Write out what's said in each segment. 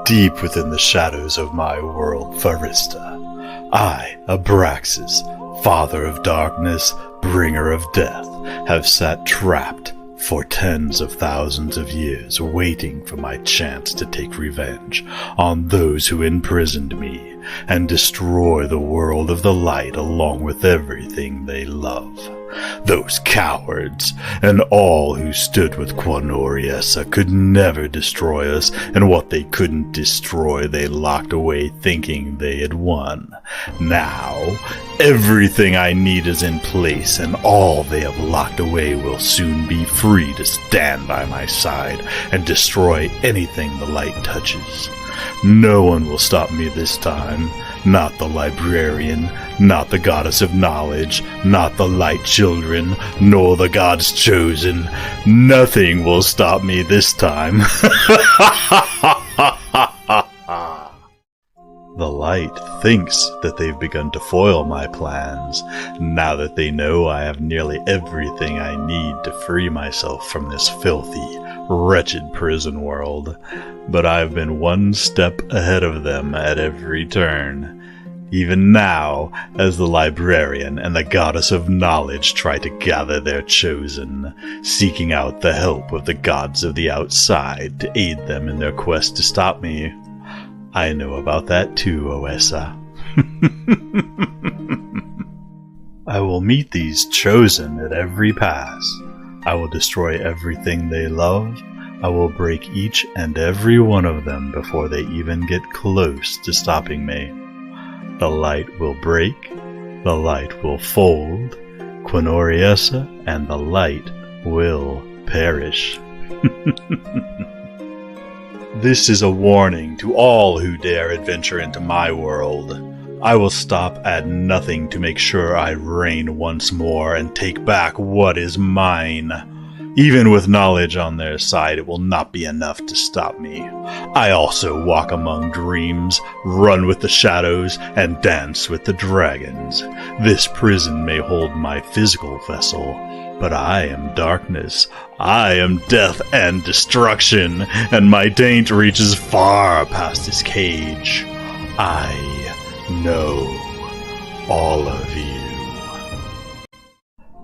deep within the shadows of my world, Faresta, I, Aabraxxis, father of darkness, bringer of death, have sat trapped for tens of thousands of years, waiting for my chance to take revenge on those who imprisoned me and destroy the world of the light along with everything they love. Those cowards and all who stood with Quanoriessa could never destroy us, and what they couldn't destroy they locked away thinking they had won. Now, everything I need is in place, and all they have locked away will soon be free to stand by my side and destroy anything the light touches. No one will stop me this time. Not the librarian, not the goddess of knowledge, not the light children, nor the gods chosen. Nothing will stop me this time. The light thinks that they've begun to foil my plans, now that they know I have nearly everything I need to free myself from this filthy, wretched prison world. But I've been one step ahead of them at every turn. Even now, as the librarian and the goddess of knowledge try to gather their chosen, seeking out the help of the gods of the outside to aid them in their quest to stop me. I know about that too, Oessa. I will meet these chosen at every pass. I will destroy everything they love. I will break each and every one of them before they even get close to stopping me. The light will break, the light will fold, Quanoriessa and the light will perish. This is a warning to all who dare adventure into my world. I will stop at nothing to make sure I reign once more and take back what is mine. Even with knowledge on their side, it will not be enough to stop me. I also walk among dreams, run with the shadows, and dance with the dragons. This prison may hold my physical vessel, but I am darkness. I am death and destruction, and my taint reaches far past this cage. I know all of you.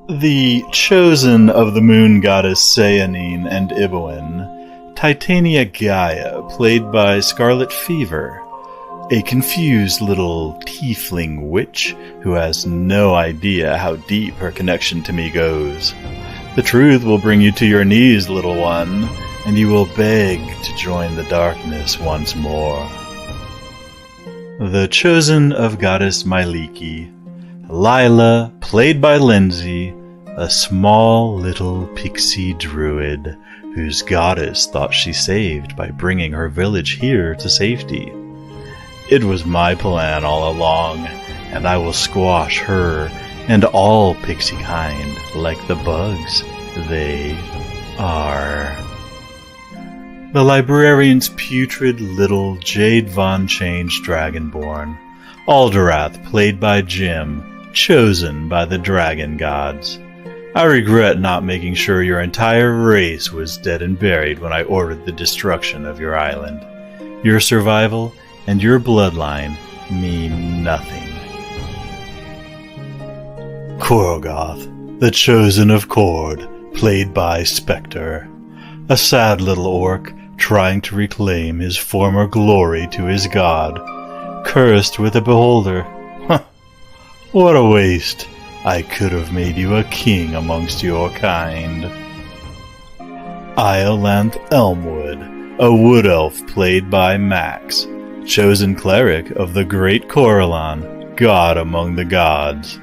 The chosen of the moon goddess Seanine and Iboin, Tytania Gaia, played by Scarlet Fever, a confused little tiefling witch who has no idea how deep her connection to me goes. The truth will bring you to your knees, little one, and you will beg to join the darkness once more. The chosen of goddess Myliki, Lila, played by Lindsay, a small little pixie druid whose goddess thought she saved by bringing her village here to safety. It was my plan all along, and I will squash her and all pixie kind like the bugs they are. The librarian's putrid little Jade Von Change Dragonborn, Alderwrath, played by Jim, chosen by the dragon gods. I regret not making sure your entire race was dead and buried when I ordered the destruction of your island. Your survival and your bloodline mean nothing. Korgoth, the chosen of Kord, played by Spector, a sad little orc trying to reclaim his former glory to his god, cursed with a beholder. What a waste! I could have made you a king amongst your kind. Iolanth Elmwood, a wood elf played by Max, chosen cleric of the great Corellon, god among the gods.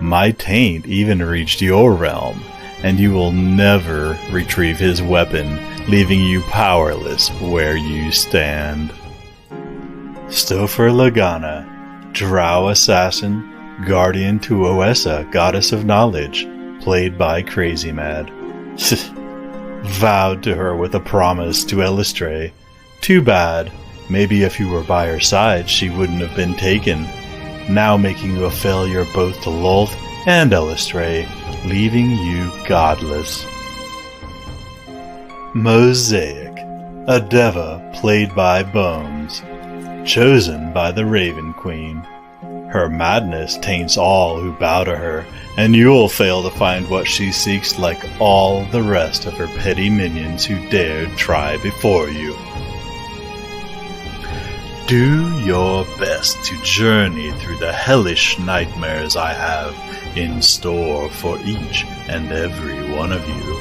My taint even reached your realm, and you will never retrieve his weapon, leaving you powerless where you stand. Stofer Lagana, drow assassin, guardian to Oessa, goddess of knowledge, played by Crazy Mad. Vowed to her with a promise to Elistray. Too bad. Maybe if you were by her side, she wouldn't have been taken. Now making you a failure both to Lolth and Elistray, leaving you godless. Mosaic, a Deva played by Bones, chosen by the Raven Queen. Her madness taints all who bow to her, and you'll fail to find what she seeks like all the rest of her petty minions who dared try before you. Do your best to journey through the hellish nightmares I have in store for each and every one of you.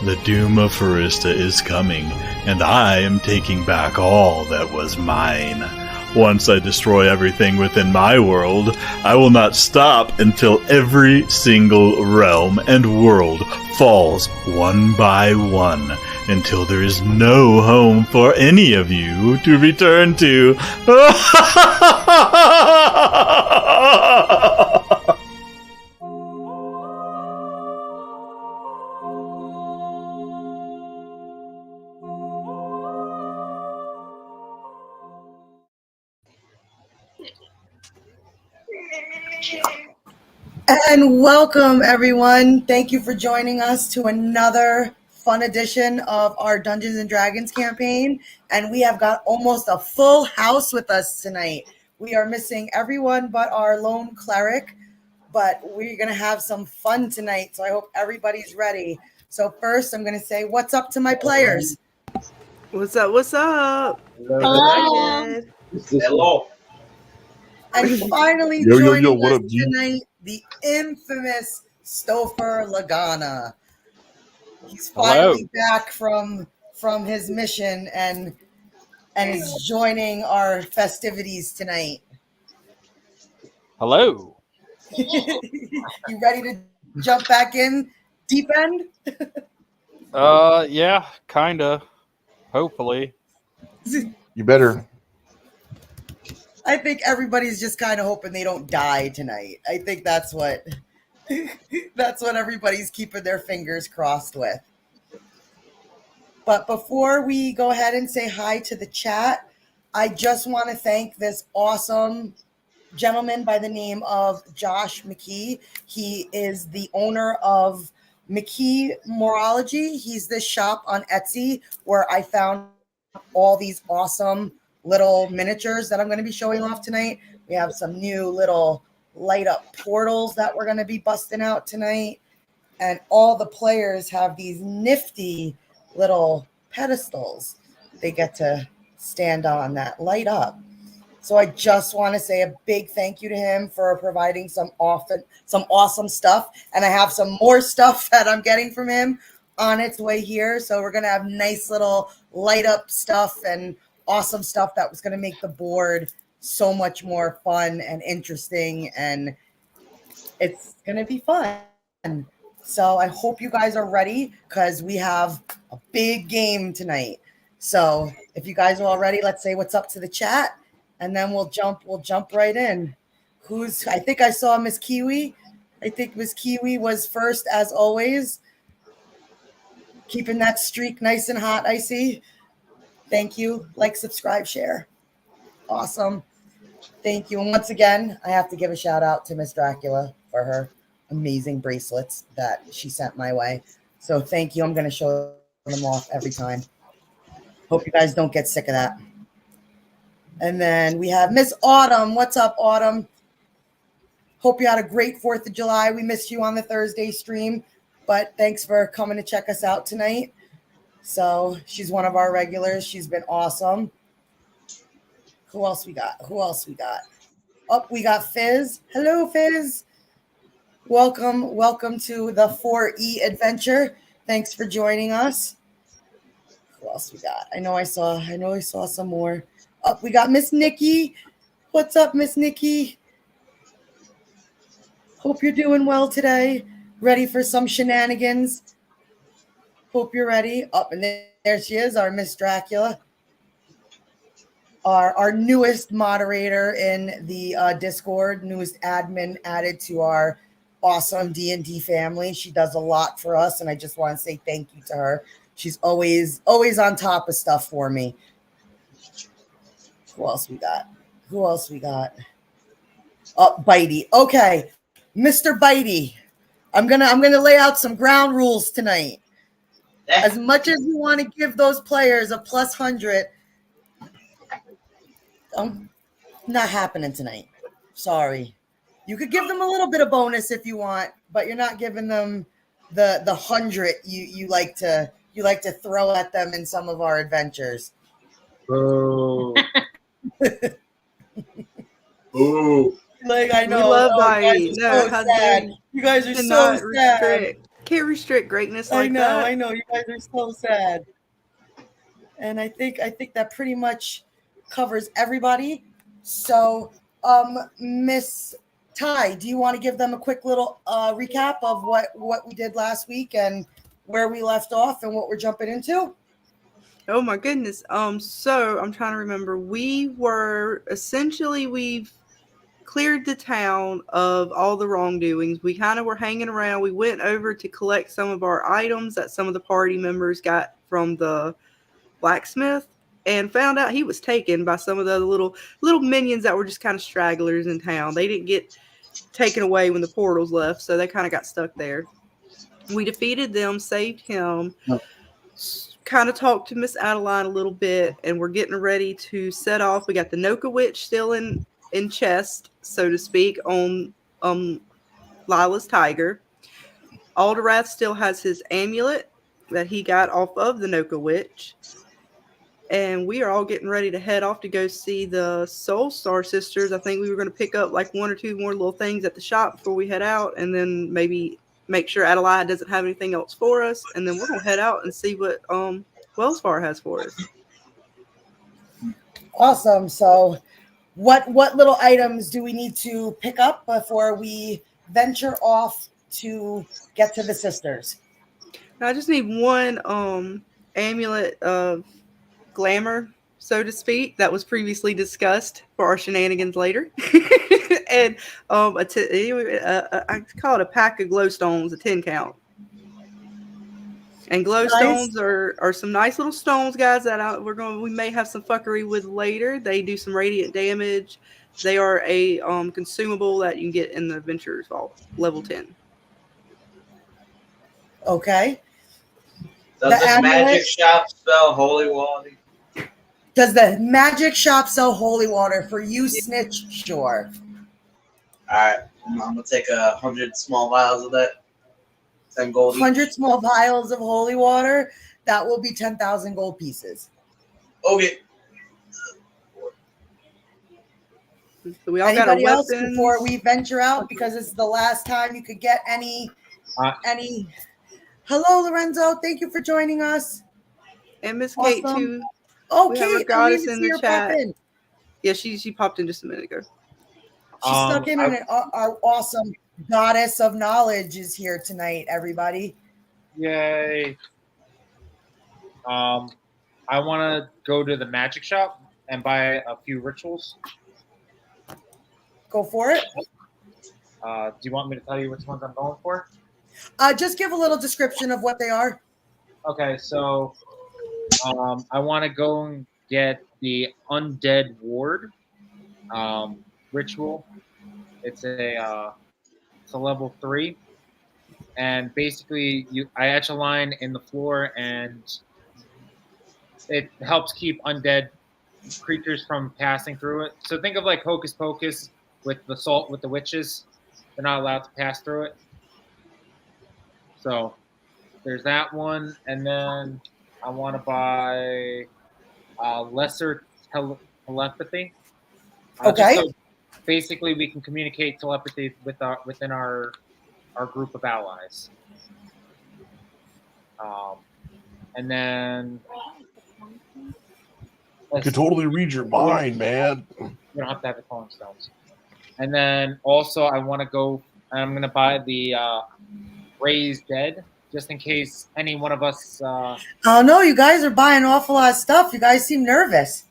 The doom of Faresta is coming, and I am taking back all that was mine. Once I destroy everything within my world, I will not stop until every single realm and world falls one by one, until there is no home for any of you to return to. And welcome, everyone. Thank you for joining us to another fun edition of our Dungeons & Dragons campaign. And we have got almost a full house with us tonight. We are missing everyone but our lone cleric, but we're going to have some fun tonight. So I hope everybody's ready. So first, I'm going to say what's up to my players. What's up? What's up? Hello. Hello. And finally joining us tonight, the infamous Stofer Lagana. He's finally back from his mission and is joining our festivities tonight. Hello. You ready to jump back in deep end? Yeah, kinda. Hopefully. You better. I think everybody's just kind of hoping they don't die tonight. I think that's what everybody's keeping their fingers crossed with. But before we go ahead and say hi to the chat, I just want to thank this awesome gentleman by the name of Josh McKee. He is the owner of McKeeMoroogy. He's this shop on Etsy where I found all these awesome little miniatures that I'm going to be showing off tonight. We have some new little light up portals that we're going to be busting out tonight. And all the players have these nifty little pedestals they get to stand on that light up. So I just want to say a big thank you to him for providing some awesome stuff. And I have some more stuff that I'm getting from him on its way here. So we're going to have nice little light up stuff and awesome stuff that was going to make the board so much more fun and interesting, and it's going to be fun. So I hope you guys are ready because we have a big game tonight. So if you guys are all ready, let's say what's up to the chat, and then we'll jump right in. I think I saw Miss Kiwi. I think Miss Kiwi was first as always, keeping that streak nice and hot. I see. Thank you. Like, subscribe, share. Awesome. Thank you. And once again, I have to give a shout out to Miss Dracula for her amazing bracelets that she sent my way. So thank you. I'm going to show them off every time. Hope you guys don't get sick of that. And then we have Miss Autumn. What's up, Autumn? Hope you had a great 4th of July. We missed you on the Thursday stream, but thanks for coming to check us out tonight. So she's one of our regulars. She's been awesome. Who else we got? Oh, we got Fizz. Hello, Fizz. Welcome to the 4E adventure. Thanks for joining us. Who else we got? I know I saw some more. Oh, we got Miss Nikki. What's up, Miss Nikki? Hope you're doing well today. Ready for some shenanigans? Hope you're ready. Up and there she is, our Miss Dracula, our newest moderator in the Discord, newest admin added to our awesome D&D family. She does a lot for us, and I just want to say thank you to her. She's always on top of stuff for me. Who else we got? Oh, Bitey. Okay, Mr. Bitey. I'm gonna lay out some ground rules tonight. As much as you want to give those players a plus 100, not happening tonight. Sorry. You could give them a little bit of bonus if you want, but you're not giving them the 100 you like to throw at them in some of our adventures. Oh. Ooh. Like, I know. We love you guys are so sad. You guys are so sad. Can't restrict greatness like that. I know. You guys are so sad. And I think that pretty much covers everybody. So, Miss Ty, do you want to give them a quick little recap of what we did last week and where we left off and what we're jumping into? Oh my goodness. So I'm trying to remember. We've cleared the town of all the wrongdoings. We kind of were hanging around. We went over to collect some of our items that some of the party members got from the blacksmith and found out he was taken by some of the little minions that were just kind of stragglers in town. They didn't get taken away when the portals left, so they kind of got stuck there. We defeated them, saved him, kind of talked to Miss Adeline a little bit, and we're getting ready to set off. We got the Noka Witch still in chest, so to speak, on Lila's tiger. Alderwrath still has his amulet that he got off of the Noka Witch. And we are all getting ready to head off to go see the Sostar Sisters. I think we were going to pick up like one or two more little things at the shop before we head out, and then maybe make sure Adelaide doesn't have anything else for us. And then we're going to head out and see what WallsFar has for us. Awesome. So what little items do we need to pick up before we venture off to get to the sisters? I just need one amulet of glamour, so to speak, that was previously discussed for our shenanigans later. And I call it a pack of glowstones, a 10 count. And glowstones are some nice little stones, guys, that we may have some fuckery with later. They do some radiant damage. They are a consumable that you can get in the Adventurer's Vault, level 10. Okay. Does the magic shop sell holy water? Does the magic shop sell holy water for you, Snitch? Sure. All right. I'm going to take 100 small vials of that. 10 gold. 100 small vials of holy water. That will be 10,000 gold pieces. Okay. So we all Anybody got our else weapons before we venture out, because it's the last time you could get any. Hello, Lorenzo. Thank you for joining us. And Miss Kate Awesome. too. Oh, We Kate, have a goddess in the chat. Pop in. Yeah, she popped in just a minute ago. She stuck in, and our awesome goddess of knowledge is here tonight, everybody. Yay. I want to go to the magic shop and buy a few rituals. Go for it. Do you want me to tell you which ones I'm going for? Just give a little description of what they are. Okay, so I want to go and get the Undead Ward ritual. It's a level 3, and basically I etch a line in the floor, and it helps keep undead creatures from passing through it. So think of like Hocus Pocus with the salt with the witches. They're not allowed to pass through it. So there's that one, and then I want to buy lesser telepathy. Okay. So basically, we can communicate telepathy within our group of allies. And then I could totally read your mind, man. You don't have to have the calling stones. And then also, I want to go. I'm going to buy the Raised Dead, just in case any one of us. Oh no, you guys are buying an awful lot of stuff. You guys seem nervous.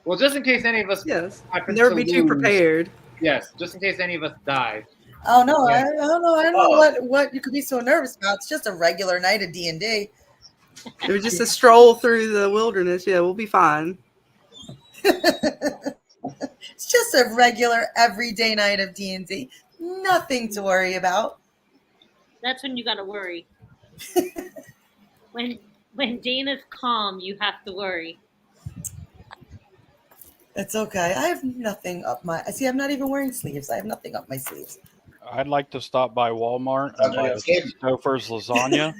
Well, just in case any of us. Yes. Never be too prepared. Yes, just in case any of us die. Oh no, Yeah. I don't know what you could be so nervous about. It's just a regular night of D&D. It was just a stroll through the wilderness. Yeah, we'll be fine. It's just a regular everyday night of D&D. Nothing to worry about. That's when you gotta worry. when Dana's calm, you have to worry. It's okay. I have nothing up my. See, I'm not even wearing sleeves. I have nothing up my sleeves. I'd like to stop by Walmart and buy Stofer's lasagna.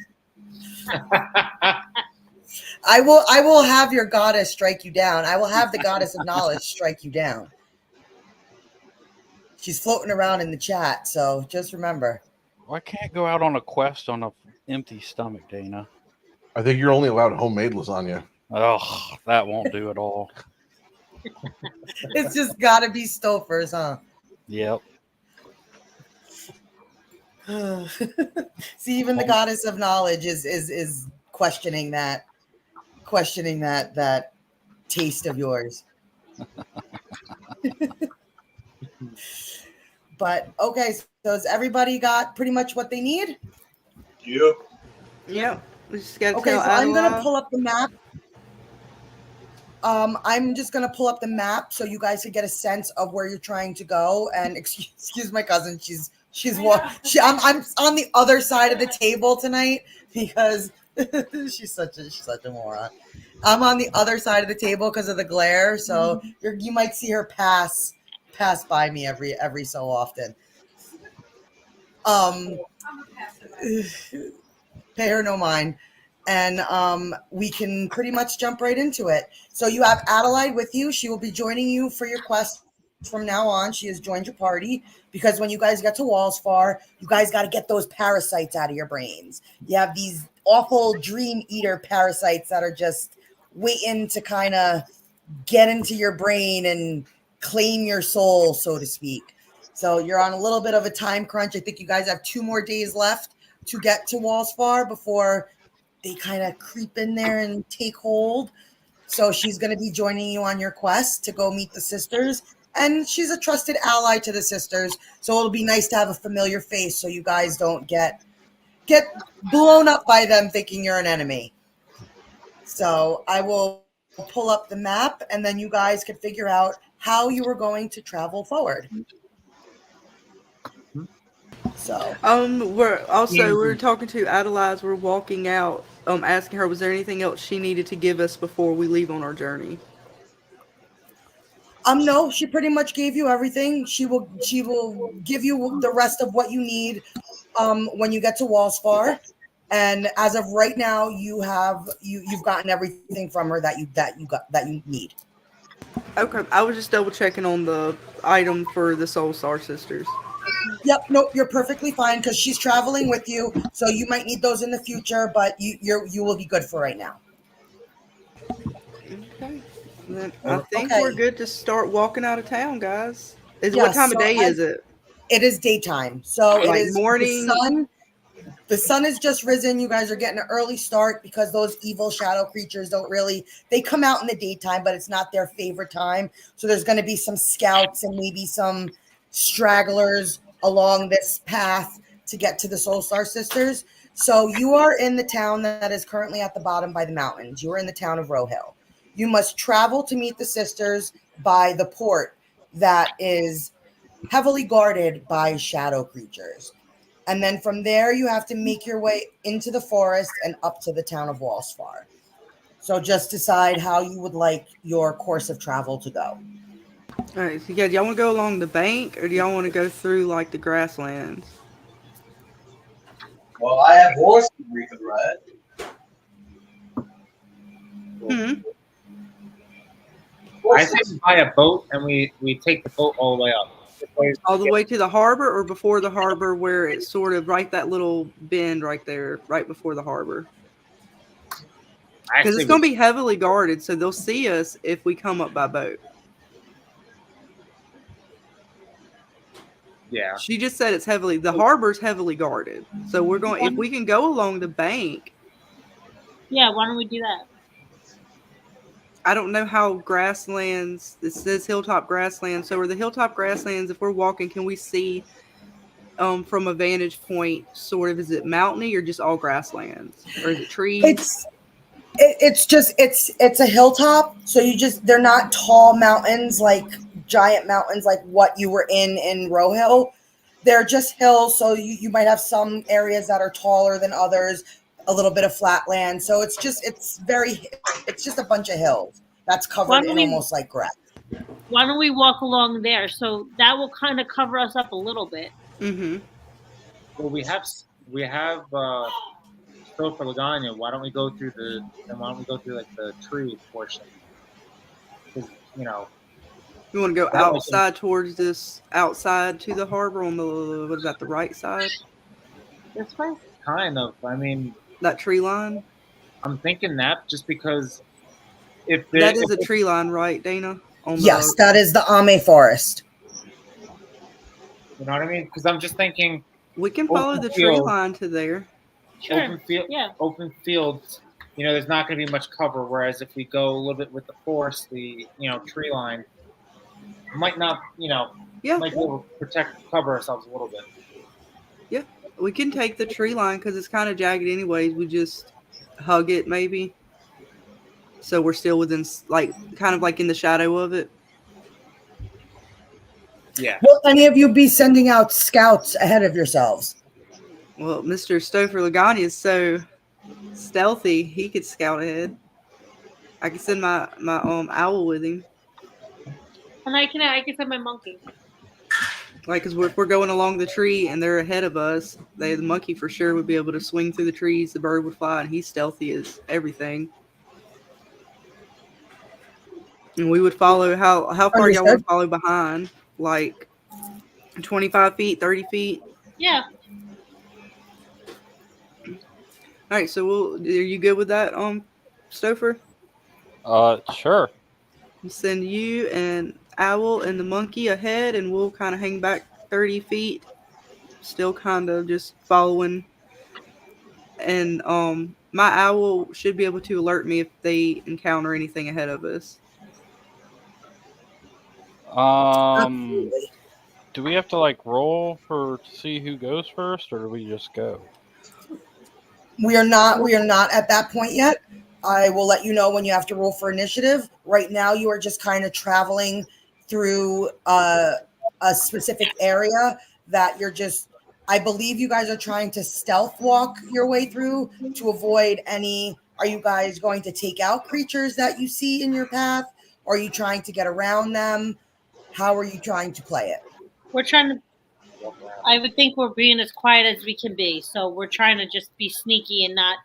I will have your goddess strike you down. I will have the goddess of knowledge strike you down. She's floating around in the chat, so just remember. Well, I can't go out on a quest on an empty stomach, Dana. I think you're only allowed homemade lasagna. Oh, that won't do at all. It's just got to be Stofer's, huh? Yep. See, even the goddess of knowledge is questioning that taste of yours. But okay, so has everybody got pretty much what they need? Yep. Yep. We just gotta Okay, tell so I'm gonna Iolanth. pull up the map. I'm just gonna pull up the map so you guys can get a sense of where you're trying to go. And excuse my cousin, I'm on the other side of the table tonight because she's such a moron. I'm on the other side of the table because of the glare, so you might see her pass by me every so often. Pay her no mind. And we can pretty much jump right into it. So you have Adelaide with you. She will be joining you for your quest from now on. She has joined your party because when you guys get to WallsFar, you guys got to get those parasites out of your brains. You have these awful dream eater parasites that are just waiting to kind of get into your brain and claim your soul, so to speak. So you're on a little bit of a time crunch. I think you guys have 2 more days left to get to WallsFar before they kind of creep in there and take hold. So she's going to be joining you on your quest to go meet the sisters. And she's a trusted ally to the sisters. So it'll be nice to have a familiar face so you guys don't get blown up by them thinking you're an enemy. So I will pull up the map and then you guys can figure out how you are going to travel forward. So we're talking to Adelaide. We're walking out, asking her, was there anything else she needed to give us before we leave on our journey? No, she pretty much gave you everything. She will give you the rest of what you need when you get to WallsFar. And as of right now, you've gotten everything from her that you need. Okay, I was just double checking on the item for the Sostar Sisters. Yep, nope, you're perfectly fine because she's traveling with you, so you might need those in the future, but you will be good for right now. Okay. Then I think we're good to start walking out of town, guys. What time of day is it? It is daytime. So it is morning. The sun has just risen. You guys are getting an early start because those evil shadow creatures they come out in the daytime, but it's not their favorite time. So there's going to be some scouts and maybe some stragglers along this path to get to the Sostar Sisters. So you are in the town that is currently at the bottom by the mountains. You are in the town of Roehill. You must travel to meet the sisters by the port that is heavily guarded by shadow creatures. And then from there, you have to make your way into the forest and up to the town of WallsFar. So just decide how you would like your course of travel to go. All right, so do y'all want to go along the bank or do y'all want to go through like the grasslands? Well, I have horses we could ride. I say we buy a boat and we take the boat all the way up. All the way to the harbor or before the harbor where it's sort of right that little bend right there, right before the harbor? Because it's going to be heavily guarded, so they'll see us if we come up by boat. Yeah. She just said the harbor's heavily guarded. So we're going, if we can go along the bank. Yeah, why don't we do that? I don't know how grasslands, it says hilltop grasslands. So are the hilltop grasslands, if we're walking, can we see from a vantage point, sort of, is it mountainy or just all grasslands? Or is it trees? It's a hilltop. So they're not tall mountains, like giant mountains, like what you were in Roehill. They're just hills. So you might have some areas that are taller than others. a little bit of flat land. So it's just a bunch of hills that's covered in almost like grass. Why don't we walk along there? So that will kind of cover us up a little bit. Mm-hmm. Well, we have Stofer Lagana. Why don't we go through like the tree portion? Because you want to go outside towards this outside to the harbor on the what is that, the right side? This way. Kind of. I mean, that tree line. I'm thinking that just because that is a tree line, right, Dana? Yes, that is the Ame forest. You know what I mean? Because I'm just thinking we can follow the tree line to there. Sure. Open fields. There's not going to be much cover. Whereas if we go a little bit with the forest, the tree line might not. Might be able to cover ourselves a little bit. Yeah, we can take the tree line because it's kind of jagged anyways. We just hug it maybe. So we're still within, kind of like in the shadow of it. Yeah. Will any of you be sending out scouts ahead of yourselves? Well, Mr. Stofer Lagana is so stealthy, he could scout ahead. I can send my owl with him. And I can send my monkey. Because if we're going along the tree and they're ahead of us, the monkey for sure would be able to swing through the trees, the bird would fly, and he's stealthy as everything. And we would follow, how far y'all want to follow behind? Like 25 feet, 30 feet? Yeah. All right, so are you good with that, Stofer? Sure. We'll send you and Owl and the monkey ahead, and we'll kind of hang back 30 feet, still kind of just following. And my owl should be able to alert me if they encounter anything ahead of us. Do we have to roll to see who goes first, or do we just go? We are not at that point yet. I will let you know when you have to roll for initiative. Right now, you are just kind of traveling through a specific area that you're just. I believe you guys are trying to stealth walk your way through to avoid any. Are you guys going to take out creatures that you see in your path? Or are you trying to get around them? How are you trying to play it? We're trying to. I would think we're being as quiet as we can be. So we're trying to just be sneaky and not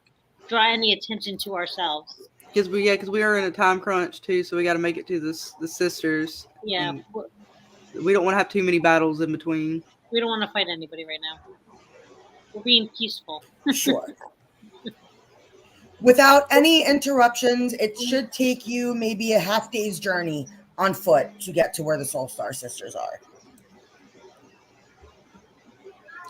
draw any attention to ourselves. Because we are in a time crunch too, so we got to make it to the sisters. Yeah. We don't want to have too many battles in between. We don't want to fight anybody right now. We're being peaceful. Sure. Without any interruptions, it should take you maybe a half day's journey on foot to get to where the Sostar Sisters are.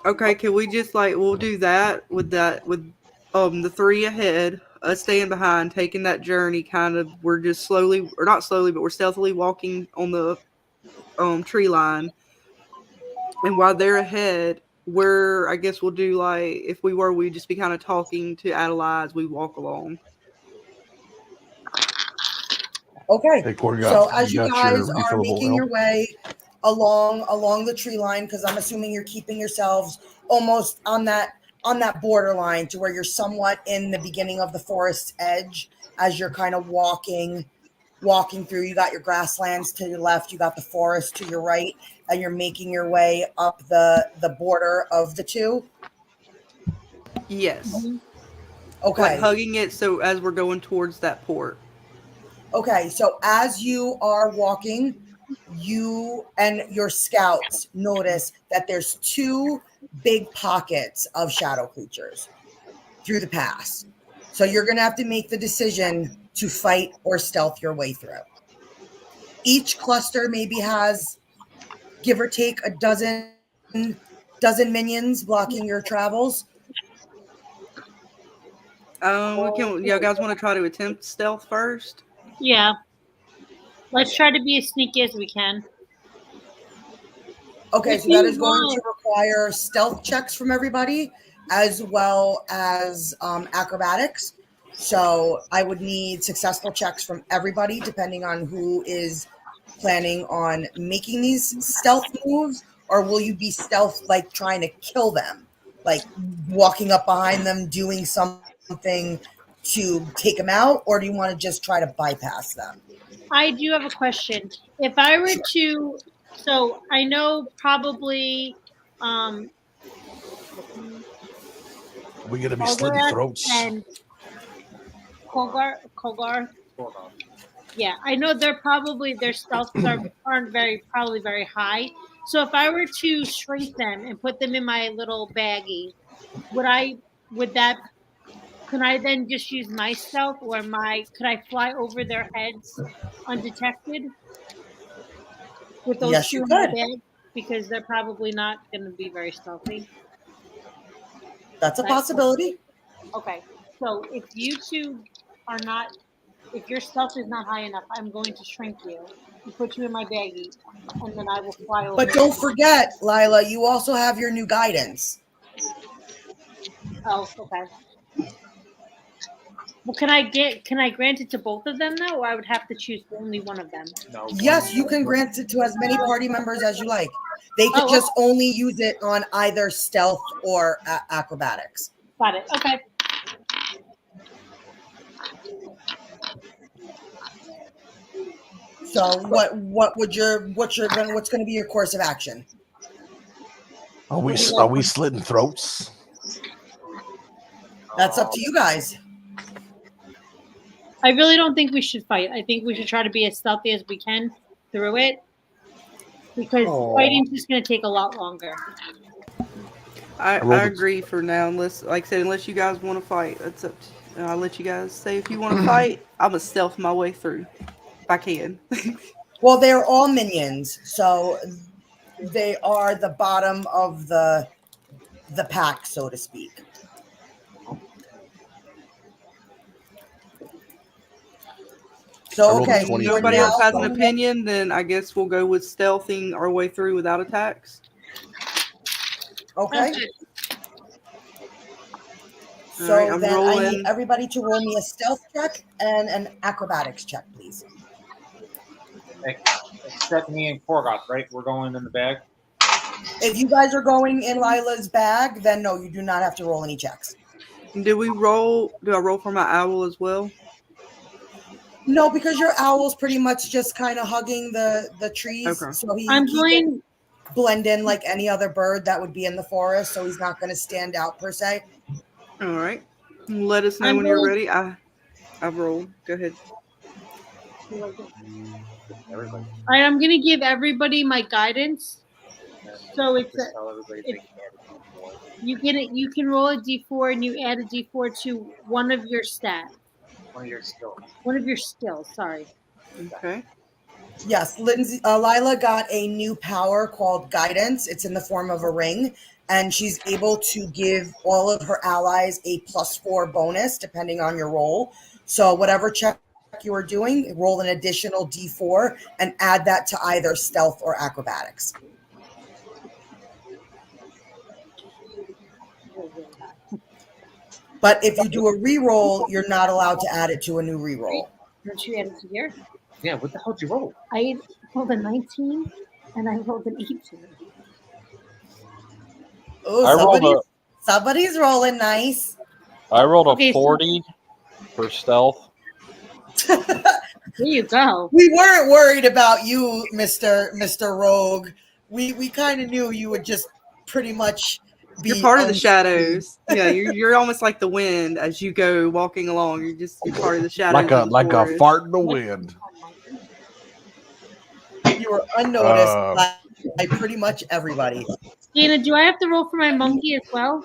Okay, can we just we'll do that with the three ahead, us staying behind, taking that journey kind of, we're just slowly, or not slowly, but we're stealthily walking on the tree line. And while they're ahead, I guess we'll do if we'd just be kind of talking to Adelaide as we walk along. Okay. Hey, Korgoth, so as you guys are refillable making your way along the tree line, because I'm assuming you're keeping yourselves almost on that borderline to where you're somewhat in the beginning of the forest edge as you're kind of walking through. You got your grasslands to your left, you got the forest to your right, and you're making your way up the border of the two. Yes. Okay. Hugging it so as we're going towards that port. Okay, so as you are walking, you and your scouts notice that there's two big pockets of shadow creatures through the pass. So you're going to have to make the decision to fight or stealth your way through. Each cluster maybe has, give or take, a dozen minions blocking your travels. You guys want to try to attempt stealth first? Yeah. Let's try to be as sneaky as we can. Okay, so that is going to require stealth checks from everybody, as well as acrobatics. So I would need successful checks from everybody, depending on who is planning on making these stealth moves, or will you be stealth, trying to kill them, walking up behind them, doing something something to take them out, or do you want to just try to bypass them? I do have a question. If I were to, so I know probably We're gonna be slitting Alderwrath throats. and Korgoth. Yeah, I know they're probably their stealths aren't probably very high. So if I were to shrink them and put them in my little baggie, could I then just use my stealth, or could I fly over their heads undetected with those Yes, two you in my could. bag? Because they're probably not going to be very stealthy. That's a possibility. Okay, so if you two are not, if your stealth is not high enough, I'm going to shrink you and put you in my baggie, and then I will fly over. But don't forget, Lila, you also have your new guidance. Oh, okay. Well, can I grant it to both of them though, or I would have to choose only one of them? No. Yes, you can grant it to as many party members as you like. They could just only use it on either stealth or acrobatics. Got it. Okay. So what's going to be your course of action? Are we slitting throats? That's up to you guys. I really don't think we should fight. I think we should try to be as stealthy as we can through it, because fighting's just going to take a lot longer. I agree for now, unless you guys want to fight. That's up to, I'll let you guys say if you want to fight. I'm going to stealth my way through if I can. Well, they're all minions, so they are the bottom of the pack, so to speak. So, okay. If nobody else has an opinion, then I guess we'll go with stealthing our way through without attacks. Okay. So right, then I need everybody to roll me a stealth check and an acrobatics check, please. Except me and Korgoth, right? We're going in the bag. If you guys are going in Lila's bag, then no, you do not have to roll any checks. Do I roll for my owl as well? No, because your owl's pretty much just kind of hugging the trees. Okay. So he can blend in like any other bird that would be in the forest, so he's not going to stand out per se. All right. Let us know when you're ready. I've rolled. Go ahead. All right, I'm going to give everybody my guidance. So you can roll a d4 and you add a d4 to one of your stats. One of your skills, sorry. Okay. Yes, Lindsay, Lila got a new power called Guidance. It's in the form of a ring, and she's able to give all of her allies a +4 bonus depending on your roll. So whatever check you are doing, roll an additional d4 and add that to either stealth or acrobatics. But if you do a re-roll, you're not allowed to add it to a new re-roll. Don't you add it to here? Yeah, what the hell did you roll? I rolled a 19 and I rolled an 18. Oh, somebody's rolling nice. I rolled a 40 for stealth. There you go. We weren't worried about you, Mr. Rogue. We kind of knew you would just pretty much you're part of the shadows. Yeah, you're almost like the wind as you go walking along. You're part of the shadows. Like a fart in the wind. You were unnoticed by pretty much everybody. Dana, do I have to roll for my monkey as well?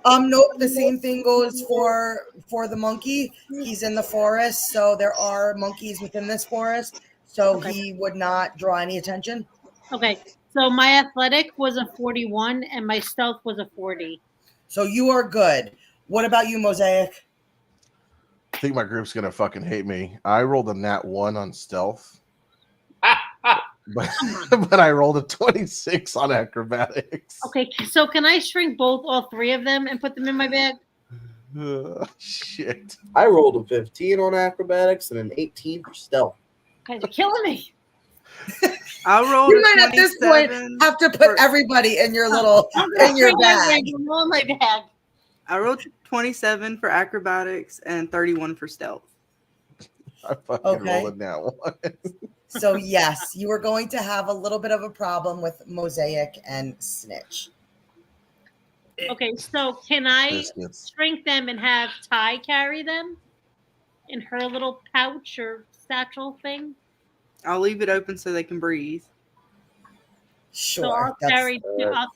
Nope. The same thing goes for the monkey. He's in the forest, so there are monkeys within this forest, so he would not draw any attention. Okay. So my athletic was a 41 and my stealth was a 40. So you are good. What about you, Mosaic? I think my group's going to fucking hate me. I rolled a nat 1 on stealth. but I rolled a 26 on acrobatics. Okay, so can I shrink all three of them and put them in my bag? Shit. I rolled a 15 on acrobatics and an 18 for stealth. You guys are killing me. I rolled. You might at this point have to put everybody in your little in your bag. My bag. I rolled 27 for acrobatics and 31 for stealth. I fucking Okay. rolled it now. So yes, you are going to have a little bit of a problem with Mosaic and Snitch. Okay, so can I Biscuits. shrink them and have Ty carry them in her little pouch or satchel thing? I'll leave it open so they can breathe. Sure. So I'll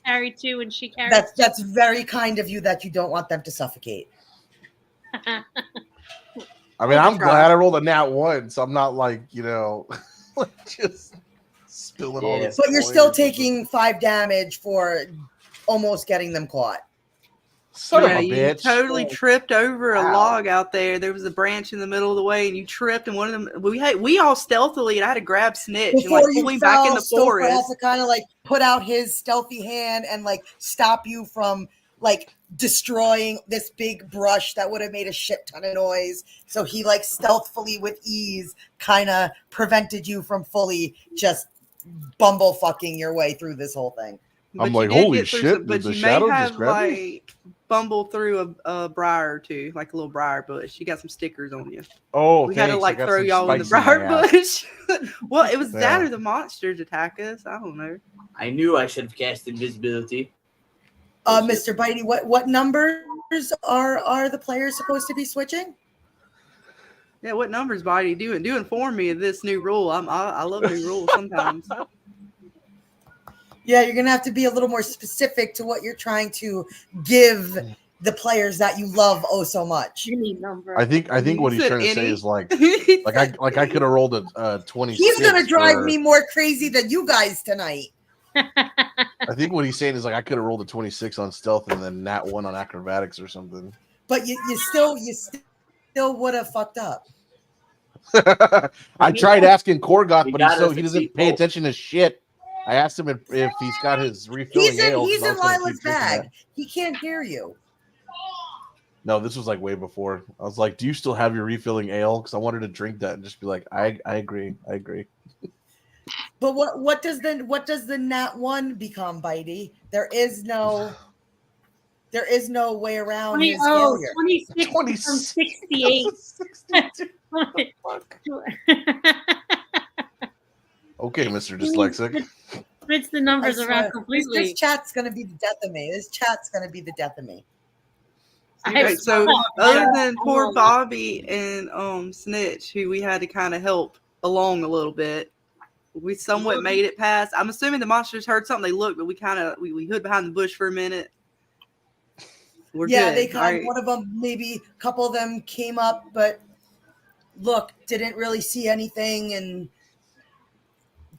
carry two, and she carries. That's very kind of you that you don't want them to suffocate. I mean, I'm glad I rolled a nat 1, so I'm not like, just spilling all this. But you're still taking 5 damage for almost getting them caught. Son of a you bitch. totally tripped over a Ow. log out there. There was a branch in the middle of the way, and you tripped, and one of them, we all stealthily, and I had to grab Snitch and Before you pull him fell, back in the Stofer forest. had to kind of put out his stealthy hand and stop you from destroying this big brush that would have made a shit ton of noise. So he stealthily with ease kind of prevented you from fully just bumble fucking your way through this whole thing. But I'm you like, did holy get through shit, but did the you shadow may just have grab me? bumbled through a briar or two, like a little briar bush. You got some stickers on you. Oh, We had to thanks. I got throw some y'all in the spikes my briar ass. bush. Well, it was that Yeah. or the monsters attack us. I don't know. I knew I should have cast invisibility. Mr. Bitey, what numbers are the players supposed to be switching? Yeah, what numbers, Body? Do inform me of this new rule. I love new rules sometimes. Yeah, you're gonna have to be a little more specific to what you're trying to give the players that you love oh so much. Any number. I think what he's said trying to say any? is I could have rolled a 26. He's gonna drive for- me more crazy than you guys tonight. I think what he's saying is I could have rolled a 26 on stealth and then nat 1 on acrobatics or something. But you still would have fucked up. I tried asking Korgoth, We but gotta he doesn't succeed pay both. attention to shit. I asked him if he's got his refilling He's in ale. 'cause I was gonna Lila's keep drinking bag. that. He can't hear you. No, this was way before. I was like, "Do you still have your refilling ale?" Because I wanted to drink that and just be like, "I agree, I agree." But what does the nat 1 become, Bitey? There is no way around his failure. 26 from 68. Okay, Mr. Dyslexic. Splits the numbers I around swear, completely. This chat's gonna be the death of me. This chat's gonna be the death of me. Right, so other than poor Bobby and Snitch, who we had to kind of help along a little bit, we somewhat made it past. I'm assuming the monsters heard something. They looked, but we hid behind the bush for a minute. We're good. They kind of, right? one of them, maybe a couple of them came up, but didn't really see anything and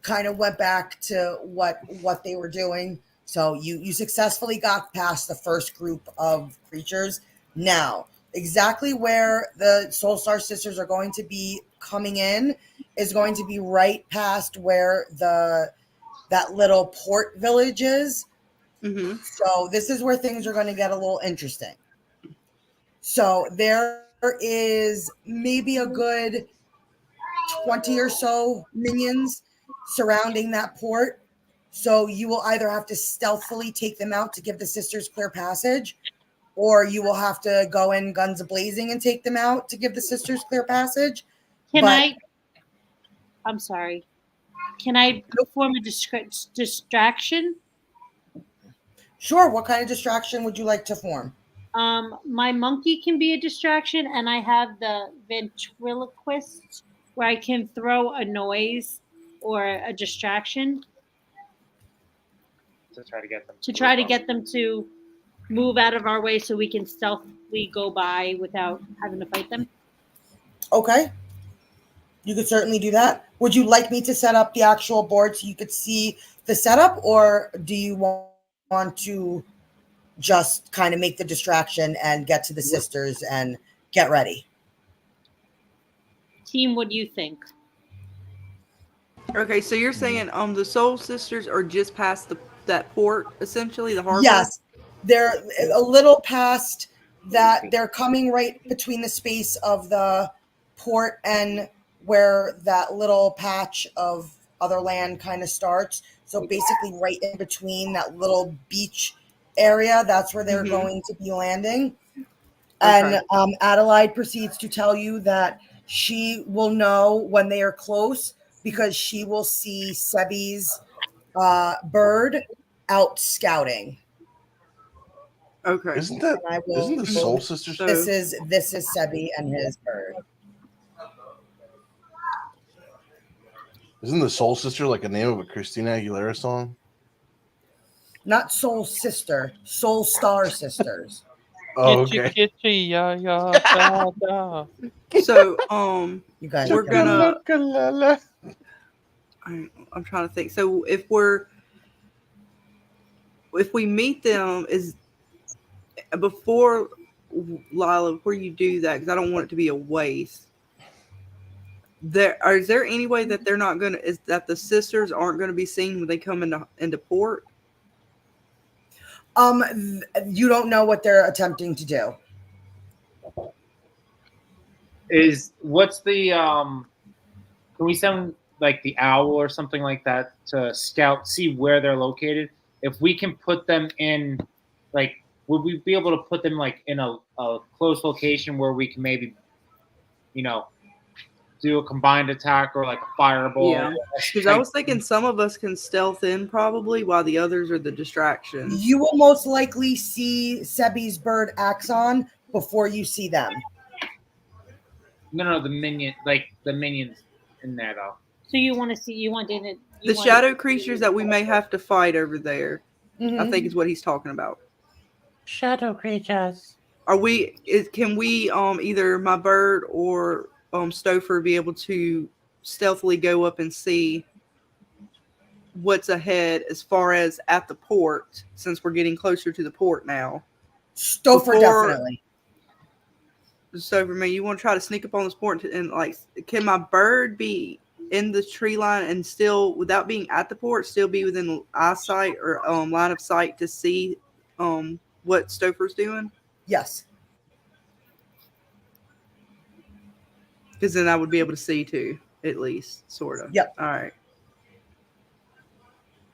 kind of went back to what they were doing. So you successfully got past the first group of creatures. Now, exactly where the Sostar Sisters are going to be coming in is going to be right past where that little port village is. Mm-hmm. So this is where things are going to get a little interesting. So there is maybe a good 20 or so minions surrounding that port. So you will either have to stealthily take them out to give the sisters clear passage, or you will have to go in guns a-blazing and take them out to give the sisters clear passage. I'm sorry. Can I perform a distraction? Sure. What kind of distraction would you like to form? My monkey can be a distraction, and I have the ventriloquist where I can throw a noise or a distraction to try to get them to move out of our way so we can stealthily go by without having to fight them. Okay. You could certainly do that. Would you like me to set up the actual board so you could see the setup, or do you want to just kind of make the distraction and get to the sisters and get ready? Team, what do you think? Okay, so you're saying the Soul Sisters are just past that port, essentially, the harbor? Yes. They're a little past that. They're coming right between the space of the port and where that little patch of other land kind of starts. So basically right in between that little beach area, that's where they're going to be landing. And Adelaide proceeds to tell you that she will know when they are close because she will see Sebbie's bird out scouting. Okay. Isn't the Soul Sisters? This is Sebbie and his bird. Isn't the Soul Sister like a name of a Christina Aguilera song? Not Soul Sister, Sostar Sisters. Oh, okay. Kitchy, yeah, yeah, da, da. So, you guys, we're gonna. I'm trying to think. So if we meet them, is before Lila, before you do that, because I don't want it to be a waste. Is there any way that they're not gonna? Is that the sisters aren't going to be seen when they come into port? You don't know what they're attempting to do. What's the can we send like the owl or something like that to scout, see where they're located? If we can put them in, like, would we be able to put them like in a close location where we can maybe, do a combined attack or like a fireball? Yeah, because I was thinking some of us can stealth in probably while the others are the distraction. You will most likely see Sebbie's bird Axon before you see them. No, the minions in there though. So you want David? The shadow creatures that we may have to fight over there, I think is what he's talking about. Shadow creatures. Can we either my bird or Stofer be able to stealthily go up and see what's ahead as far as at the port, since we're getting closer to the port now? Stofer, definitely. Stofer, man, you want to try to sneak up on this port and can my bird be in the tree line and still, without being at the port, still be within eyesight or line of sight to see what Stofer's doing? Yes. Because then I would be able to see too, at least, sort of. Yep. All right.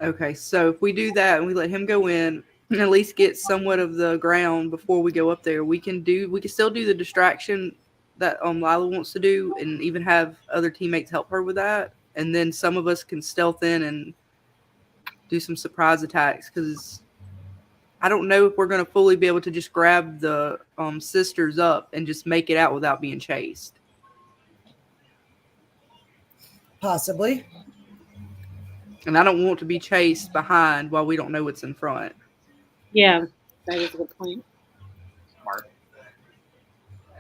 Okay, so if we do that and we let him go in and at least get somewhat of the ground before we go up there, we can still do the distraction that Lila wants to do, and even have other teammates help her with that. And then some of us can stealth in and do some surprise attacks, because I don't know if we're going to fully be able to just grab the sisters up and just make it out without being chased. Possibly. And I don't want to be chased behind while we don't know what's in front. Yeah, that is a good point. Smart.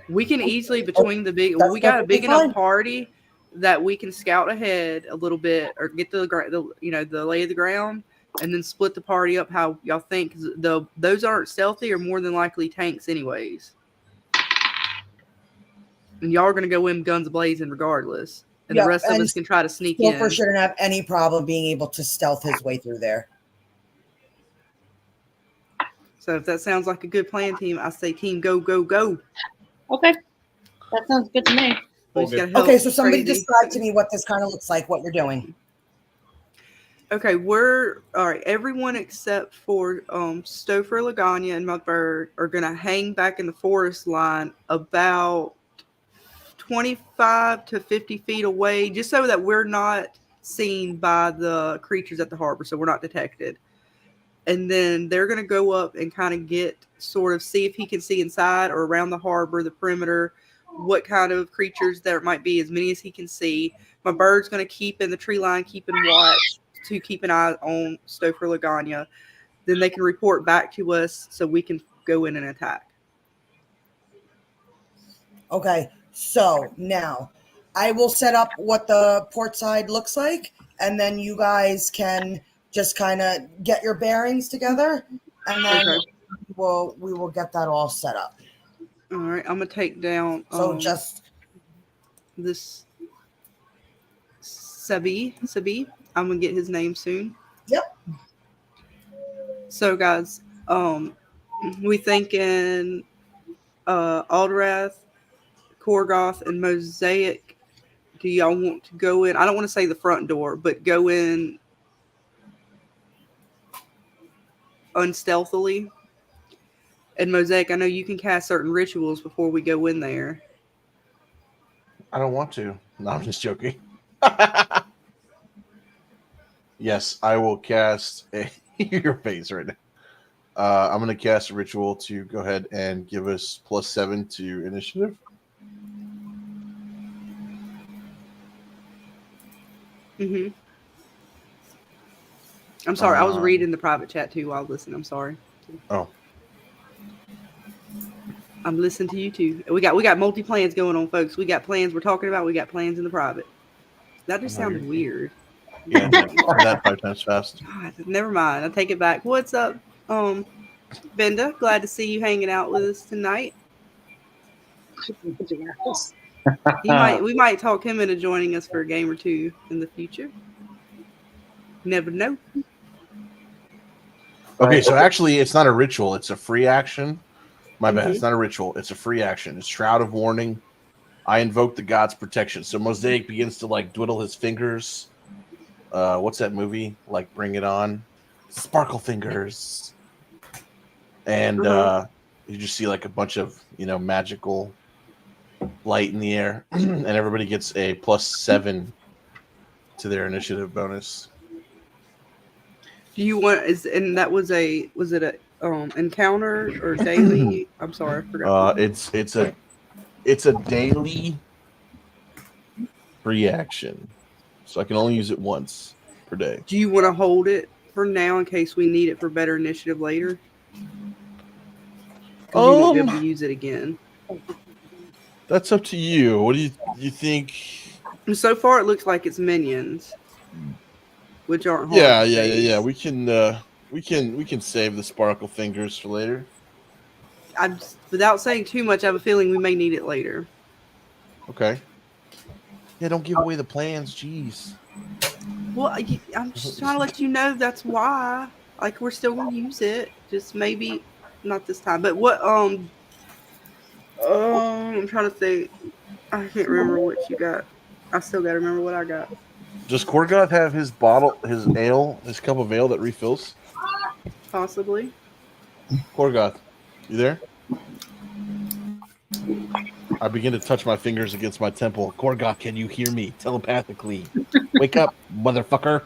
We can easily, between we got a big enough party that we can scout ahead a little bit or get the lay of the ground, and then split the party up how y'all think. Those aren't stealthy or more than likely tanks anyways. And y'all are going to go in guns blazing regardless. And the rest of us can try to sneak in. Stofer shouldn't have any problem being able to stealth his way through there. So if that sounds like a good plan, team, I say team go, go, go. Okay. That sounds good to me. Okay, so somebody describe to me what this kind of looks like, what you're doing. Okay, we're all right. Everyone except for Stofer, Lagana, and my bird are gonna hang back in the forest line about 25 to 50 feet away, just so that we're not seen by the creatures at the harbor, so we're not detected. And then they're gonna go up and kind of see if he can see inside or around the harbor, the perimeter, what kind of creatures there might be, as many as he can see. My bird's gonna keep in the tree line, keeping watch to keep an eye on Stofer, Lagana. Then they can report back to us so we can go in and attack. Okay, so now I will set up what the port side looks like, and then you guys can just kind of get your bearings together, and then we will get that all set up. All right, I'm gonna take down. So just this Sebbie. I'm gonna get his name soon. Yep. So guys, we thinking Alderwrath, Korgoth, and Mosaic. Do y'all want to go in? I don't want to say the front door, but go in unstealthily. And Mosaic, I know you can cast certain rituals before we go in there. I don't want to. No, I'm just joking. Yes, I will cast your face right now. I'm going to cast a ritual to go ahead and give us +7 to initiative. Mm-hmm. I'm sorry. I was reading the private chat too while listening. I'm sorry. Oh. I'm listening to you too. We got multi plans going on, folks. We got plans we're talking about. We got plans in the private. That just sounded weird. Yeah, that 5 times fast. God, never mind. I take it back. What's up, Benda? Glad to see you hanging out with us tonight. We might talk him into joining us for a game or two in the future. Never know. Okay, so actually, it's not a ritual. It's a free action. My bad. It's not a ritual. It's a free action. It's Shroud of Warning. I invoke the god's protection. So Mosaic begins to like dwiddle his fingers. What's that movie? Like Bring It On. Sparkle Fingers. And you just see like a bunch of, magical light in the air. And everybody gets a +7 to their initiative bonus. Do you want was it a encounter or daily? I'm sorry, I forgot. It's a daily free action. So I can only use it once per day. Do you want to hold it for now in case we need it for better initiative later? You won't be able to use it again. That's up to you. What do you think? So far, it looks like it's minions, which aren't hard. Yeah. We can save the sparkle fingers for later. Without saying too much, I have a feeling we may need it later. Okay. Yeah, don't give away the plans. Jeez. Well, I'm just trying to let you know that's why. Like, we're still gonna use it, just maybe not this time. But what? I'm trying to think. I can't remember what you got. I still gotta remember what I got. Does Korgoth have his bottle, his cup of ale that refills? Possibly. Korgoth, you there? I begin to touch my fingers against my temple. Korgoth, can you hear me telepathically? Wake up, motherfucker.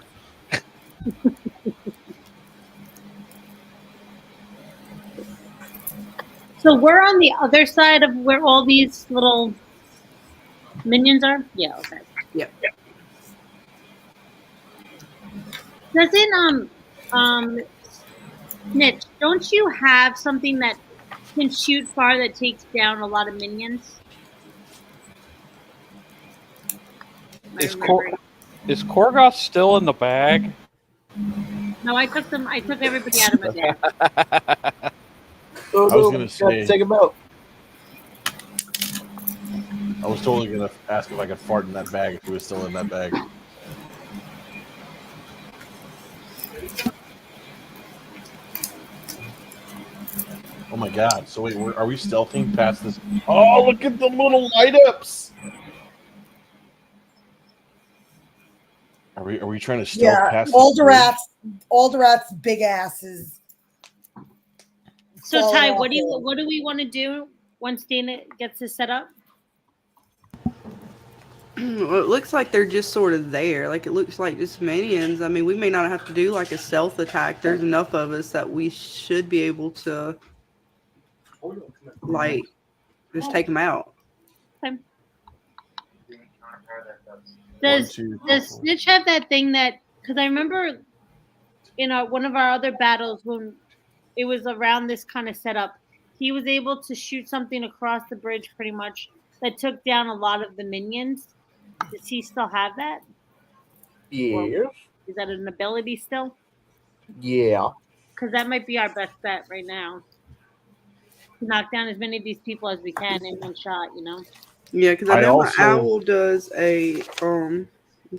So we're on the other side of where all these little minions are? Yeah, okay. Yep. Doesn't Snitch, don't you have something that can shoot far that takes down a lot of minions? Is Korgoth still in the bag? No, I took everybody out of my bag. I was gonna say, take him out. I was totally gonna ask if I could fart in that bag if he was still in that bag. Oh my god! So wait, are we stealthing past this? Oh, look at the little light ups! Are we trying to stealth past? Alderwrath's big ass is. So Ty, what do we want to do once Dana gets this set up? Well, it looks like they're just sort of there. Like, it looks like just minions. I mean, we may not have to do like a stealth attack. There's enough of us that we should be able to, like, just take them out. Okay. Does Snitch have that thing that? Because I remember in one of our other battles when it was around this kind of setup, he was able to shoot something across the bridge pretty much that took down a lot of the minions. Does he still have that? Yeah. Is that an ability still? Yeah. Because that might be our best bet right now. To knock down as many of these people as we can in one shot, Yeah, because I know my owl does a I'm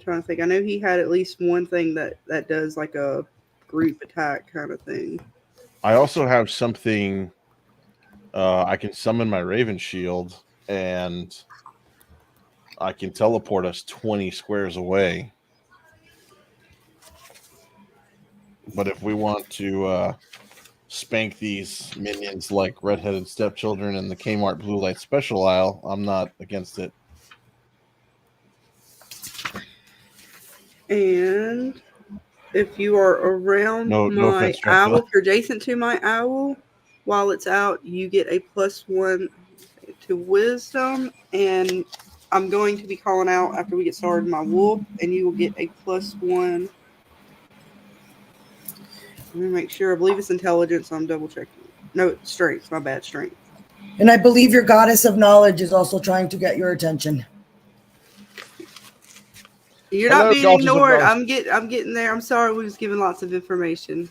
trying to think. I know he had at least one thing that does like a group attack kind of thing. I also have something. I can summon my Raven Shield, and I can teleport us 20 squares away. But if we want to spank these minions like redheaded stepchildren in the Kmart blue light special aisle, I'm not against it. And if you are around No my offense, Dracula. owl, if you're adjacent to my owl, while it's out, you get a +1 to wisdom. And I'm going to be calling out after we get started my wolf, and you will get a +1. Let me make sure. I believe it's intelligence. So I'm double checking. No, it's strength. My bad, strength. And I believe your goddess of knowledge is also trying to get your attention. You're Hello, not being goddess of ignored. knowledge. I'm getting there. I'm sorry. We was giving lots of information.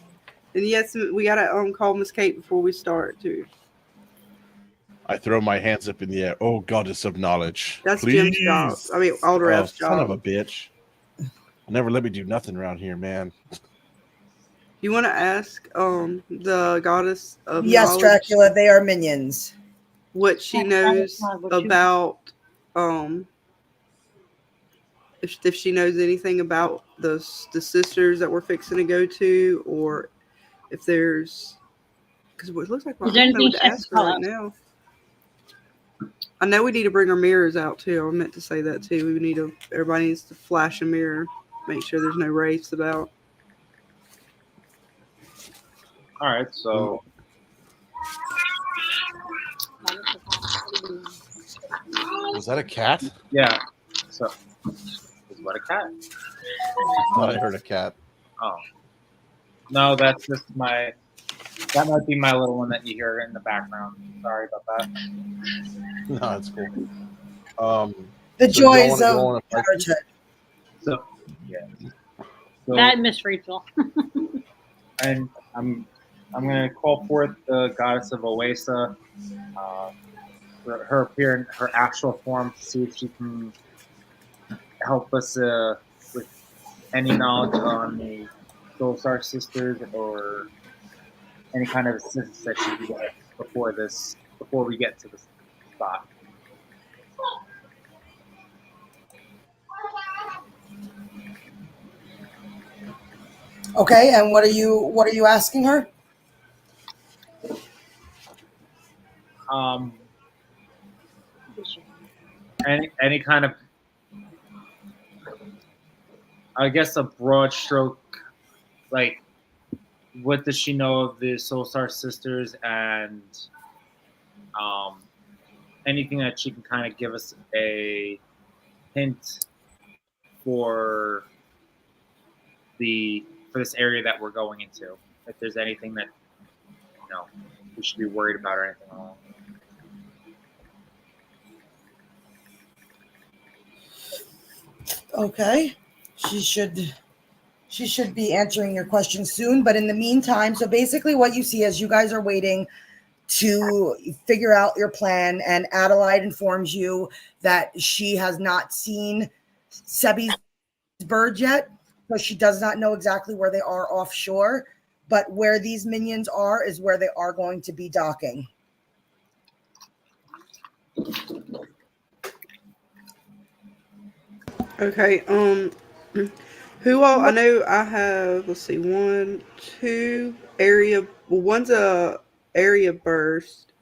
And yes, we gotta call Miss Kate before we start too. I throw my hands up in the air. Oh, goddess of knowledge. That's please. Jim's job. I mean, Alderwrath's job. Son of a bitch. Never let me do nothing around here, man. You want to ask the goddess of Yes, knowledge Dracula, they are minions. what she knows about if she knows anything about the sisters that we're fixing to go to, or if there's, because it looks like I don't know what to ask her right now. I know we need to bring our mirrors out too. I meant to say that too. We need everybody needs to flash a mirror, make sure there's no wraiths about. All right, so Was that a cat? yeah, so is what a cat? I thought I heard a cat. Oh, no, that's just my. That might be my little one that you hear in the background. Sorry about that. No, that's cool. The so joys of parenthood. So yeah, so, That Miss Rachel. and I'm gonna call forth the goddess of Oasa, for her appear in her actual form to see if she can help us with any knowledge on the Sostar Sisters or any kind of assistance that she can get before we get to this spot. Okay, and what are you asking her? Any kind of, I guess, a broad stroke, like, what does she know of the Sostar Sisters, and anything that she can kind of give us a hint for this area that we're going into. If there's anything that we should be worried about or anything along. Okay, she should be answering your question soon. But in the meantime, so basically, what you see as you guys are waiting to figure out your plan, and Adelaide informs you that she has not seen Sebbie's bird yet, so she does not know exactly where they are offshore. But where these minions are is where they are going to be docking. Okay, who all, I know I have, let's see, 1, 2 area, well, one's a area burst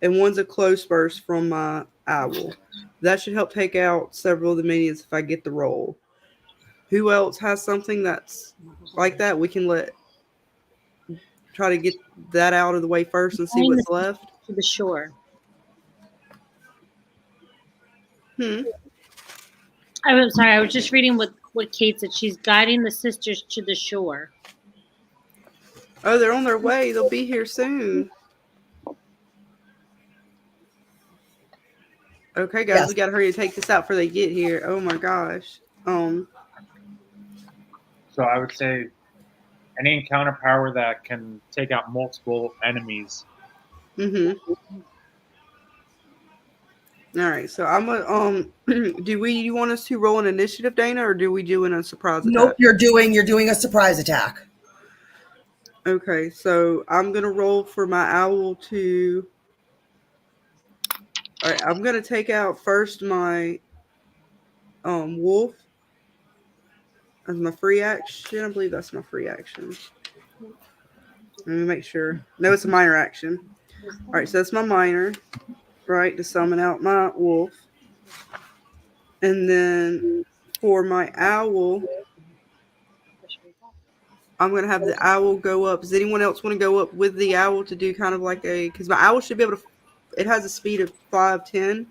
and one's a close burst from my owl. That should help take out several of the minions if I get the roll. Who else has something that's like that? We can try to get that out of the way first and see what's left. To the shore. I'm sorry, I was just reading what Kate said. She's guiding the sisters to the shore. Oh, they're on their way. They'll be here soon. Okay, guys, Yes. we gotta hurry and take this out before they get here. Oh my gosh. So I would say any encounter power that can take out multiple enemies. All right, so I'm gonna you want us to roll an initiative, Dana, or do we do a surprise attack? Nope, you're doing a surprise attack. Okay, so I'm gonna roll for my owl to. All right, I'm gonna take out first my wolf as my free action. I believe that's my free action. Let me make sure. No, it's a minor action. All right, so that's my minor, right, to summon out my wolf. And then for my owl, I'm going to have the owl go up. Does anyone else want to go up with the owl to do kind of like a, because my owl should be able to, it has a speed of 5'10",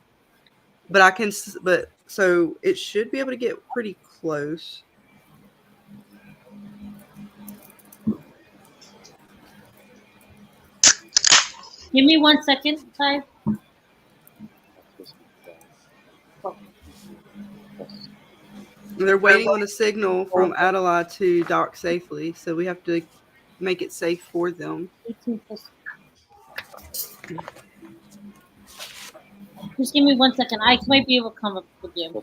but so it should be able to get pretty close. Give me 1 second, Ty. They're waiting on a signal from Adelaide to dock safely, so we have to make it safe for them. 18 plus. Just give me 1 second. I might be able to come up with you.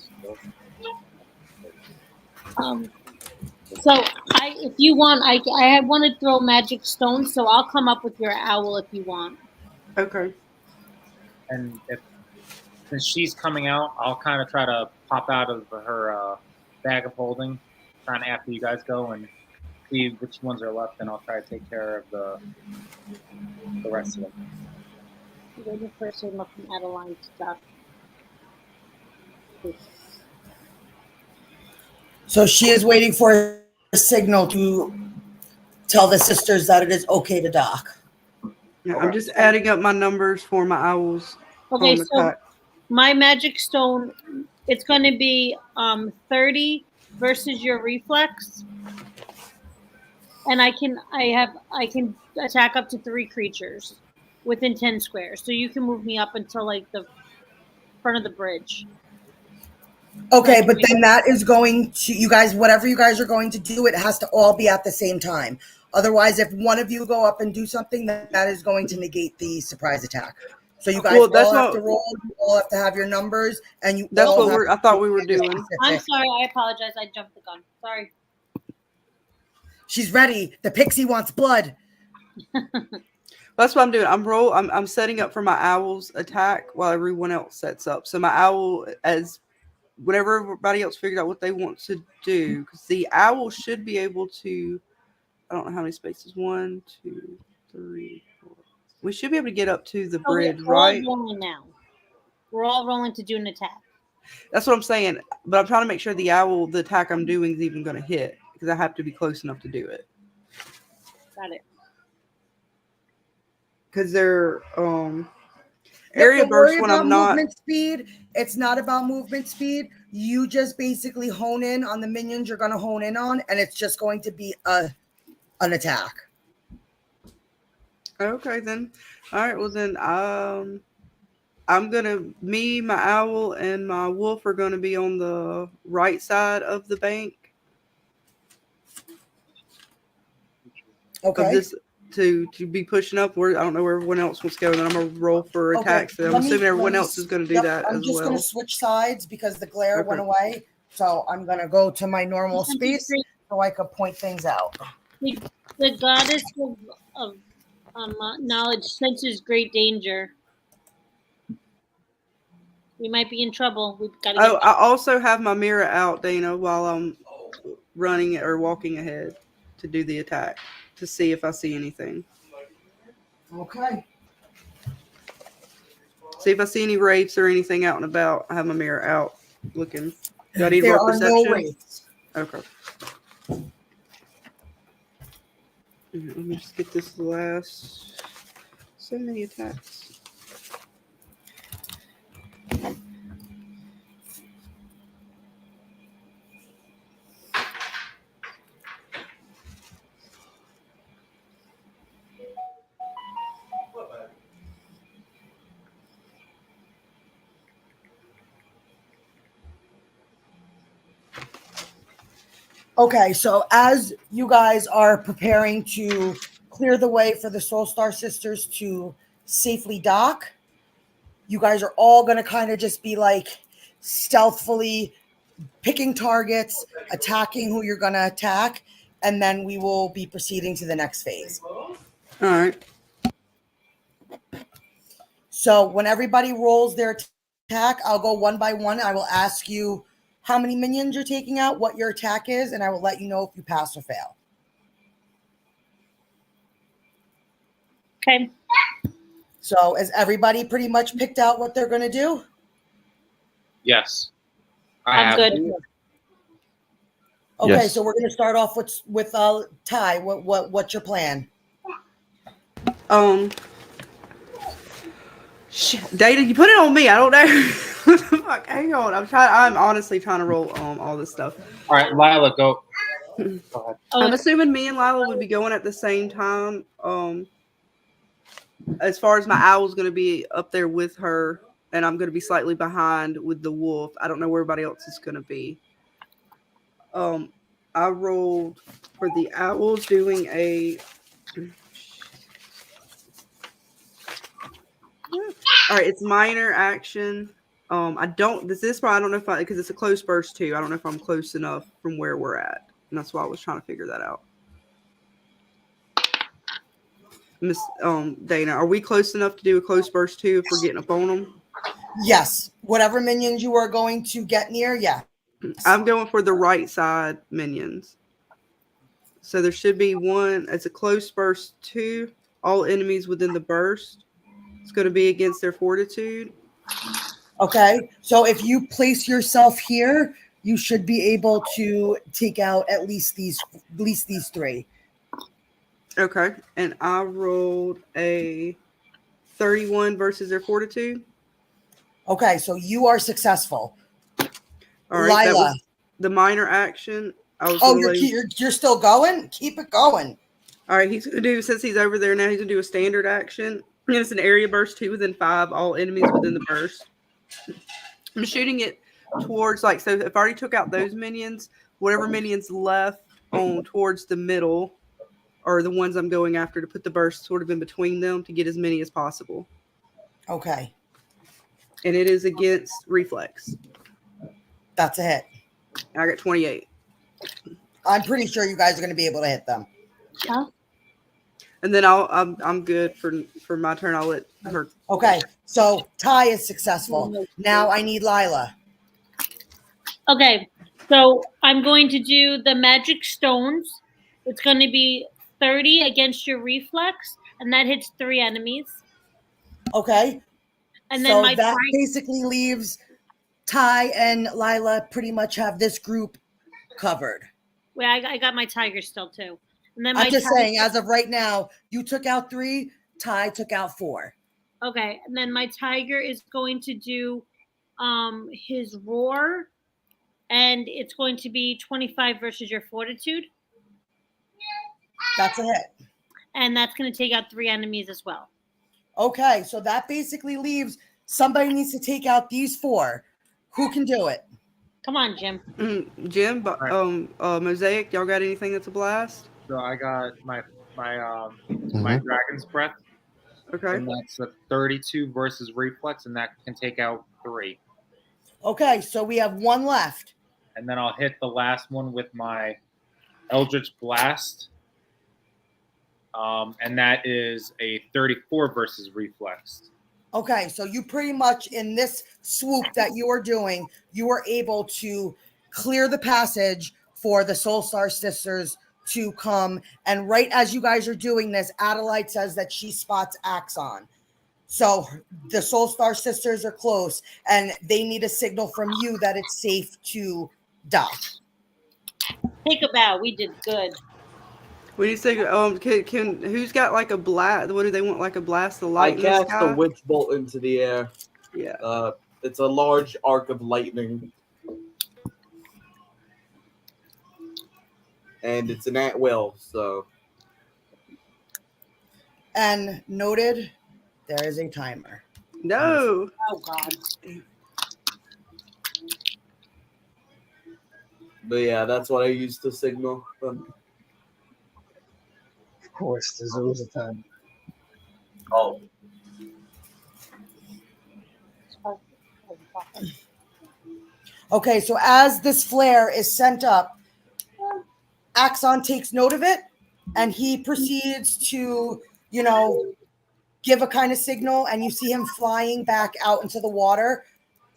So if you want, I want to throw magic stones, so I'll come up with your owl if you want. Okay. And since she's coming out, I'll kind of try to pop out of her bag of holding, kind of after you guys go, and see which ones are left, and I'll try to take care of the rest of them. Waiting for a signal from Adeline to stop. So she is waiting for a signal to tell the sisters that it is okay to dock. Yeah, I'm just adding up my numbers for my owls. Okay, so my magic stone, it's going to be 30 versus your reflex, and I can attack up to 3 creatures within 10 squares. So you can move me up until like the front of the bridge. Okay, but then that is going to, you guys, whatever you guys are going to do, it has to all be at the same time. Otherwise, if one of you go up and do something, that is going to negate the surprise attack. So you guys all have to roll. You all have to have your numbers, and you. That's what I thought we were doing. I'm sorry. I apologize. I jumped the gun. Sorry. She's ready. The pixie wants blood. That's what I'm doing. I'm setting up for my owl's attack while everyone else sets up. So my owl, as whenever everybody else figured out what they want to do, because the owl should be able to. I don't know how many spaces. 1, 2, 3, 4. We should be able to get up to the bridge, right? We're all rolling now. We're all rolling to do an attack. That's what I'm saying. But I'm trying to make sure the attack I'm doing is even going to hit, because I have to be close enough to do it. Got it. Because they're area burst when I'm not. Movement speed. It's not about movement speed. You just basically hone in on the minions you're going to hone in on, and it's just going to be an attack. Okay, then. All right, well, then my owl and my wolf are going to be on the right side of the bank. Okay. Of this, to be pushing up, where I don't know where everyone else wants to go, and then I'm going to roll for attacks. So I'm assuming everyone else is going to do that as well. I'm just going to switch sides because the glare went away. So I'm going to go to my normal space so I could point things out. The goddess of knowledge senses great danger. We might be in trouble. We've got to. I also have my mirror out, Dana, while I'm running or walking ahead to do the attack to see if I see anything. Okay. See if I see any wraiths or anything out and about. I have my mirror out looking. Do I need there more are perception? No wraiths. Okay. Let me just get this last. So many attacks. Okay, so as you guys are preparing to clear the way for the Sostar Sisters to safely dock, you guys are all going to kind of just be like stealthily picking targets, attacking who you're going to attack, and then we will be proceeding to the next phase. All right. So when everybody rolls their attack, I'll go one by one. I will ask you how many minions you're taking out, what your attack is, and I will let you know if you pass or fail. Okay. So has everybody pretty much picked out what they're going to do? Yes. I'm good. Okay, Yes. so we're going to start off with Ty. What's your plan? Shit, Data, you put it on me. I don't know. Fuck, hang on. I'm honestly trying to roll all this stuff. All right, Lila, go. Go ahead. I'm assuming me and Lila would be going at the same time. As far as my owl's going to be up there with her, and I'm going to be slightly behind with the wolf. I don't know where everybody else is going to be. I rolled for the owls doing a. All right, it's minor action. I don't know if because it's a close burst too. I don't know if I'm close enough from where we're at, and that's why I was trying to figure that out. Miss Dana, are we close enough to do a close burst too if we're getting up on them? Yes. Whatever minions you are going to get near, yeah. I'm going for the right side minions. So there should be one. It's a close burst 2. All enemies within the burst. It's going to be against their fortitude. Okay. So if you place yourself here, you should be able to take out at least these 3. Okay. And I rolled a 31 versus their fortitude. Okay. So you are successful. All right. That Lila. was the minor action. You're still going? Keep it going. All right. He's going to do, since he's over there now, he's going to do a standard action. And it's an area burst 2 within 5. All enemies within the burst. I'm shooting it towards, so if I already took out those minions, whatever minions left on towards the middle are the ones I'm going after to put the burst sort of in between them to get as many as possible. Okay. And it is against reflex. That's a hit. I got 28. I'm pretty sure you guys are going to be able to hit them. Yeah. And then I'm good for my turn. I'll let her. Okay. So Ty is successful. Now I need Lila. Okay. So I'm going to do the magic stones. It's going to be 30 against your reflex, and that hits 3 enemies. Okay. And then so that basically leaves Ty and Lila pretty much have this group covered. Wait, I got my tiger still too. And then I'm just saying, as of right now, you took out 3, Ty took out 4. Okay, and then my tiger is going to do his roar, and it's going to be 25 versus your fortitude. That's a hit. And that's going to take out 3 enemies as well. Okay, so that basically leaves somebody needs to take out these 4. Who can do it? Come on, Jim. Jim, Mosaic, y'all got anything that's a blast? So I got my Dragon's Breath. Okay. And that's a 32 versus reflex, and that can take out 3. Okay, so we have 1 left. And then I'll hit the last one with my Eldritch Blast. And that is a 34 versus reflex. Okay, so you pretty much, in this swoop that you are doing, you are able to clear the passage for the Sostar Sisters to come. And right as you guys are doing this, Adelaide says that she spots Axon. So the Sostar Sisters are close, and they need a signal from you that it's safe to dock. Take a bow. We did good. What do you say? Can who's got like a blast? What do they want? Like a blast of light? I cast a witch bolt into the air. Yeah. It's a large arc of lightning, and it's an at will. So. And noted, there is a timer. No. Oh God. But yeah, that's what I use to signal. Of course, there's always a time. Oh. Okay, so as this flare is sent up, Axon takes note of it, and he proceeds to, give a kind of signal, and you see him flying back out into the water,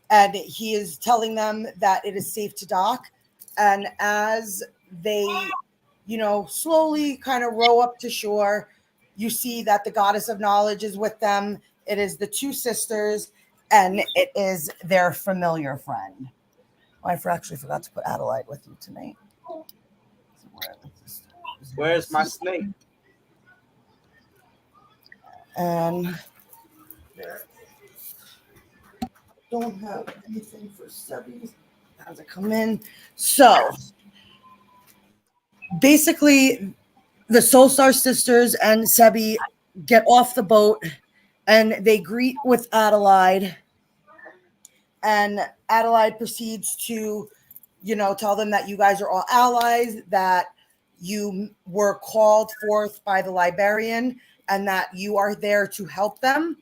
and he is telling them that it is safe to dock. And as they, slowly kind of row up to shore, You see that the goddess of knowledge is with them. It is the two sisters, and it is their familiar friend. Oh, I actually forgot to put Adelaide with you tonight. Where's my snake? And there. Don't have anything for Sebbie as I come in. So basically, the Sostar Sisters and Sebbie get off the boat and they greet with Adelaide. And Adelaide proceeds to, tell them that you guys are all allies, that you were called forth by the librarian, and that you are there to help them.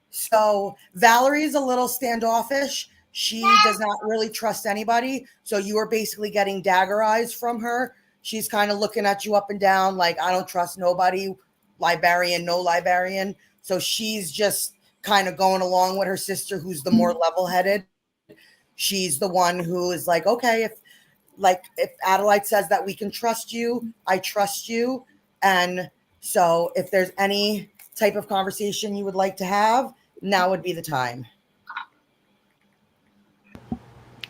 So Valerie is a little standoffish. She does not really trust anybody. So you are basically getting dagger eyes from her. She's kind of looking at you up and down like, I don't trust nobody. Librarian, no librarian. So she's just kind of going along with her sister, who's the more level-headed. She's the one who is like, okay, if Adelaide says that we can trust you, I trust you. And so if there's any type of conversation you would like to have, now would be the time.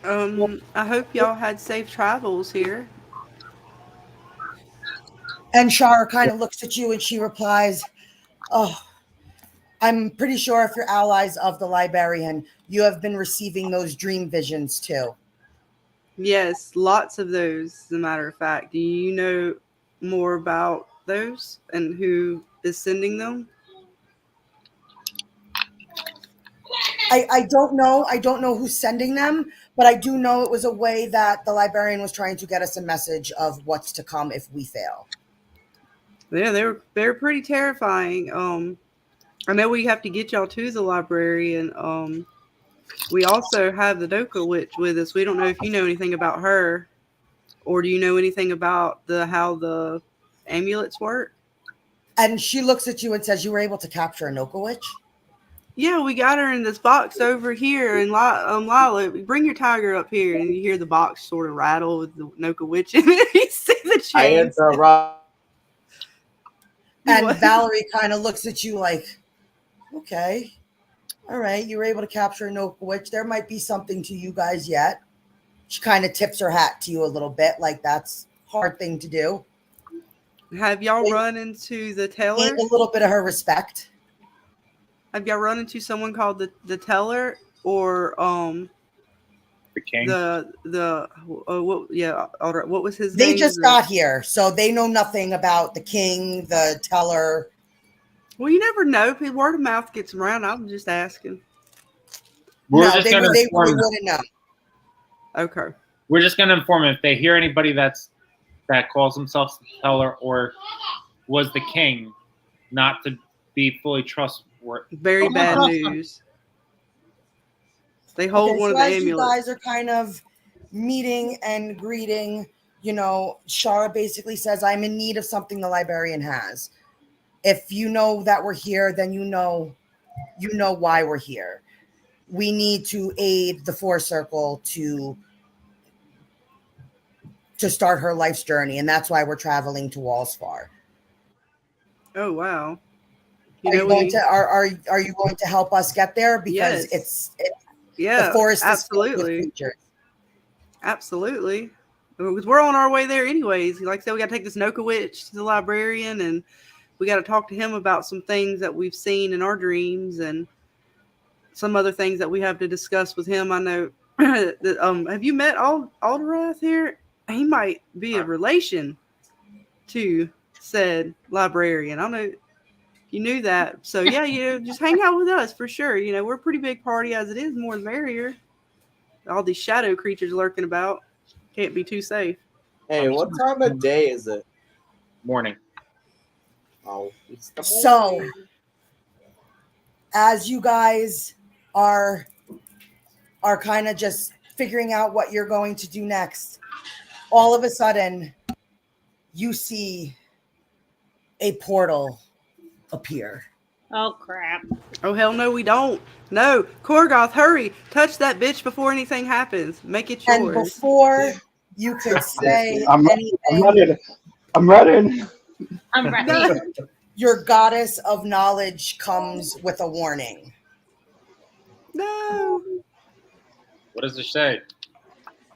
I hope y'all had safe travels here. And Shara kind of looks at you and she replies, oh, I'm pretty sure if you're allies of the librarian, you have been receiving those dream visions too. Yes, lots of those, as a matter of fact. Do you know more about those and who is sending them? I don't know. I don't know who's sending them, but I do know it was a way that the librarian was trying to get us a message of what's to come if we fail. Yeah, they're pretty terrifying. I know we have to get y'all to the library, and we also have the Doka Witch with us. We don't know if you know anything about her, or do you know anything about how the amulets work? And she looks at you and says, you were able to capture a Doka Witch? Yeah, we got her in this box over here. And Lila, bring your tiger up here, and you hear the box sort of rattle with the Doka Witch in it. You see the chains. I answer, Rob. And Valerie kind of looks at you like, okay, all right, you were able to capture a Doka Witch. There might be something to you guys yet. She kind of tips her hat to you a little bit, like that's a hard thing to do. Have y'all run into the teller? A little bit of her respect. Have y'all run into someone called the teller or the king? What was his name? They just got or... here, so they know nothing about the king, the teller. Well, you never know. Word of mouth gets around. I'm just asking. They wouldn't know. Okay. We're just going to inform them if they hear anybody that calls themselves the teller or was the king, not to be fully trustworthy. Very bad news. They hold one of the amulets. You guys are kind of meeting and greeting. Shara basically says, I'm in need of something the librarian has. If you know that we're here, then you know why we're here. We need to aid the Four Circle to start her life's journey, and that's why we're traveling to WallsFar. Oh wow! Are you going to help us get there? Because yes. The forest absolutely. Is absolutely. Because we're on our way there anyways. Like I said, we got to take this Doka Witch to the librarian, and we got to talk to him about some things that we've seen in our dreams and some other things that we have to discuss with him. I know. Have you met Alderwrath here? He might be a relation to said librarian. I don't know if you knew that. So yeah, just hang out with us for sure. We're a pretty big party as it is. More the merrier. All these shadow creatures lurking about. Can't be too safe. Hey, what time of day is it? Morning. Oh, it's the So, morning. as you guys are kind of just figuring out what you're going to do next, all of a sudden, you see a portal appear. Oh, crap. Oh, hell no, we don't. No. Korgoth, hurry. Touch that bitch before anything happens. Make it yours. And before you could say I'm anything, running. I'm running. I'm ready. your goddess of knowledge comes with a warning. No. What does it say?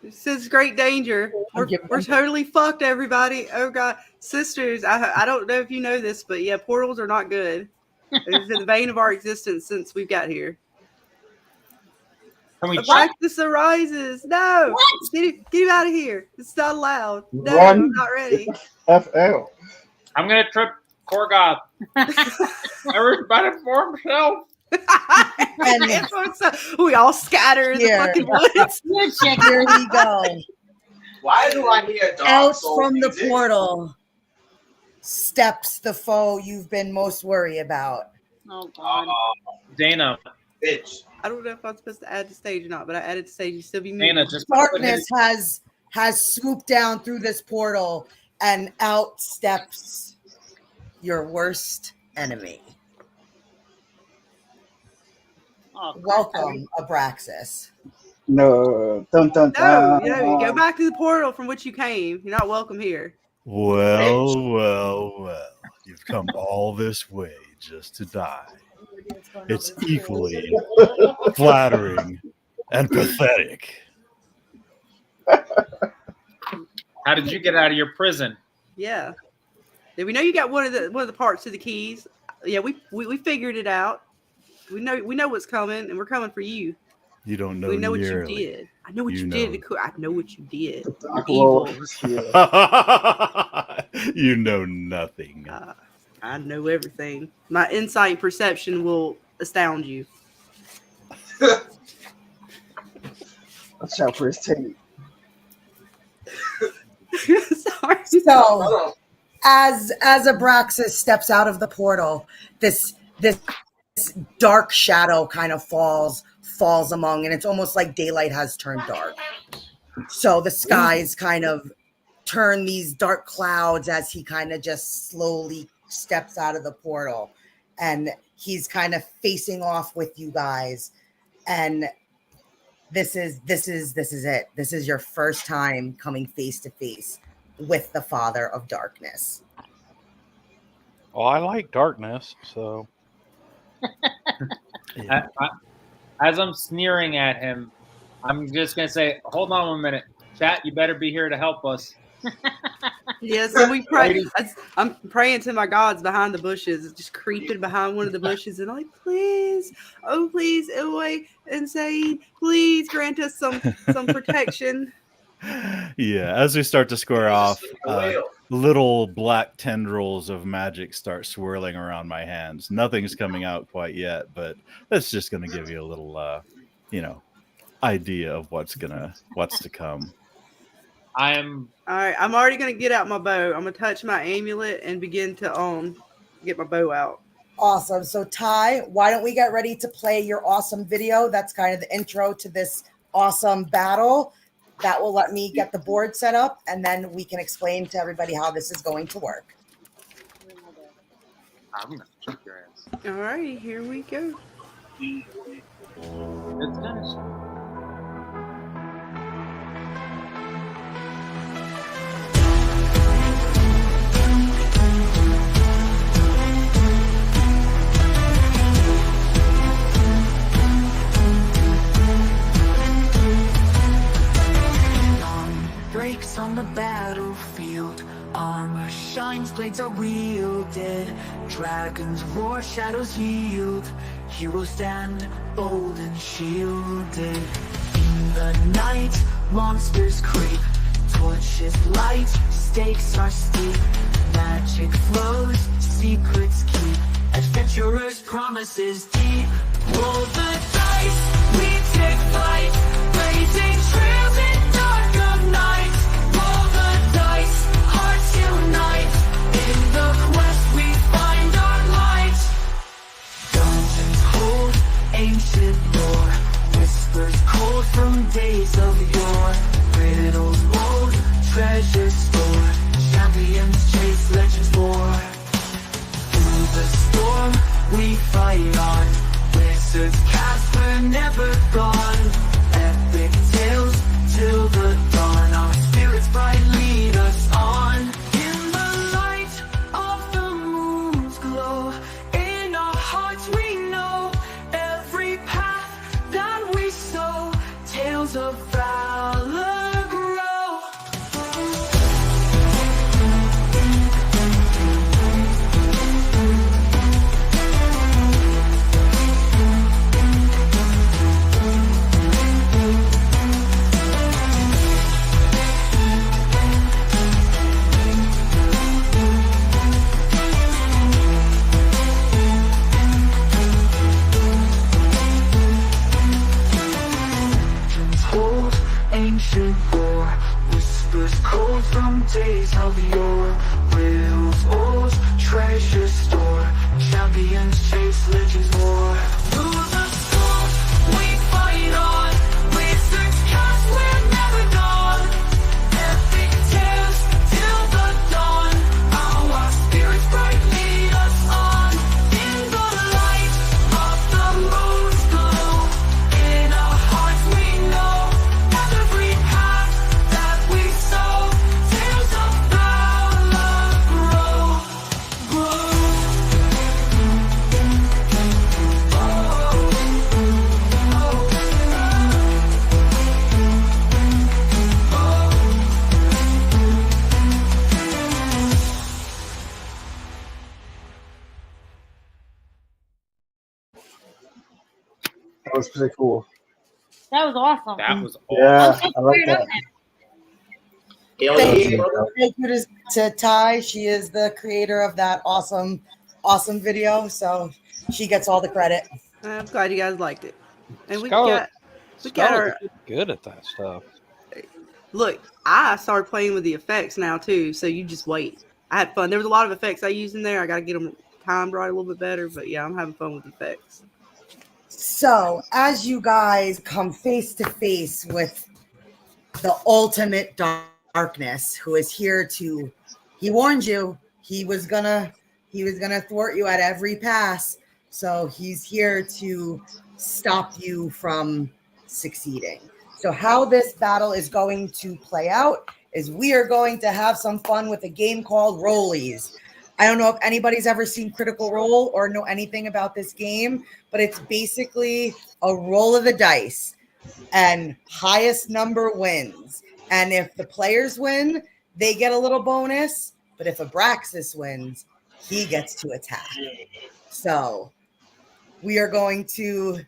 It says great danger. We're totally fucked, everybody. Oh God, sisters, I don't know if you know this, but yeah, portals are not good. It's in the vein of our existence since we got here. Aabraxxis arises. No, get him out of here. It's not allowed. No, I'm not ready. FL. I'm gonna trip Korgoth. Everybody for himself. And we all scatter in the fucking woods. Here we go. Why do I hear dog Out soul from music? the portal steps the foe you've been most worried about. Oh God. Dana. Bitch. I don't know if I'm supposed to add the stage or not, but I added the stage. You still be Dana, muted. just Darkness has swooped down through this portal, and out steps your worst enemy. Oh, Welcome, Aabraxxis. No. Dun, dun, No, dun. you go back to the portal from which you came. You're not welcome here. Well. You've come all this way just to die. It's equally flattering and pathetic. How did you get out of your prison? Yeah. Did we know you got one of the parts of the keys? Yeah, we figured it out. We know what's coming, and we're coming for you. You don't know. We know nearly. what you did. I know what you did. I know what you did. Dark You're evil. Lords here. You know nothing. I know everything. My insight and perception will astound you. Watch out for his tape. Sorry. So, as Aabraxxis steps out of the portal, this dark shadow kind of falls among, and it's almost like daylight has turned dark. So the skies kind of turn these dark clouds as he kind of just slowly steps out of the portal, and he's kind of facing off with you guys. And this is it. This is your first time coming face to face with the Father of Darkness. Well, I like darkness, so. As I'm sneering at him, I'm just gonna say, "Hold on 1 minute, chat. You better be here to help us." Yeah, so we pray. I'm praying to my gods behind the bushes, just creeping behind one of the bushes, and I'm like, please, oh please, Ilway, Insane, please grant us some protection. Yeah, as we start to square off, little black tendrils of magic start swirling around my hands. Nothing's coming out quite yet, but that's just going to give you a little, idea of what's to come. All right. I'm already gonna get out my bow. I'm gonna touch my amulet and begin to get my bow out. Awesome. So Ty, why don't we get ready to play your awesome video? That's kind of the intro to this awesome battle. That will let me get the board set up, and then we can explain to everybody how this is going to work. I'm gonna kick your ass. All right, here we go. It's finished. Breaks on the battlefield, armor shines, blades are wielded, dragons roar, shadows yield, heroes stand bold and shielded. In the night, monsters creep, torches light, stakes are steep, magic flows, secrets keep, adventurers' promises deep. Roll the dice, we take flight, blazing trails in dark of night. Roll the dice, hearts unite, in the quest we find our light. Dungeons hold ancient lore, whispers cold from days of yore, riddles bold, treasures store, champions chase legends war. Through the storm we fight on, wizards cast, we're never gone. Epic tales till the dawn, our spirits bright lead us on. In the light of the moon's glow, dragons chase legends more. Through the storm, we fight on. Wizards cast, we're never gone. Epic tales till the dawn. Our spirits bright lead us on. In the light of the moon's glow. In our hearts we know every path that we sow. Tales of valor grow. That was pretty cool. That was awesome. That was Yeah, I'm I like fired up that. now. Thank you to Ty. She is the creator of that awesome video. So she gets all the credit. I'm glad you guys liked it. And we Scarlet- got our Scarlet's good at that stuff. look. I started playing with the effects now too, so you just wait. I had fun. There was a lot of effects I used in there. I got to get them timed right a little bit better, but yeah, I'm having fun with the effects. So as you guys come face to face with the ultimate darkness, who is here to, he warned you he was gonna thwart you at every pass. So he's here to stop you from succeeding. So how this battle is going to play out is we are going to have some fun with a game called Rollies. I don't know if anybody's ever seen Critical Role or know anything about this game, but it's basically a roll of the dice and highest number wins. And if the players win, they get a little bonus. But if Aabraxxis wins, he gets to attack. So we are going to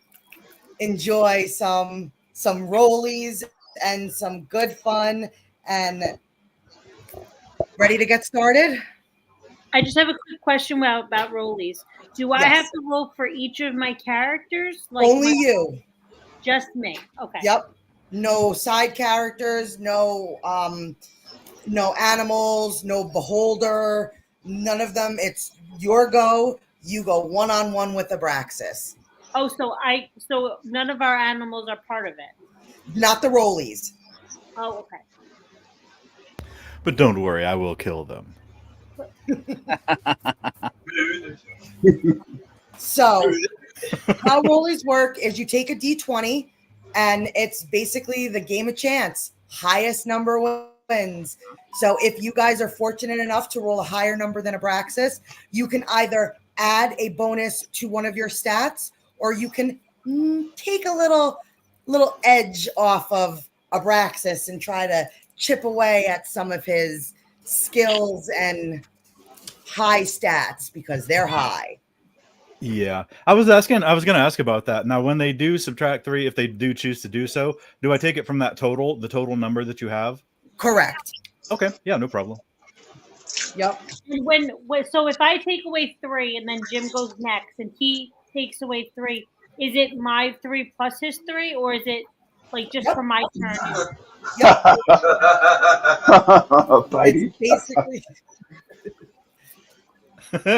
enjoy some rollies and some good fun. And ready to get started? I just have a quick question about rollies. Do I have to roll for each of my characters? Only you. Just me. Okay. Yep. No side characters, no animals, no beholder, none of them. It's your go. You go one-on-one with Aabraxxis. Oh, so none of our animals are part of it. Not the rollies. Oh, okay. But don't worry, I will kill them. So how rollies work is you take a D20 and it's basically the game of chance. Highest number wins. So if you guys are fortunate enough to roll a higher number than Aabraxxis, you can either add a bonus to one of your stats or you can take a little edge off of Aabraxxis and try to chip away at some of his skills and high stats because they're high. Yeah, I was going to ask about that. Now, when they do subtract 3, if they do choose to do so, do I take it from that the total number that you have? Correct. Okay. Yeah, no problem. Yep. And so if I take away 3 and then Jim goes next and he takes away 3, is it my 3 plus his 3, or is it like just for my turn? Yep. It's basically.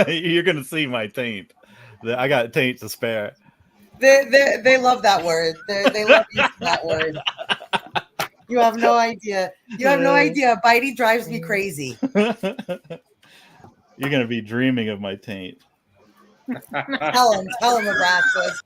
You're gonna see my taint. I got taint to spare. They love that word. They love using that word. You have no idea. You have no idea. Bitey drives me crazy. You're gonna be dreaming of my taint. Tell him, Aabraxxis.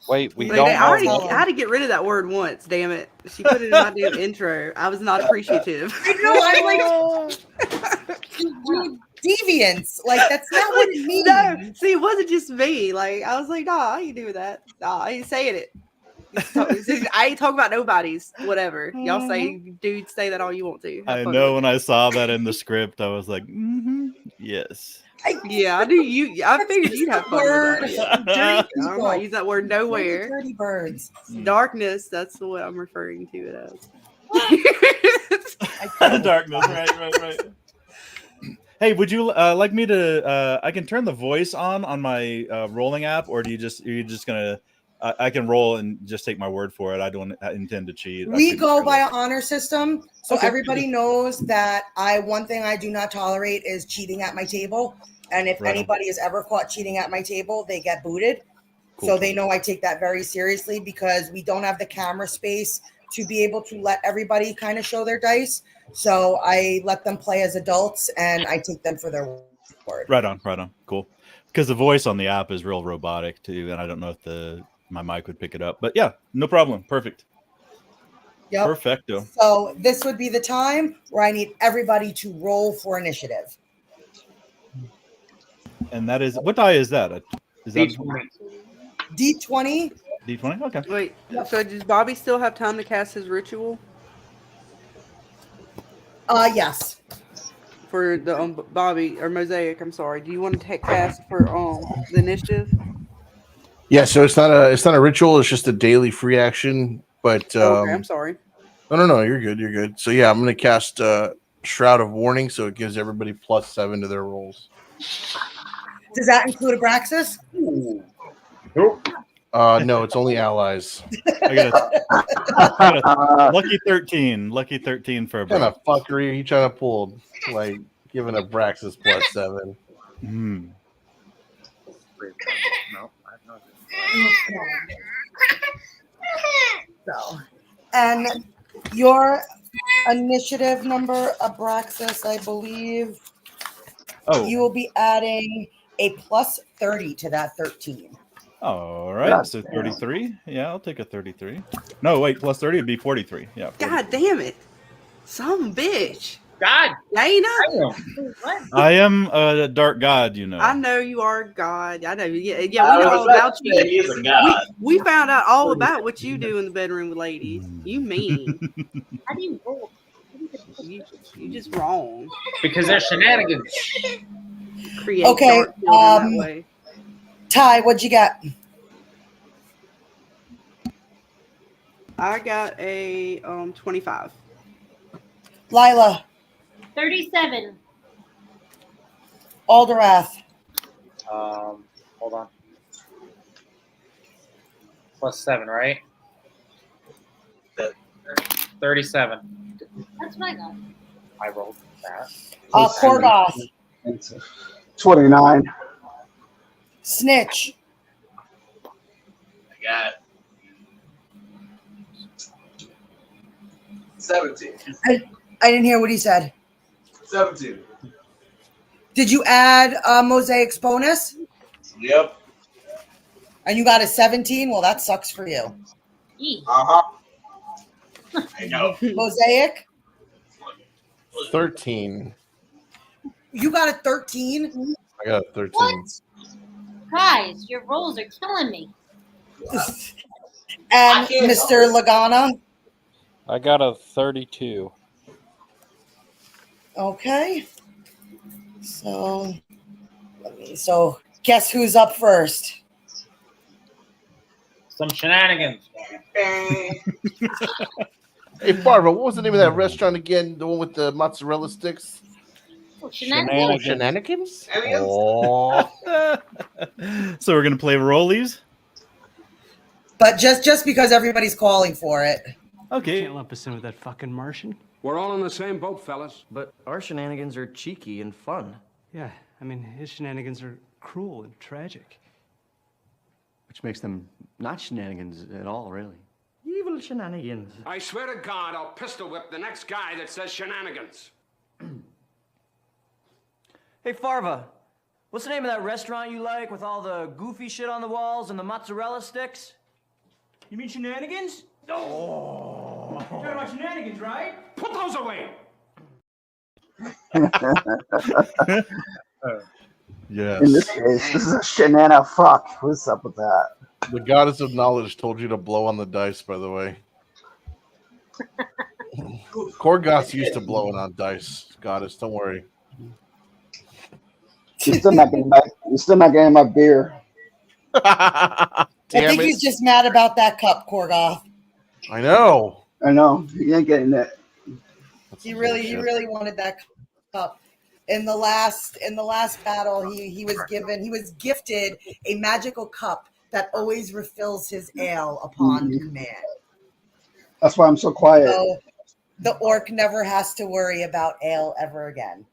Wait, we Like, don't. I had to get rid of that word once. Damn it! She put it in my damn intro. I was not appreciative. I know. I'm like, you deviants. Like that's not what it means. No, see, it wasn't just me. Like I was like, nah, I ain't doing that. Nah, I ain't saying it. I ain't talking about nobody's. Whatever y'all say, dude, say that all you want to. I know. When I saw that in the script, I was like, yes. I knew you. I figured you'd have fun with that. I'm not use that word nowhere. Dirty birds. Darkness. That's what I'm referring to it as. Darkness. Right. Hey, would you like me to? I can turn the voice on my rolling app, or are you just gonna? I can roll and just take my word for it. I don't intend to cheat. We go by an honor system, so Okay. everybody knows that one thing I do not tolerate is cheating at my table. And if Right on. anybody is ever caught cheating at my table, they get booted. So they know I take that very seriously because we don't have the camera space to be able to let everybody kind of show their dice. So I let them play as adults and I take them for their word. Right on. Cool. Because the voice on the app is real robotic too, and I don't know if my mic would pick it up. But yeah, no problem. Perfect. Yep. Perfecto. So this would be the time where I need everybody to roll for initiative. And that is, what die is that? Is that D20. D20. D20? Okay. Wait, so does Bobby still have time to cast his ritual? Yes. For the Bobby or Mosaic, I'm sorry. Do you want to cast for the initiative? Yeah, so it's not a ritual. It's just a daily free action. But Okay, I'm sorry. No, you're good. So yeah, I'm gonna cast Shroud of Warning, so it gives everybody +7 to their rolls. Does that include Aabraxxis? Nope. No, it's only allies. I got a lucky 13. Lucky 13 for a What kind of fuckery are you trying to pull? Like giving Aabraxxis +7. Hmm. No, So, and your initiative number, Aabraxxis, I believe. Oh. You will be adding a +30 to that 13. All right. So 33. Yeah, I'll take a 33. No, wait. +30 would be 43. Yeah. 43. God damn it. Some bitch. God. Dana. I am a dark god, you know. I know you are God. I know. Yeah, we I know was all about about to you. say he's a god. We found out all about what you do in the bedroom with ladies. You mean. How do you roll? You just wrong. Because they're shenanigans. Create Okay, dark children that way. Ty, what'd you get? I got a 25. Lila. 37. Alderwrath. Hold on. +7, right? 37. That's what I got. I rolled that. Korgoth. 29. Snitch. I got 17. I didn't hear what he said. 17. Did you add Mosaic's bonus? Yep. And you got a 17? Well, that sucks for you. Uh-huh. I know. Mosaic? 13. You got a 13? I got a 13. What? Guys, your rolls are killing me. And Mr. Lagana? I got a 32. Okay. So guess who's up first? Some shenanigans. Hey, Barbara, what was the name of that restaurant again? The one with the mozzarella sticks? Shenanigans. Shenanigans? Shenanigans? Oh. So we're gonna play rollies. But just because everybody's calling for it. Okay. Can't lump us in with that fucking Martian. We're all in the same boat, fellas. But our shenanigans are cheeky and fun. Yeah, I mean, his shenanigans are cruel and tragic. Which makes them not shenanigans at all, really. Evil shenanigans. I swear to God, I'll pistol whip the next guy that says shenanigans. Hey, Farva, what's the name of that restaurant you like with all the goofy shit on the walls and the mozzarella sticks? You mean Shenanigans? Oh. You're talking about Shenanigans, right? Put those away! Yes. In this case, this is a shenana fuck. What's up with that? The goddess of knowledge told you to blow on the dice, by the way. Korgoth used to blowing on dice, goddess. Don't worry. You're still not getting my beer. I think he's just mad about that cup, Korgoth. I know. He ain't getting that. He really wanted that cup. In the last battle, he was gifted a magical cup that always refills his ale upon command. That's why I'm so quiet. So the orc never has to worry about ale ever again.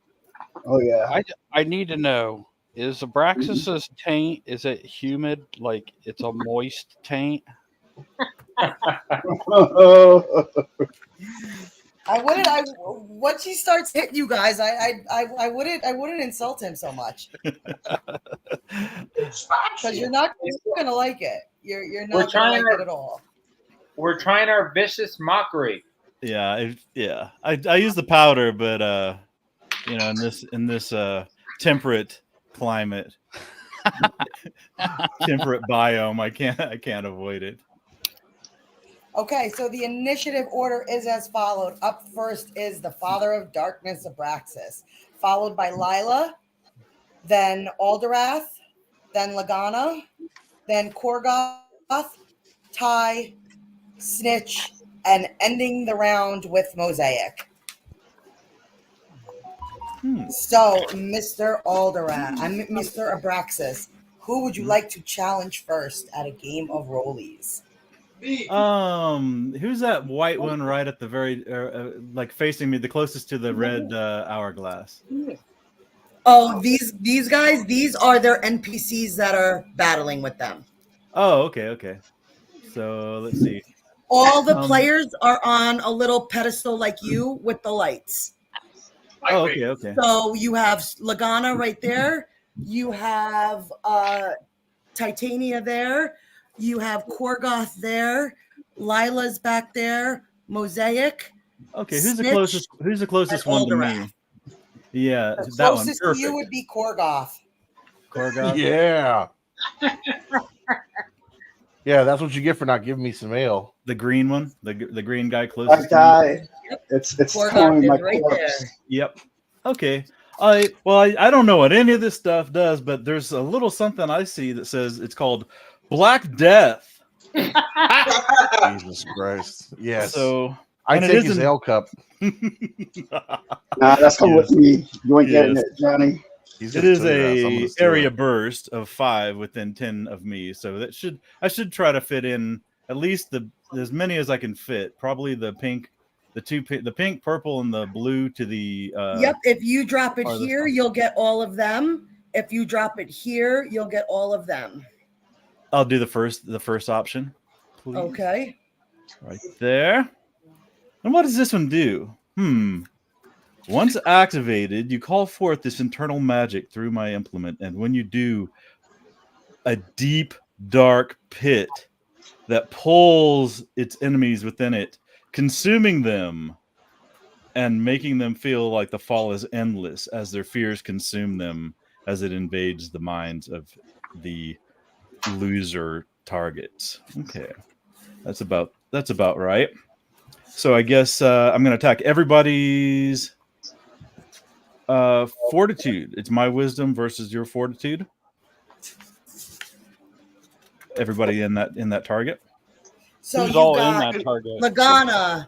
Oh yeah. I need to know, Is Aabraxxis' taint, is it humid? Like it's a moist taint? Once he starts hitting you guys, I wouldn't insult him so much. Because you're not gonna like it. You're not gonna like it at all. We're trying our vicious mockery. Yeah, I use the powder, but in this temperate climate, temperate biome, I can't avoid it. Okay, so the initiative order is as followed. Up first is the Father of Darkness, Aabraxxis, followed by Lila, then Alderwrath, then Lagana, then Korgoth, Ty, Snitch, and ending the round with Mosaic. So, Mr. Mr. Aabraxxis, who would you like to challenge first at a game of rollies? Who's that white one right at the very like facing me, the closest to the red hourglass? Oh, these guys, these are their NPCs that are battling with them. Oh, okay. So let's see. All the players are on a little pedestal like you with the lights. Oh, okay. So you have Lagana right there. You have Tytania there. You have Korgoth there. Lila's back there. Mosaic. Okay, who's the closest one to me? Yeah, the that one. Closest to you would be Korgoth. Korgoth. Yeah. Yeah, that's what you get for not giving me some ale. The green one, the green guy closest. That guy. It's telling my right corpse. there. Yep. Okay. I don't know what any of this stuff does, but there's a little something I see that says it's called Black Death. Jesus Christ. Yes. So I take his ale cup. Nah, that's come with me. You ain't getting it, Johnny. It is a area burst of 5 within 10 of me, so I should try to fit in at least as many as I can fit. Probably the pink, the pink, purple, and the blue to the. Yep. If you drop it here, you'll get all of them. If you drop it here, you'll get all of them. I'll do the first option, please. Okay. Right there. And what does this one do? Once activated, you call forth this internal magic through my implement, and when you do, a deep, dark pit that pulls its enemies within it, consuming them and making them feel like the fall is endless as their fears consume them as it invades the minds of the loser targets. Okay, that's about right. So I guess I'm going to attack everybody's fortitude. It's my wisdom versus your fortitude. Everybody in that target. So who's you all got in that target? Lagana,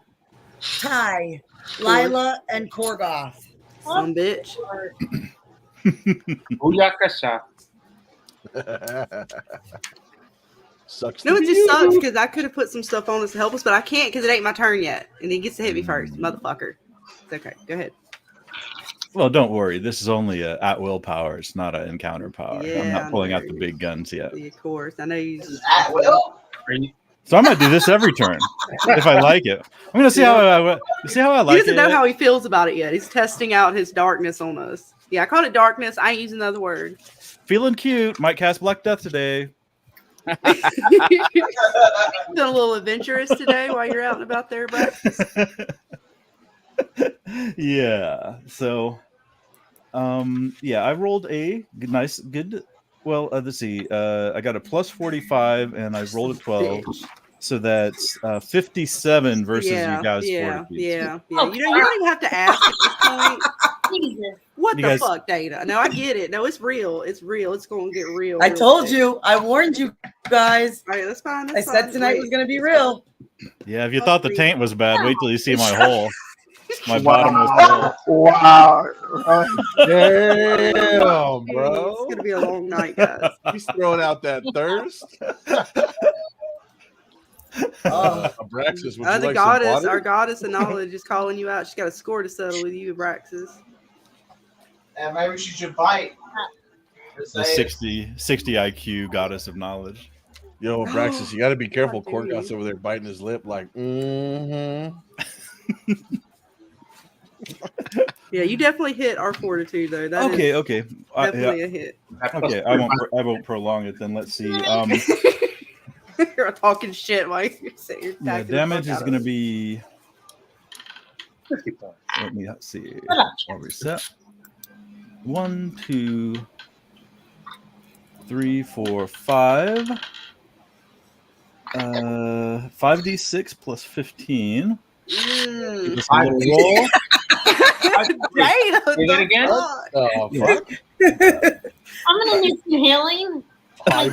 Ty, Lila, and Korgoth. Some bitch. Booyakasha. Sucks. No, it just sucks because I could have put some stuff on us to help us, but I can't because it ain't my turn yet. And he gets to hit me first, motherfucker. It's okay. Go ahead. Well, don't worry. This is only a at-will power. It's not an encounter power. Yeah, I'm not pulling out the big guns yet. Yeah, of course. I know you. At will? So I might do this every turn if I like it. I'm going to see how I like it. He doesn't know how he feels about it yet. He's testing out his darkness on us. Yeah, I called it darkness. I ain't using another word. Feeling cute. Might cast Black Death today. Feeling a little adventurous today while you're out and about there, Aabraxxis. Yeah. So, I rolled a good. Well, let's see. I got a plus 45, and I rolled a 12, so that's 57 versus you guys. Yeah. You don't even have to ask at this point. What the fuck, Data? No, I get it. No, it's real. It's real. It's going to get real. I told you. I warned you guys. All right, that's fine. I said tonight was going to be real. Yeah, if you thought the taint was bad, wait till you see my hole. My bottomless hole. Wow. Damn, bro. It's going to be a long night, guys. He's throwing out that thirst. Aabraxxis, would you like some water? Our goddess of knowledge is calling you out. She's got a score to settle with you, Aabraxxis. And maybe she should bite. the 60 IQ goddess of knowledge. Yo, Aabraxxis, you got to be careful. Korgoth's over there biting his lip like, Yeah, you definitely hit our fortitude though. That Okay, is okay. definitely a hit. Okay, I won't prolong it then. Let's see. You're talking shit while you're saying Yeah, damage is going to be 50 points. Let me see. I'll reset. 1, 2, 3, 4, 5. 5d6 plus 15. Give us a little roll. Say that again? I'm gonna need some healing. Yeah,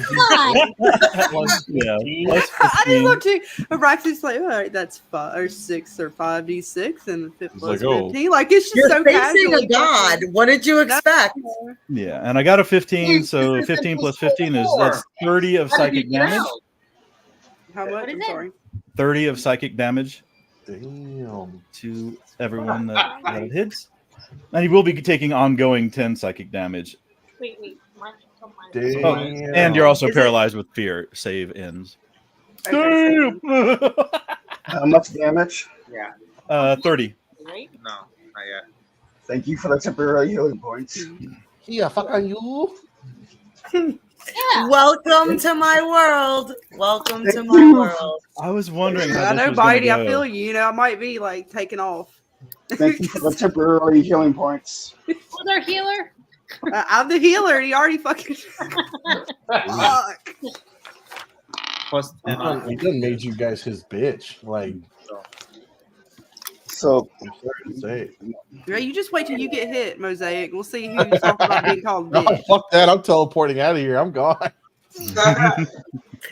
plus I didn't 15. look too. Aabraxxis like, all right, that's 5 or 6 or 5d6 and 5 plus like, 15. Like it's just You're so facing casual. a god. What did you expect? Yeah, and I got a 15, so 15 plus 15 that's 30 of psychic damage. How much? I'm sorry. 30 of psychic damage. Damn. To everyone that it hits. And he will be taking ongoing 10 psychic damage. Wait. Oh, and you're also paralyzed with fear. Save ends. How much damage? Yeah. 30. No, not yet. Thank you for the temporary healing points. Yeah, fuck on you. Welcome to my world. Welcome to my world. I was wondering how I this know, was gonna Bitey. I go. feel you. You know, I might be like taking off. Thank you for the temporary healing points. Who's our healer? I'm the healer. He already fucking. Fuck. Plus 10 He done made you guys his bitch. Like, so I'm sorry to say. Yeah, you just wait till you get hit, Mosaic. We'll see who you talk about being called No, bitch. fuck that. I'm teleporting out of here. I'm gone.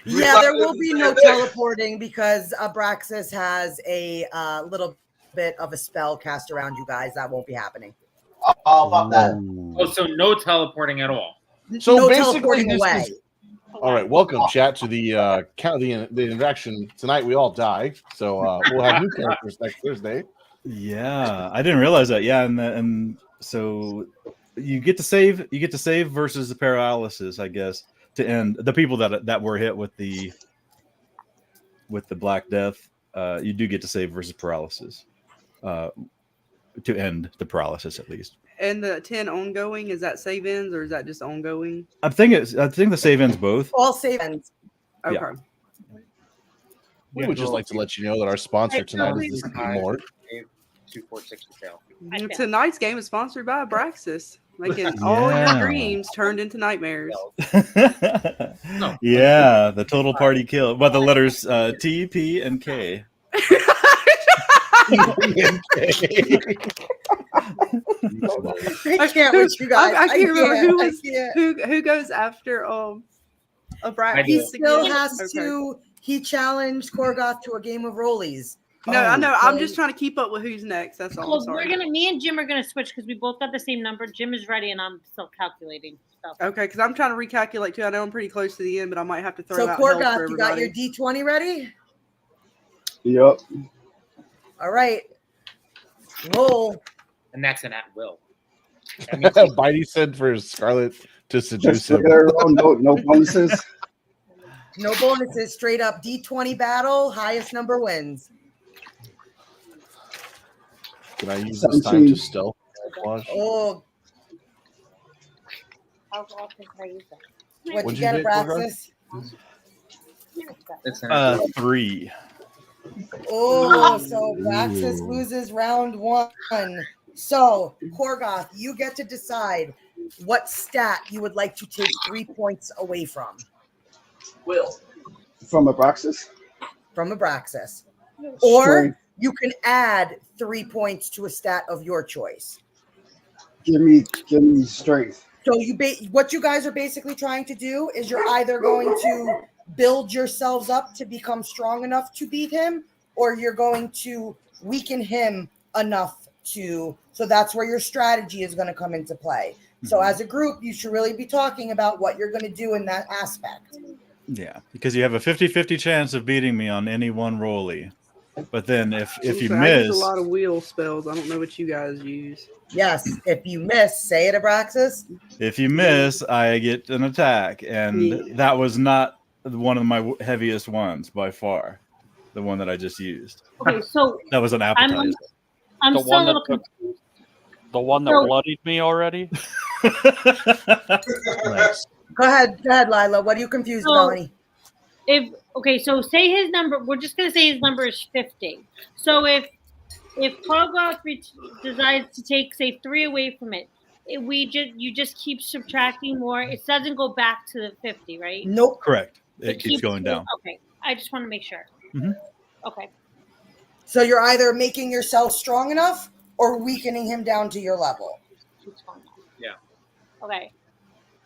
Yeah, there will be no teleporting because Aabraxxis has a little bit of a spell cast around you guys. That won't be happening. Oh, fuck that. Oh, so no teleporting at all. So No basically, teleporting this away. is all right. Welcome, chat, to the count the interaction tonight. We all die, so we'll have new characters next Thursday. Yeah, I didn't realize that. Yeah, and so you get to save. You get to save versus the paralysis, I guess, to end the people that were hit with the Black Death. You do get to save versus paralysis to end the paralysis at least. And the 10 ongoing, is that save ends or is that just ongoing? I think the save ends both. All save ends. Okay. Yeah. We would just like to let you know that our sponsor tonight is more. 2, 4, 6 to fail. Tonight's game is sponsored by Abraxxis, making all your Yeah. dreams turned into nightmares. Yeah, the total party kill. But the letters T, P, and K. I can't with you guys. I can't remember who was can't. who goes after Abraxxis. He still again? has Okay. to. He challenged Korgoth to a game of rollies. No, I know. I'm so- just trying to keep up with who's next. That's all. Well, I'm sorry. me and Jim are gonna switch because we both got the same number. Jim is ready, and I'm still calculating stuff. Okay, because I'm trying to recalculate too. I know I'm pretty close to the end, but I might have to throw So out health for Korgoth, you got everybody. your D20 ready? Yep. All right. Roll. And that's an at will. Bitey said for Scarlet to seduce Just him. regular roll, no bonuses. No bonuses. Straight up D20 battle. Highest number wins. Can I use this time to stealth? Oh, How often can I use that? what'd What'd you you get, get, Abraxxis? 3. Oh, so Abraxxis loses round 1. So, Korgoth, you get to decide what stat you would like to take 3 points away from. Will. From Aabraxxis? From Aabraxxis. Or Strength. you can add 3 points to a stat of your choice. Give me strength. So what you guys are basically trying to do is you're either going to build yourselves up to become strong enough to beat him, or you're going to weaken him enough to, so that's where your strategy is going to come into play. So as a group, you should really be talking about what you're going to do in that aspect. Yeah, because you have a 50-50 chance of beating me on any one rollie. But then if you I use miss, a lot of wheel spells. I don't know what you guys use. Yes, if you miss, say it, Aabraxxis. if you miss, I get an attack, and that was not one of my heaviest ones by far. The one that I just used. Okay, so that was an appetizer. I'm The still one a little that- confused. The one that So- bloodied me already? Nice. Go ahead, Lila. What are you confused about, honey? So say his number. We're just gonna say his number is 50. So if Korgoth decides to take say 3 away from it, you just keep subtracting more. It doesn't go back to the 50, right? Nope. Correct. It keeps going down. Okay, I just want to make sure. Mm-hmm. Okay. So you're either making yourself strong enough or weakening him down to your level. Yeah. Okay.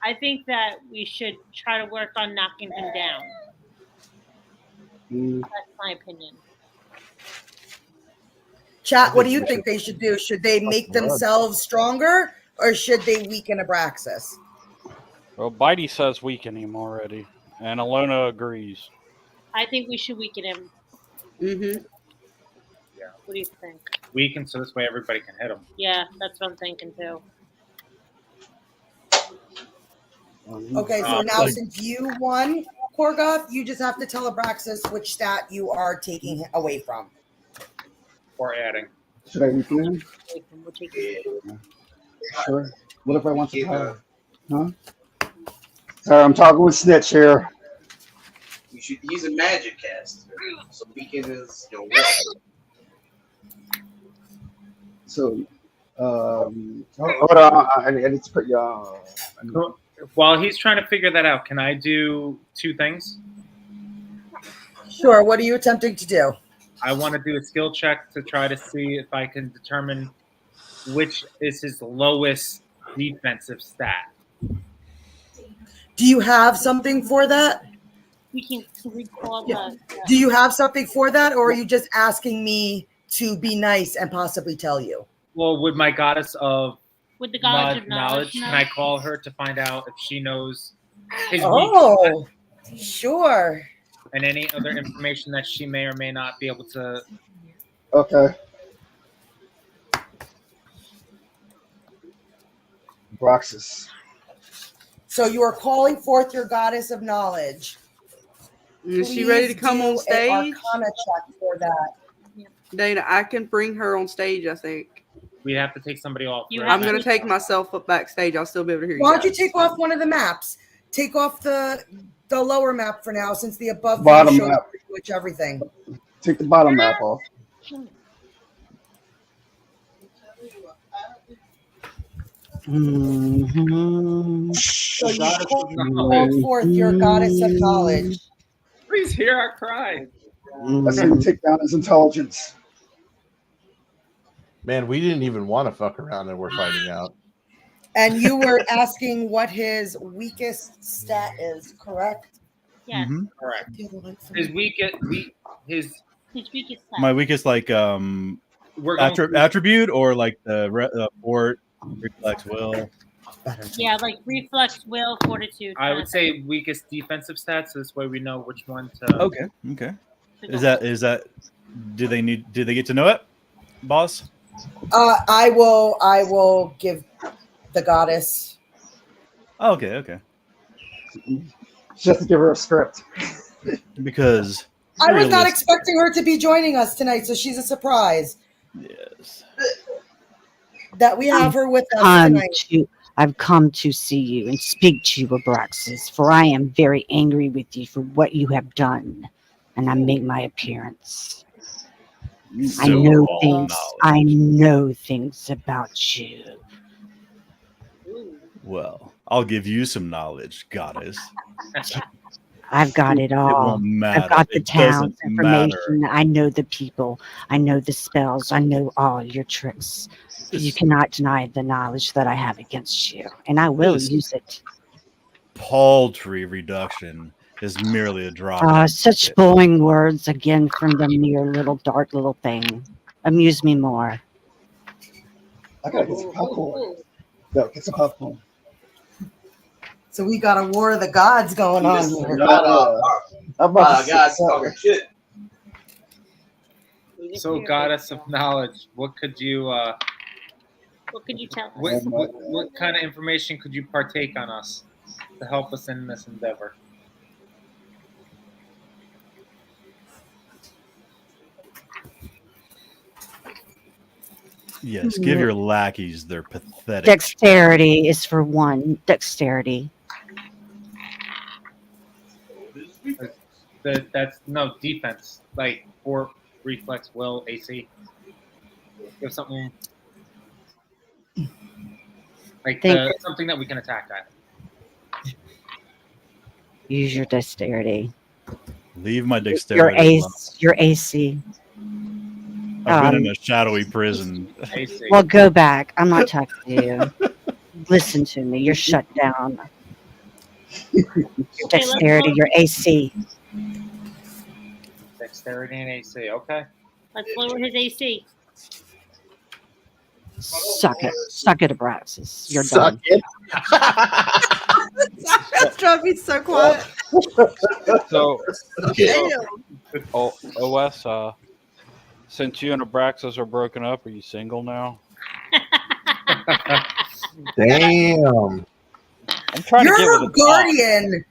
I think that we should try to work on knocking him down. That's my opinion. Chat, what do you think they should do? Should they make themselves stronger or should they weaken Aabraxxis? Well, Bitey says weaken him already, and Alona agrees. I think we should weaken him. Mm-hmm. Yeah. What do you think? Weaken so this way everybody can hit him. Yeah, that's what I'm thinking too. Okay, so now since you won, Korgoth, you just have to tell Aabraxxis which stat you are taking away from. Or adding. Should I weaken him? Sure. What if I want to power? Huh? Sorry, I'm talking with Snitch here. You should use a magic cast. So weaken is weapon. So, hold on. I need to put While he's trying to figure that out, can I do 2 things? Sure. What are you attempting to do? I want to do a skill check to try to see if I can determine which is his lowest defensive stat. Do you have something for that? We can recall that. Do you have something for that, or are you just asking me to be nice and possibly tell you? Well, with my goddess of With the goddess of knowledge, can I call her to find out if she knows his Oh, sure. and any other information that she may or may not be able to? Okay. Aabraxxis. So you are calling forth your goddess of knowledge. Is she ready to come on stage? An Arcana check for that. Dana, I can bring her on stage, I think. We have to take somebody off. I'm going to take myself up backstage. I'll still be able to hear you. Why don't you take off one of the maps? Take off the lower map for now, since the above Bottom shows map. pretty much everything. Take the bottom map off. So you call forth your goddess of knowledge. Please hear our cry. That's how you take down his intelligence. Man, we didn't even want to fuck around, and we're finding out. And you were asking what his weakest stat is, correct? Yes. Mhm. Correct. His weakest weakest stat. My weakest attribute or like the fort, reflex, will. Yeah, like reflex, will, fortitude. I would say weakest defensive stats. So this way we know which one to. Okay. Is that? Do they get to know it, boss? I will give the goddess. Oh, okay. Just to give her a script. Because I was not expecting her to be joining us tonight, so she's a surprise. Yes. That we have her with us tonight. I've come to see you and speak to you, Aabraxxis, for I am very angry with you for what you have done, and I make my appearance. I know things about you. Well, I'll give you some knowledge, goddess. I've got it all. won't matter. I've got the It town's doesn't matter. information. I know the people. I know the spells. I know all your tricks. You cannot deny the knowledge that I have against you, and I will use it. Paltry reduction is merely a drop. Such bowling words again from the mere little dark little thing. Amuse me more. I gotta get some popcorn. No, get some popcorn. So we got a war of the gods going on here. Guys talking shit. So, goddess of knowledge, what could you tell us? what kind of information could you partake on us to help us in this endeavor? Yes, give your lackeys their pathetic. Dexterity is for 1. Dexterity. That's no defense, like or reflex, will, AC. Give something like something that we can attack at. Use your dexterity. Leave my dexterity alone. Your AC. I've been in a shadowy prison. Well, go back. I'm not talking to you. Listen to me. You're shut down. Your dexterity, your AC. Dexterity and AC. Okay. Let's lower his AC. Suck it. Suck it, Aabraxxis. You're Suck done. it. That's driving me so quiet. So, OS, since you and Aabraxxis are broken up, are you single now? Damn. I'm trying to get You're with a guardian.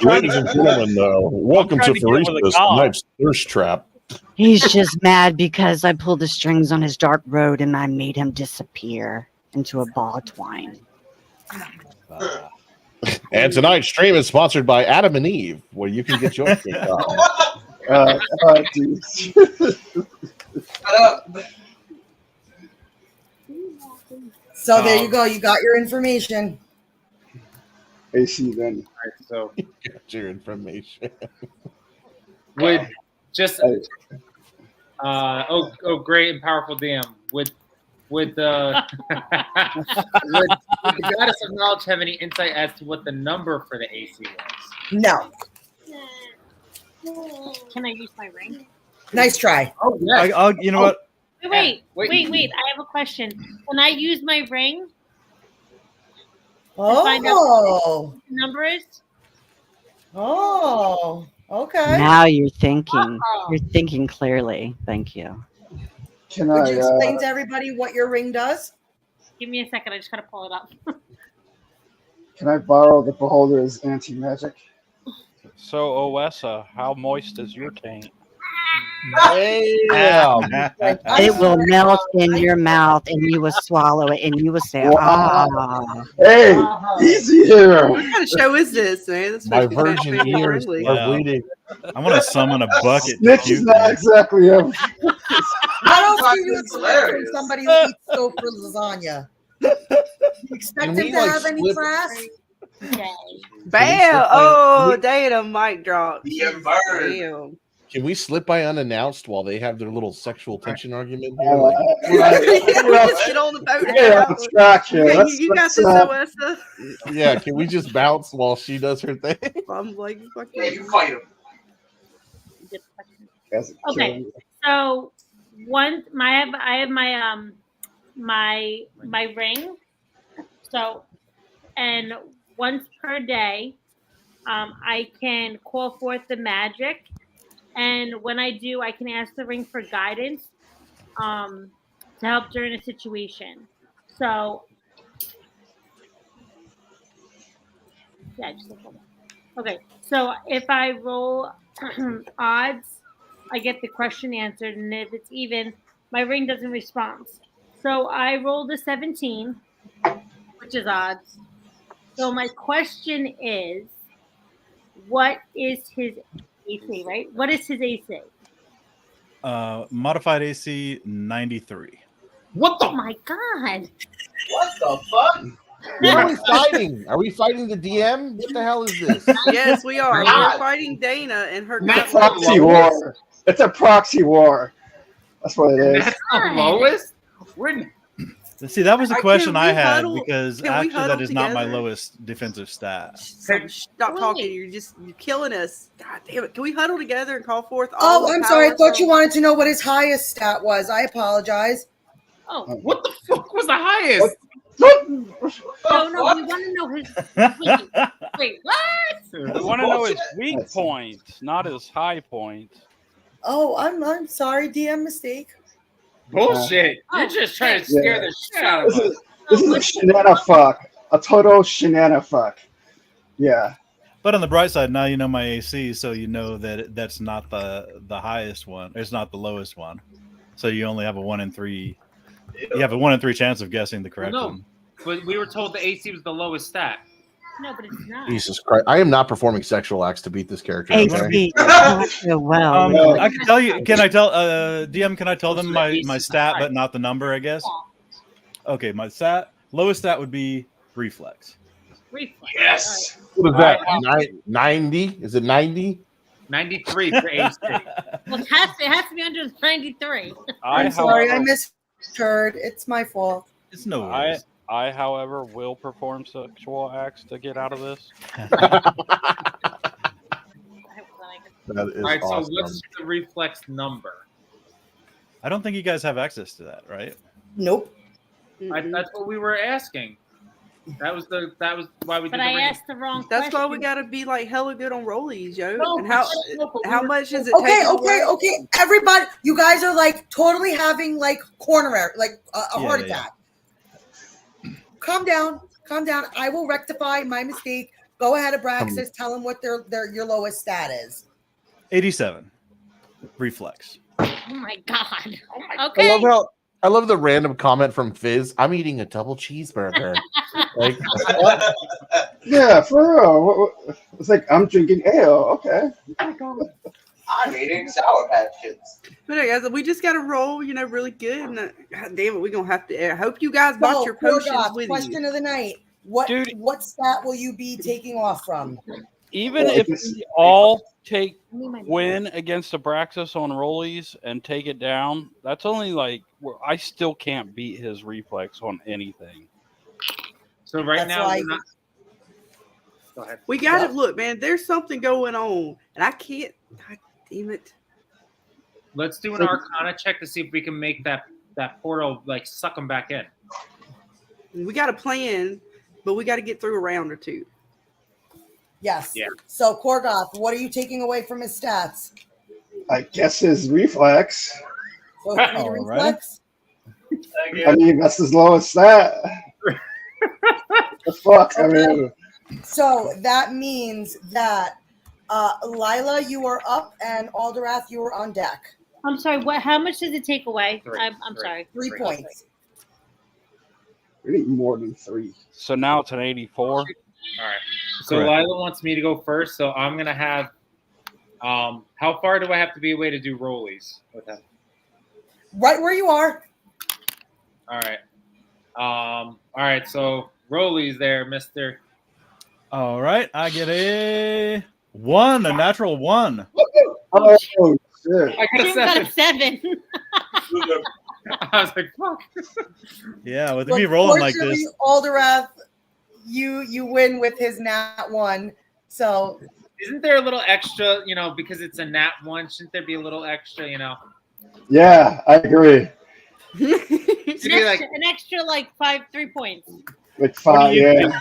Ladies and gentlemen, welcome to Faresta's Tonight's Thirst Trap. He's just mad because I pulled the strings on his dark road and I made him disappear into a ball of twine. And tonight's stream is sponsored by Adam and Eve, where you can get your kick off. So there you go. You got your information. AC then. All right, so you got your information. Would just great and powerful DM. Would the goddess of knowledge have any insight as to what the number for the AC was? No. Can I use my ring? Nice try. Oh yeah. You know what? Wait. I have a question. Can I use my ring? Oh. Find out what the number is? Oh. Okay. Now you're thinking. You're thinking clearly. Thank you. Would you explain to everybody what your ring does? Give me a second. I just gotta pull it up. Can I borrow the beholder's anti-magic? So, OS, how moist is your taint? It will melt in your mouth and you will swallow it and you will say, ah. Hey, easy here. What kind of show is this, man? This My virgin ears are bleeding. I want to summon a bucket. Snitch is not exactly a... What else do you expect from somebody who eats Stofer lasagna? You expect him to have any class? Okay. Bam! Oh, Dana, mic drop. Damn. Can we slip by unannounced while they have their little sexual tension argument here? Get on the boat. You got this, Oessa. Yeah, can we just bounce while she does her thing? I'm like, fuck Yeah, you fight him. Okay, so once I have my ring. So, and once per day, I can call forth the magic. And when I do, I can ask the ring for guidance to help during a situation. So, yeah, just look at that. Okay, so if I roll odds, I get the question answered, and if it's even, my ring doesn't respond. So I rolled a 17, which is odds. So my question is, what is his AC, right? What is his AC? Modified AC 93. What the? Oh my god! What the fuck? What are we fighting? Are we fighting the DM? What the hell is this? Yes, we are. God. We're fighting Dana and her. Proxy war. It's a proxy war. That's what it is. That's the lowest? See, that was the question I had huddle- because can we actually that huddle is not my together? lowest defensive stat. Stop talking. You're killing us. God damn it. Can we huddle together and call forth all Oh, the I'm sorry. I power thought from- you wanted to know what his highest stat was. I apologize. Oh, What the fuck was the highest? no, we want to know his. Wait, what? We want to know his weak points, not his high points. Oh, I'm sorry, DM mistake. Bullshit! You're just trying to scare the shit out of us. This is a shenana fuck. A total shenana fuck. Yeah. But on the bright side, now you know my AC, so you know that that's not the highest one. It's not the lowest one. So you only have a 1 in 3. You have a 1 in 3 chance of guessing the correct one. But we were told the AC was the lowest stat. No, but it's not. Jesus Christ! I am not performing sexual acts to beat this character. AC, Okay? not so well. I can tell you. Can I tell DM? Can I tell them my stat, but not the number? I guess. Okay, my lowest stat would be reflex. Yes. What is that? 90? Is it 90? 93 for AC. Well, it has to be under 93. I'm sorry, I misheard. It's my fault. It's no worries. I, however, will perform sexual acts to get out of this. That is All right, awesome. so what's the reflex number? I don't think you guys have access to that, right? Nope. That's what we were asking. That was why we did But I asked the wrong That's question. why we gotta be like hella good on rollies, yo. No, and but how much is it? Okay. Everybody, you guys are like totally having like coronary, like a heart attack. Calm down. I will rectify my mistake. Go ahead, Aabraxxis. Tell them what your lowest stat is. 87. Reflex. Oh my god. Okay. I love the random comment from Fizz. I'm eating a double cheeseburger. Like, Yeah, for real. It's like I'm drinking ale. Okay. I'm eating Sour Patch Kids. But guys, we just gotta roll, really good. And God damn it, we're gonna have to. I hope you guys brought your potions with question you. of the night. What stat will you be taking off from? Even if we all win against Aabraxxis on rollies and take it down, that's only I still can't beat his reflex on anything. So right now, we're not... Go ahead. We gotta look, man. There's something going on, and I can't. God damn it. Let's do an Arcana check to see if we can make that portal suck them back in. We got a plan, but we got to get through a round or two. Yes. Yeah. So Korgoth, what are you taking away from his stats? I guess his reflex. So 3 reflex. I mean, that's his lowest stat. The fuck? I mean, So that means that Lila, you are up, and Alderwrath, you are on deck. I'm sorry. How much does it take away? I'm sorry. 3 points. we need more than 3. So now it's an 84. All right. So Correct. Lila wants me to go first, so I'm gonna have. How far do I have to be away to do rollies with him? Right where you are. All right. All right. So rollies there, Mister. All right, I get a 1, a natural 1. Oh shit! I got a 7. I was like, fuck. Yeah, with me rolling like this. Alderwrath, you win with his nat 1. So Isn't there a little extra, because it's a nat 1? Shouldn't there be a little extra, Yeah, I agree. An extra 3 points. Like 5, yeah.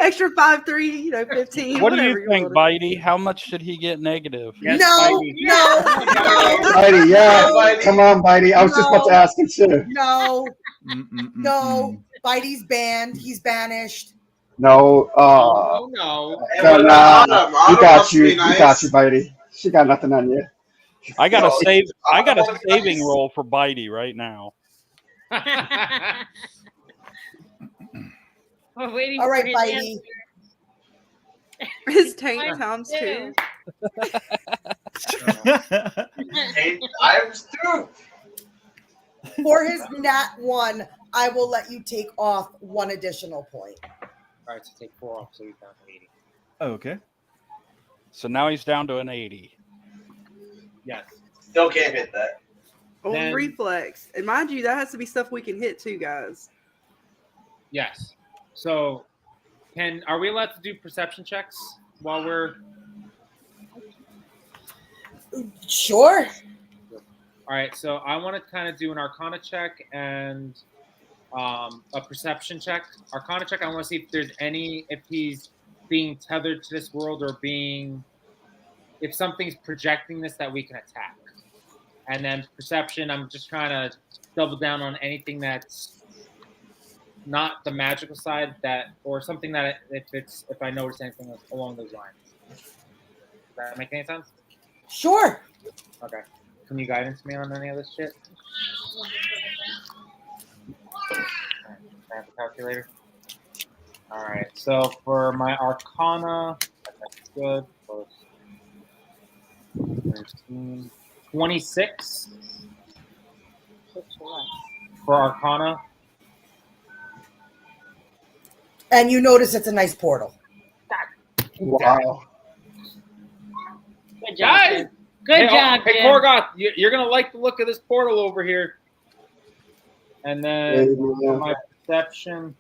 Extra 5, 3, 15. What do whatever you think, want. Bitey? How much should he get negative? Yes, no. Bitey, yeah. Come on, Bitey. I was just about to ask him too. No. Bitey's banned. He's banished. No. No. Nah. We got you. We got you, Bitey. She got nothing on you. I got a saving roll for Bitey right now. All right, Bitey. His tank times 2. I'm stupid. For his nat 1, I will let you take off 1 additional point. All right, so take 4 off, so he's down to 80. Okay. So now he's down to an 80. Yes. Still can't hit that. On reflex. And mind you, that has to be stuff we can hit too, guys. Yes. So, are we allowed to do perception checks while we're? Sure. All right. So I want to kind of do an Arcana check and a perception check. Arcana check. I want to see if he's being tethered to this world or if something's projecting this that we can attack. And then perception, I'm just trying to double down on anything that's not the magical side, or something that if I notice anything along those lines. Does that make any sense? Sure. Okay. Can you guidance me on any of this shit? I have a calculator. All right. So for my Arcana, that's good. 13, 26 for Arcana. And you notice it's a nice portal. Wow. Good job. Guys! Good job, Hey, Jim. Korgoth, you're going to like the look of this portal over here. And then for my perception.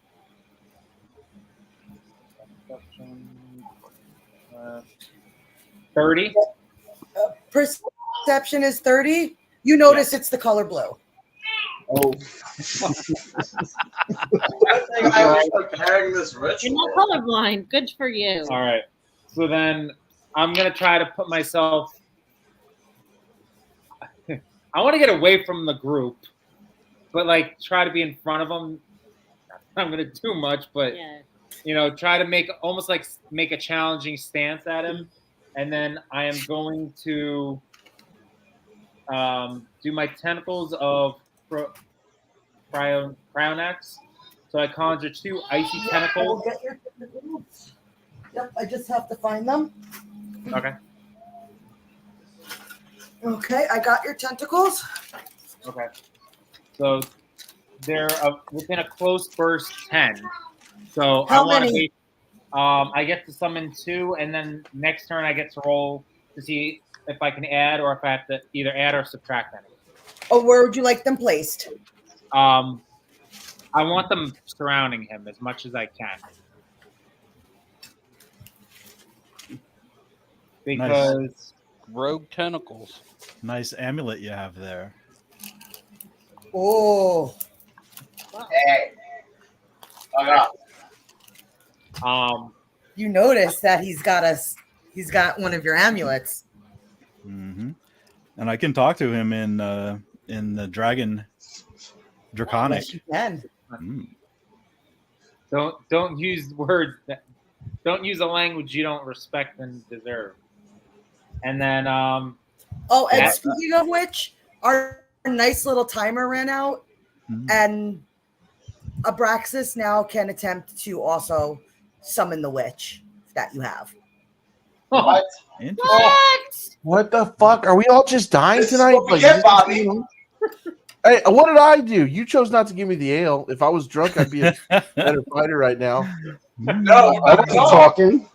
30. Perception is 30. You notice it's the color blue. Oh. I was preparing this ritual. You're not colorblind. Good for you. All right. So then I'm going to try to put myself. I want to get away from the group, but like try to be in front of them. I'm going to do much, but try to make a challenging stance at him. And then I am going to do my tentacles of Cryonax. So I conjure 2 icy tentacles. Get your tentacles. Yep, I just have to find them. Okay. Okay, I got your tentacles. Okay. So they're within a close burst 10. So How I want to many? be. I get to summon 2, and then next turn I get to roll to see if I can add or if I have to either add or subtract any. Oh, where would you like them placed? I want them surrounding him as much as I can. Because rogue tentacles. Nice amulet you have there. Oh. Hey. You notice that he's got one of your amulets. Mm-hmm. And I can talk to him in the Draconic. Yes, you can. don't use words don't use a language you don't respect and deserve. And then and speaking of which, our nice little timer ran out, and Aabraxxis now can attempt to also summon the witch that you have. What? What the fuck? Are we all just dying This is tonight? what we get, Bobby. Hey, what did I do? You chose not to give me the ale. If I was drunk, I'd be a better fighter right now. No, I wasn't talking.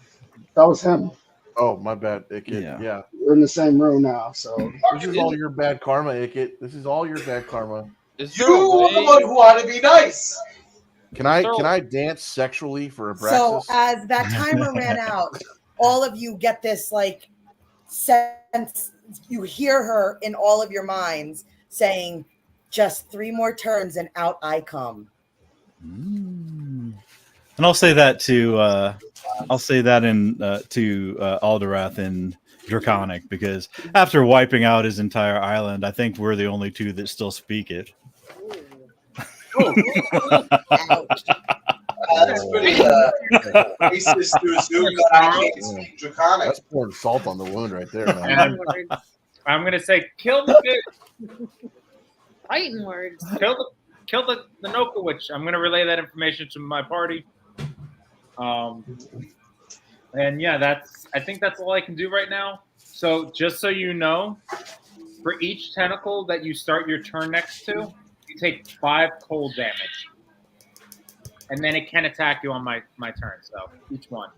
That was him. Oh, my bad, Ickit. Yeah. We're in the same room now, so This is all your bad karma, Ickit. This is all your bad karma. You were the one who wanted to be nice. Can I dance sexually for Aabraxxis? So as that timer ran out, all of you get this like sense. You hear her in all of your minds saying, "Just 3 more turns and out I come." And I'll say that to Alderwrath in Draconic, because after wiping out his entire island, I think we're the only 2 that still speak it. That's pretty racist to assume that I can't speak Draconic. That's pouring salt on the wound right there, man. I'm gonna say kill the Fighting words. kill the Noka witch. I'm gonna relay that information to my party. And yeah, I think that's all I can do right now. So just so you know, for each tentacle that you start your turn next to, you take 5 cold damage. And then it can attack you on my turn, so each one.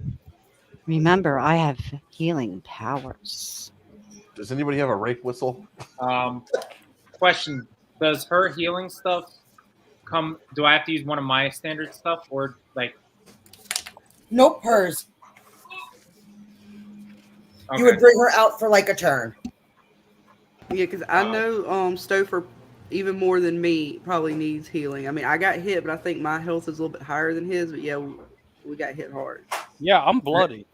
Remember, I have healing powers. Does anybody have a rape whistle? Question, does her healing stuff do I have to use one of my standard stuff, or like... Nope, hers. Okay. You would bring her out for like a turn. Yeah, because I know Stofer, even more than me, probably needs healing. I mean, I got hit, but I think my health is a little bit higher than his. But yeah, we got hit hard. Yeah, I'm bloody.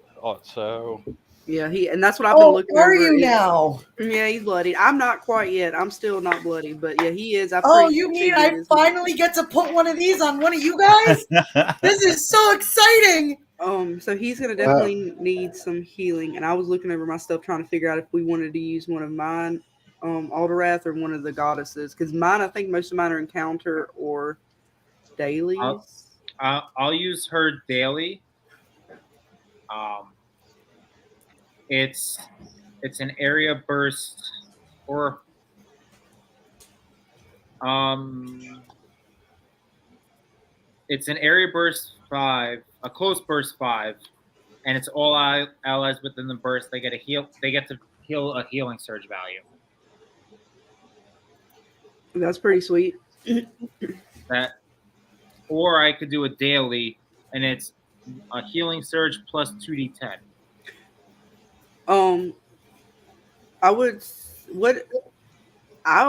So Yeah, and that's what I've been looking over. Are you now? Yeah, he's bloody. I'm not quite yet. I'm still not bloody, but yeah, he is. You mean I finally get to put one of these on one of you guys? This is so exciting. So he's gonna definitely need some healing, and I was looking over my stuff trying to figure out if we wanted to use one of mine, Alderwrath, or one of the goddesses, because mine, I think most of mine are encounter or dailies. I'll use her daily. It's an area burst, or it's an area burst 5, a close burst 5, and it's all allies within the burst. They get to heal a healing surge value. That's pretty sweet. Or I could do a daily, and it's a healing surge plus 2d10.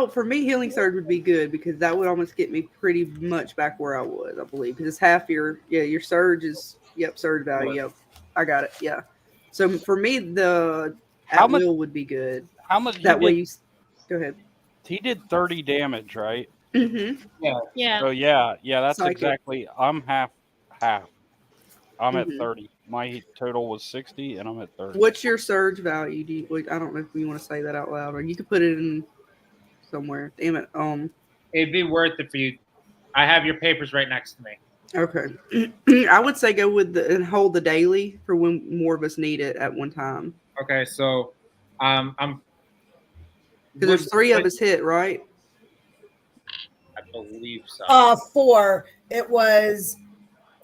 For me, healing surge would be good because that would almost get me pretty much back where I was, I believe, because it's half your surge is surge value. Yep, I got it. Yeah. So for me, the at will would be good. How much? That way you go ahead. He did 30 damage, right? Mm-hmm. Yeah. So yeah, that's Psychic. exactly. I'm half. I'm at Mhm. 30. My total was 60, and I'm at 30. What's your surge value? I don't know if you want to say that out loud, or you could put it in somewhere. Damn it. It'd be worth it for you. I have your papers right next to me. Okay. I would say go with and hold the daily for when more of us need it at one time. Okay, so I'm Because there's 3 of us hit, right? I believe so. 4. It was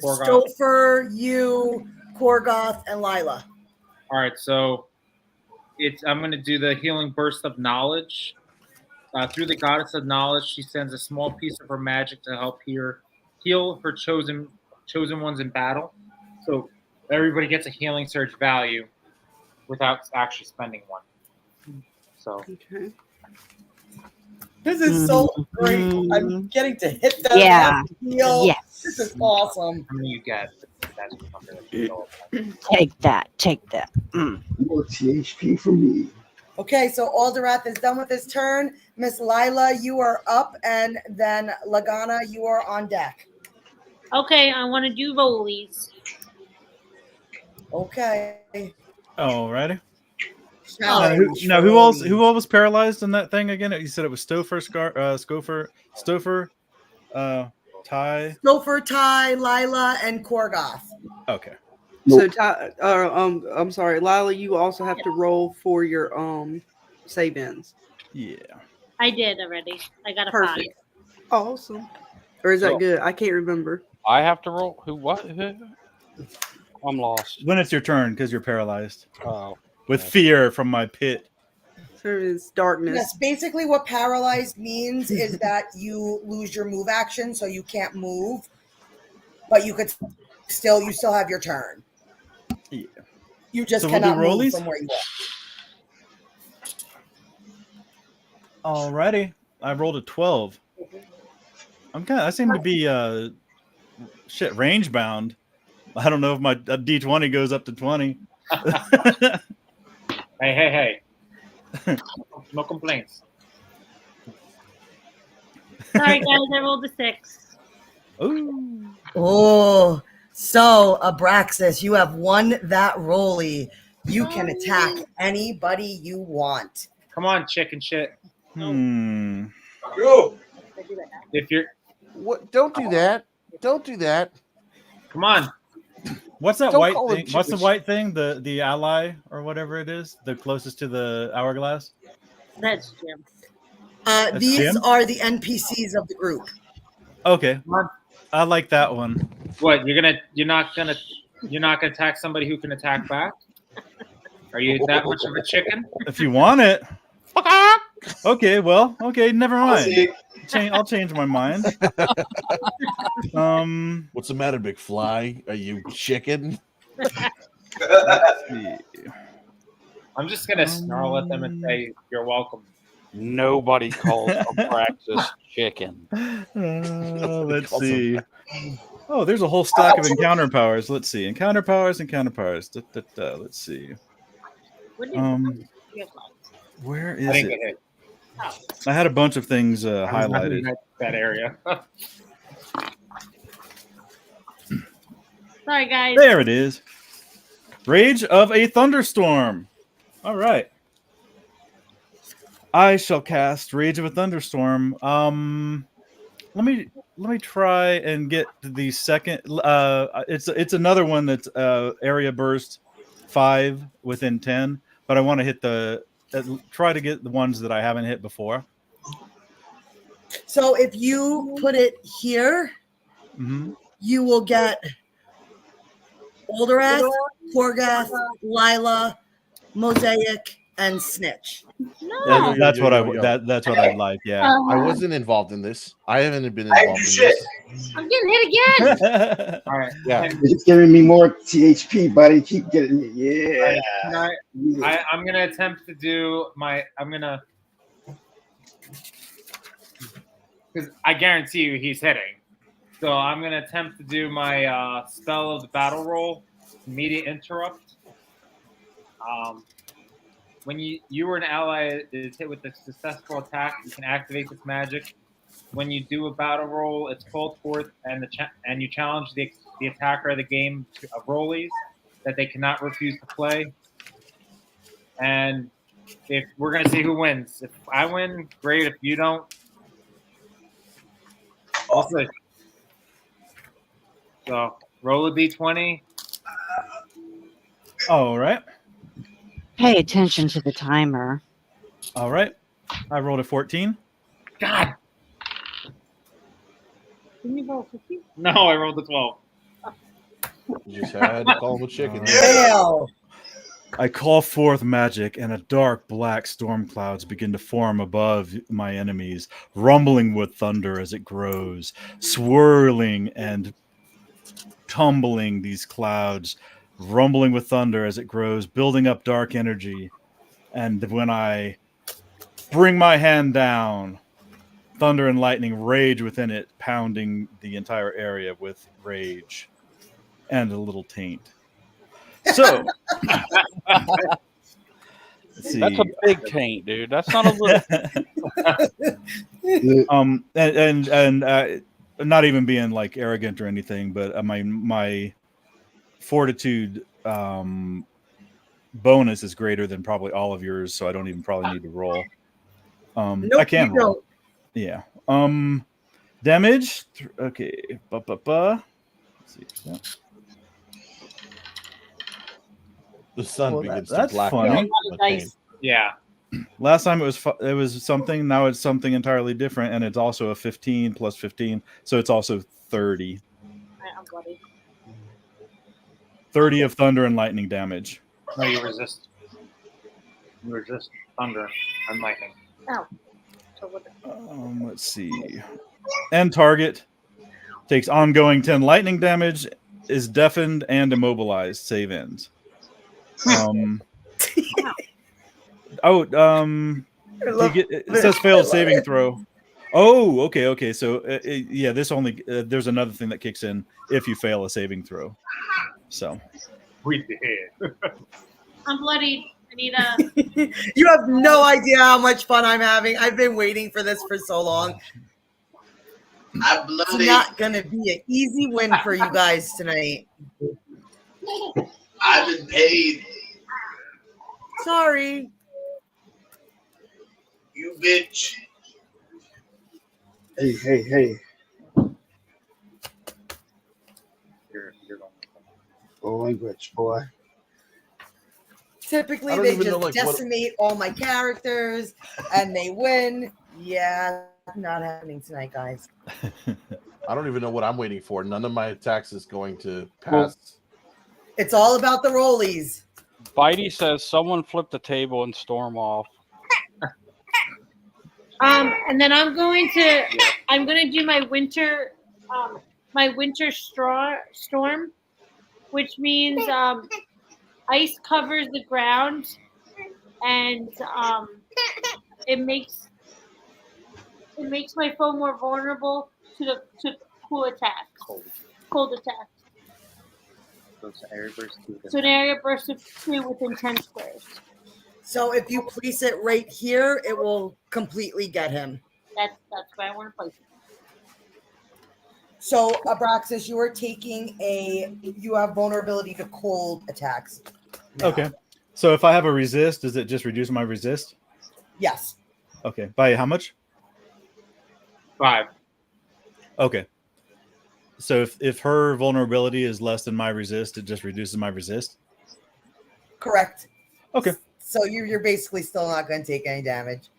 Korgoth. Stofer, you, Korgoth, and Lila. All right, so I'm going to do the healing burst of knowledge. Through the goddess of knowledge, she sends a small piece of her magic to help heal her chosen ones in battle. So everybody gets a healing surge value without actually spending one. So okay. This is so great. I'm getting to hit that. Yeah. Heal. Yes. This is awesome. How many you get? That's the number that you go with. Take that. More THP for me. Okay, so Alderwrath is done with his turn. Miss Lila, you are up, and then Lagana, you are on deck. Okay, I want to do rollies. Okay. Alrighty. Challenge. Who all was paralyzed in that thing again? You said it was Stofer, Stofer, Ty. Stofer, Ty, Lila, and Korgoth. Okay. So, I'm sorry, Lila. You also have to roll for your save-ins. Yeah. I did already. I got a Perfect. Awesome. Or is that So- good? I can't remember. I have to roll. What? I'm lost. When it's your turn, because you're paralyzed. Oh. With fear from my pit. So it's darkness. Yes, basically what paralyzed means is that you lose your move action, so you can't move, but you still have your turn. Yeah. You just So we'll cannot do move rollies? from where you are. Alrighty. I rolled a 12. I seem to be range bound. I don't know if my D20 goes up to 20. Hey. No complaints. Sorry, guys, I rolled a 6. Ooh. Oh, so Aabraxxis, you have won that rollie. You can attack anybody you want. Come on, chicken shit. Go. If you're What? Don't do that. Don't do that. Come on. What's that Don't white call it thing? What's the chicken white thing? The ally or whatever it is, the closest to the hourglass. That's Jim. These Jim? are the NPCs of the group. Okay, I like that one. What? You're not gonna attack somebody who can attack back? Are you that much of a chicken? If you want it. Okay, never mind. I'll change my mind. What's the matter, big fly? Are you chicken? I'm just gonna snarl at them and say, "You're welcome." Nobody calls Aabraxxis chicken. Let's see. Oh, there's a whole stack of encounter powers. Let's see. Encounter powers. Let's see. Where I is didn't it? get hit. I had a bunch of things I was not highlighted. in that area. Sorry, guys. There it is. Rage of a Thunderstorm. All right. I shall cast Rage of a Thunderstorm. Let me try and get the second. It's another one that's area burst 5 within 10, but I want to hit try to get the ones that I haven't hit before. So if you put it here, you will get Alderwrath, Korgoth, Lila, Mosaic, and Snitch. No. That's what I'd like. Yeah, I wasn't involved in this. I haven't been involved in this. I'm getting hit again. All right. Yeah. It's giving me more THP, buddy. Keep getting it. Yeah. I'm gonna attempt to do my. Because I guarantee you he's hitting. So I'm gonna attempt to do my spell of the battle roll, immediate interrupt. When you or an ally is hit with a successful attack, you can activate this magic. When you do a battle roll, it's called forth, and you challenge the attacker of the game of rollies that they cannot refuse to play. And if we're gonna see who wins, if I win, great. If you don't, we'll see. So roll a d20. All right. Pay attention to the timer. All right. I rolled a 14. God. Didn't you roll 50? No, I rolled a 12. You just had to call him a chicken. Fail. I call forth magic, and a dark black storm clouds begin to form above my enemies, rumbling with thunder as it grows, swirling and tumbling these clouds, rumbling with thunder as it grows, building up dark energy. And when I bring my hand down, thunder and lightning rage within it, pounding the entire area with rage and a little taint. So, let's see. That's a big taint, dude. That's not a little. And not even being like arrogant or anything, but my fortitude bonus is greater than probably all of yours, so I don't even probably need to roll. Nope, I can you roll. Yeah. Damage. Okay. Let's see. Yeah. The sun begins to that's black funny. out. Nice. Yeah. Last time it was something. Now it's something entirely different, and it's also a 15 plus 15, so it's also 30. I'm bloody. 30 of thunder and lightning damage. No, you resist. You resist thunder and lightning. Oh. So what Let's see. And target takes ongoing 10 lightning damage, is deafened and immobilized. Save ends. It says failed saving throw. Oh, okay. So yeah, this only there's another thing that kicks in if you fail a saving throw. So we did. I'm bloodied. I need a. You have no idea how much fun I'm having. I've been waiting for this for so long. It's not gonna be an easy win for you guys tonight. I've been paid. Sorry. You bitch. Hey. Oh, English, boy. Typically, I don't they even just know, like, what- decimate all my characters and they win. Yeah, not happening tonight, guys. I don't even know what I'm waiting for. None of my attacks is going to pass. It's all about the rollies. Bitey says someone flip the table and storm off. And then I'm going to do my winter storm, which means ice covers the ground, and it makes my foe more vulnerable to cool attacks, cold attacks. So it's an area burst 2. So an area burst of 2 within 10 squares. So if you place it right here, it will completely get him. That's where I want to place it. So Aabraxxis, you have vulnerability to cold attacks. now. Okay. So if I have a resist, does it just reduce my resist? Yes. Okay. By how much? 5. Okay. So if her vulnerability is less than my resist, it just reduces my resist? Correct. Okay. So you're basically still not going to take any damage.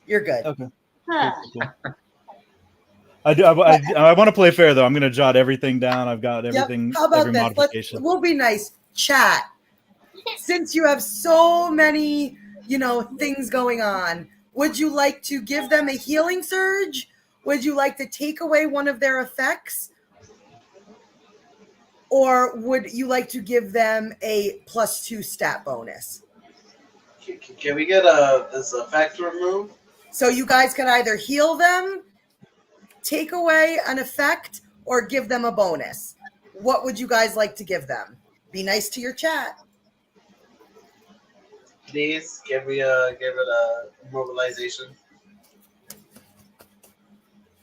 You're good. Okay. Cool. I want to play fair, though. I'm going to jot everything down. I've got everything, How about every this? modification. We'll be nice. Chat. Since you have so many, things going on, would you like to give them a healing surge? Would you like to take away one of their effects? Or would you like to give them a +2 stat bonus? Can we get this effect removed? So you guys can either heal them, take away an effect, or give them a bonus. What would you guys like to give them? Be nice to your chat. Please give it a mobilization.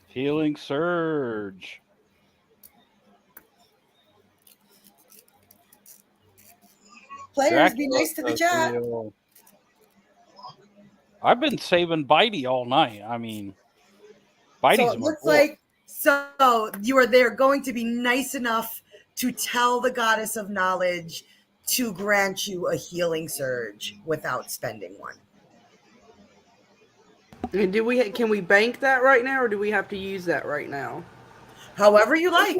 Healing surge. Players, be nice to the chat. I've been saving Bitey all night. I mean, Bitey's So it looks like they're going to be nice enough to tell the goddess of knowledge to grant you a healing surge without spending one. And can we bank that right now, or do we have to use that right now? However you like.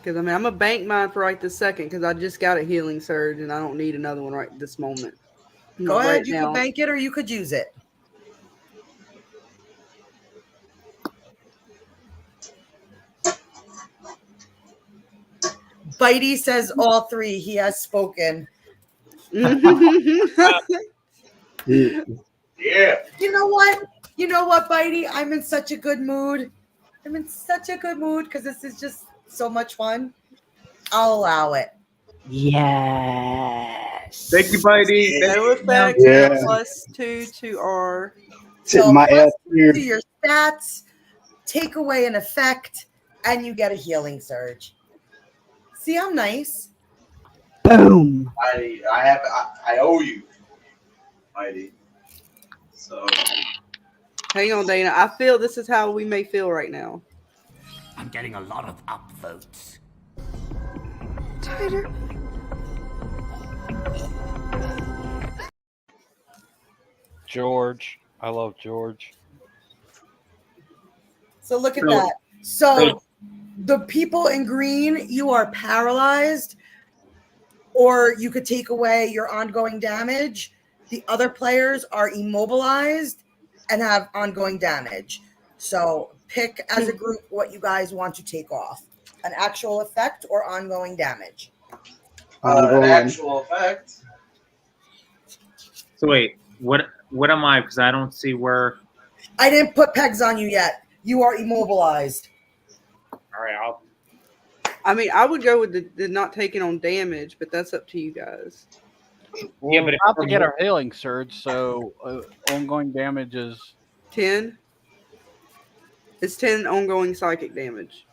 Because I'm gonna bank mine for right this second because I just got a healing surge and I don't need another one right this moment. Go ahead, Right you now. can bank it or you could use it. Bitey says all 3. He has spoken. Yeah. You know what, Bitey? I'm in such a good mood. Because this is just so much fun. I'll allow it. Yes. Thank you, Bitey. No effect. Yeah. +2 to our. Sitting my ass here. To your stats, take away an effect, and you get a healing surge. See, I'm nice. Boom. I owe you, Heidi. So Hang on, Dana. I feel this is how we may feel right now. I'm getting a lot of upvotes. Tighter. George. I love George. So look at that. So the people in green, you are paralyzed, or you could take away your ongoing damage. The other players are immobilized and have ongoing damage. So pick as a group what you guys want to take off. An actual effect or ongoing damage. an actual effect. So wait, what am I? Because I don't see where. I didn't put pegs on you yet. You are immobilized. All right, I mean, I would go with the not taking on damage, but that's up to you guys. Well, yeah, but we have to get our healing surge, so ongoing damage is 10. It's 10 ongoing psychic damage.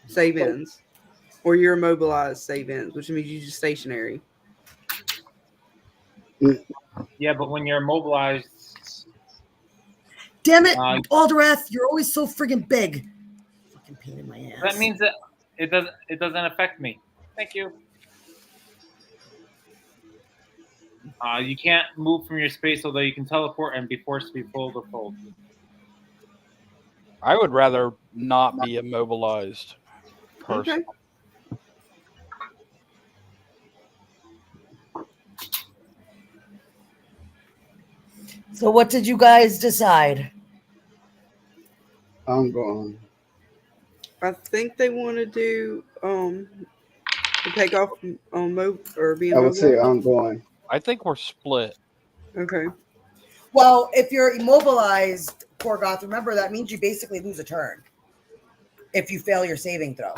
Save ends. Or you're immobilized, save ends, which means you're just stationary. Yeah, but when you're immobilized. Damn it, Alderwrath, you're always so friggin' big. Fucking pain in my ass. That means that it doesn't affect me. Thank you. You can't move from your space, although you can teleport and be forced to be pulled or pulled. I would rather not be immobilized. Personally. Okay. So what did you guys decide? I'm going. I think they want to do to take off or be I would say immobile. I'm going. I think we're split. Okay. Well, if you're immobilized, Korgoth, remember that means you basically lose a turn if you fail your saving throw.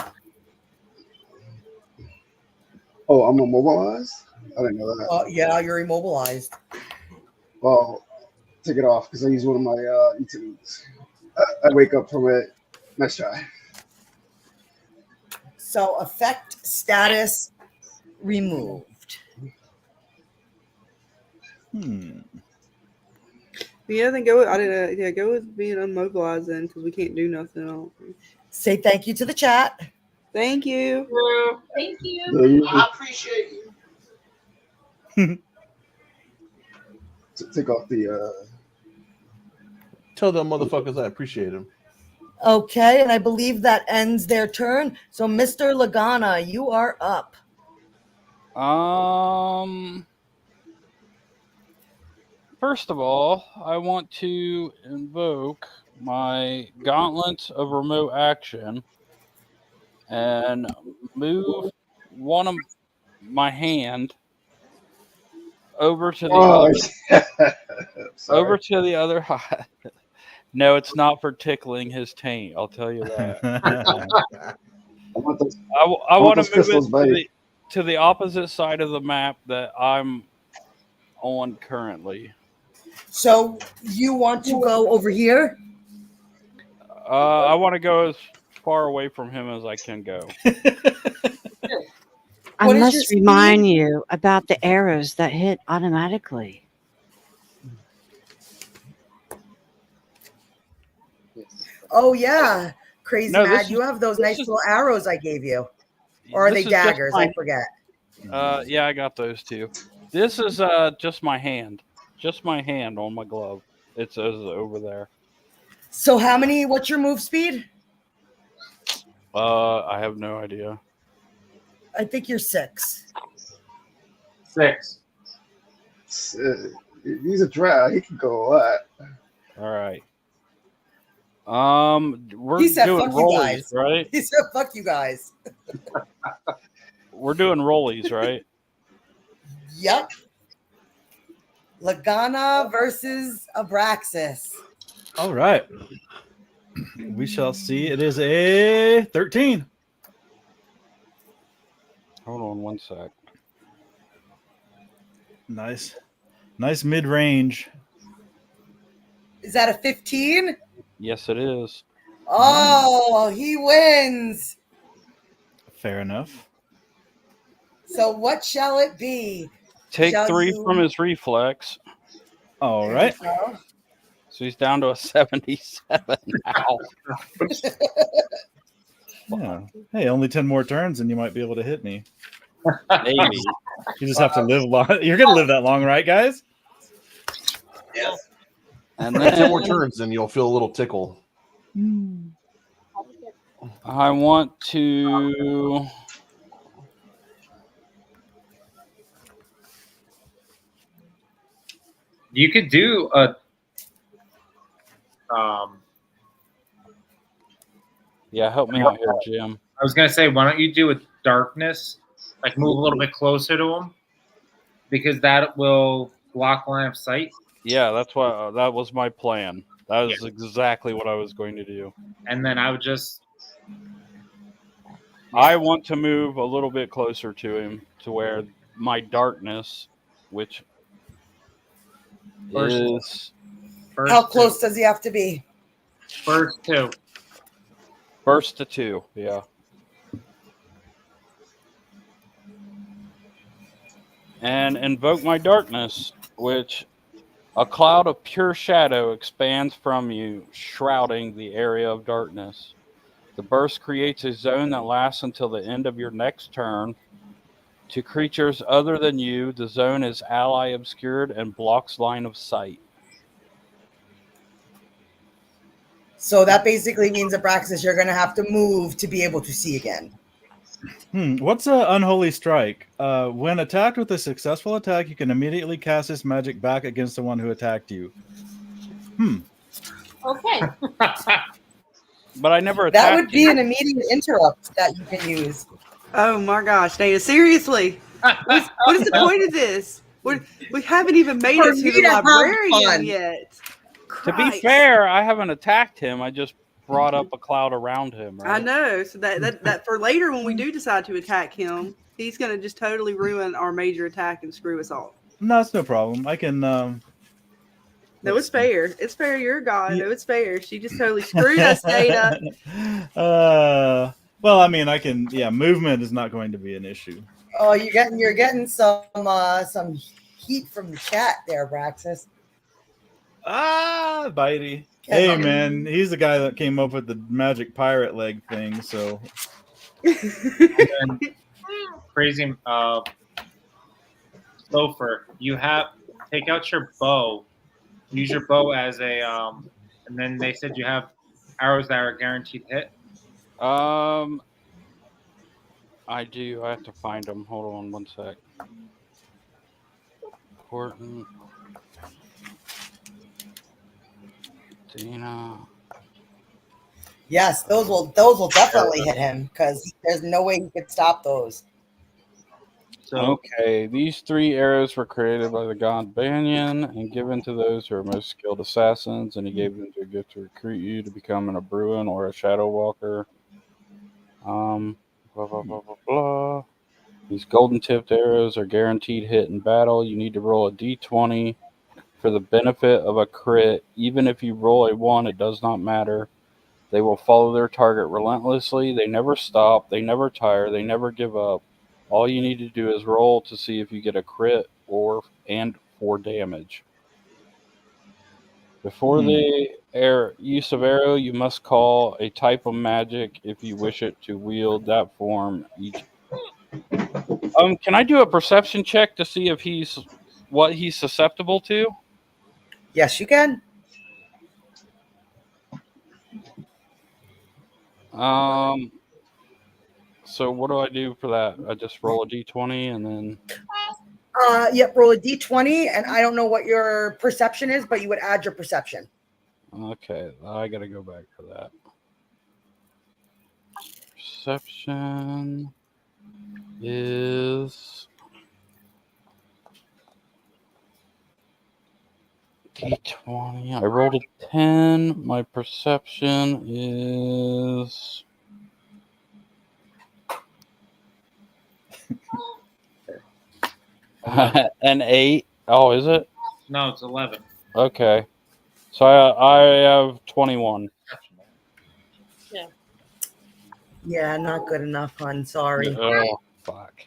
Oh, I'm immobilized? I didn't know that. Yeah, you're immobilized. Well, take it off because I use one of my utilities. I wake up from it. Nice try. So effect status removed. Yeah, then go. I didn't. Yeah, go with being unmobilized then, because we can't do nothing else. Say thank you to the chat. Thank you. Thank you. I appreciate you. Take off the. Tell them motherfuckers I appreciate them. Okay, and I believe that ends their turn. So, Mr. Lagana, you are up. First of all, I want to invoke my Gauntlets of Remote Action and move one of my hand over to the over to the other side. No, it's not for tickling his taint. I'll tell you that. I want to move it to the opposite side of the map that I'm on currently. So you want to go over here? I want to go as far away from him as I can go. I must remind you about the arrows that hit automatically. Oh, yeah. Crazy No, Mad. You have those nice little arrows I gave you. Or are they daggers? I forget. Yeah, I got those too. This is just my hand. Just my hand on my glove. It says over there. So what's your move speed? I have no idea. I think you're 6. 6. He's a drow. He can go a lot. All right. He said, doing fuck you rollies, guys. right? He said, fuck you guys. We're doing rollies, right? Yep. Lagana versus Aabraxxis. All right. We shall see. It is a 13. Hold on one sec. Nice mid-range. Is that a 15? Yes, it is. Oh, he wins. Fair enough. So what shall it be? Take Shall 3 you- from his reflex. All right. So he's down to a 77 now. Yeah. Hey, only 10 more turns and you might be able to hit me. Maybe. You just have to live long. You're going to live that long, right, guys? Yes. And 10 more turns and you'll feel a little tickle. I want to... You could do a Yeah, help me out here, Jim. I was gonna say, why don't you do a darkness, like move a little bit closer to him, because that will block line of sight. Yeah, that's what that was my plan. That was exactly what I was going to do. And then I would just I want to move a little bit closer to him to where my darkness, which is How close does he have to be? First 2. First to 2, yeah. And invoke my darkness, which a cloud of pure shadow expands from you, shrouding the area of darkness. The burst creates a zone that lasts until the end of your next turn. To creatures other than you, the zone is ally obscured and blocks line of sight. So that basically means, Aabraxxis, you're going to have to move to be able to see again. What's an unholy strike? When attacked with a successful attack, you can immediately cast this magic back against the one who attacked you. Okay. But I never attacked That would be an immediate interrupt that you can use. Oh my gosh, Dana! Seriously, what is the point of this? We haven't even made For it to me the to have librarian fun. yet. To be Christ. fair, I haven't attacked him. I just brought up a cloud around him, right? I know. So that for later when we do decide to attack him, he's going to just totally ruin our major attack and screw us all. No, it's no problem. I can. No, it's fair. It's fair. You're a god. No, it's fair. She just totally screwed us, Dana. Well, I mean, I can. Yeah, movement is not going to be an issue. Oh, you're getting some heat from the chat there, Aabraxxis. Bitey. Hey, man, he's the guy that came up with the magic pirate leg thing. So crazy. Stofer, you have take out your bow. Use your bow as a and then they said you have arrows that are guaranteed hit. I do. I have to find them. Hold on one sec. Important. Dina. Yes, those will definitely hit him because there's no way he could stop those. Okay, these 3 arrows were created by the god Banyan and given to those who are most skilled assassins, and he gave them to a gift to recruit you to become a Bruin or a Shadow Walker. Blah, blah, blah, blah, blah. These golden tipped arrows are guaranteed hit in battle. You need to roll a d20 for the benefit of a crit. Even if you roll a 1, it does not matter. They will follow their target relentlessly. They never stop. They never tire. They never give up. All you need to do is roll to see if you get a crit or for damage. Before the use of arrow, you must call a type of magic if you wish it to wield that form. Can I do a perception check to see if what he's susceptible to? Yes, you can. So what do I do for that? I just roll a d20 and then... Yep, roll a d20, and I don't know what your perception is, but you would add your perception. Okay, I gotta go back for that. Perception is... d20. I rolled a 10. My perception is... an 8. Oh, is it? No, it's 11. Okay. So I have 21. Yeah. Yeah, not good enough, hon. Sorry. Oh, fuck.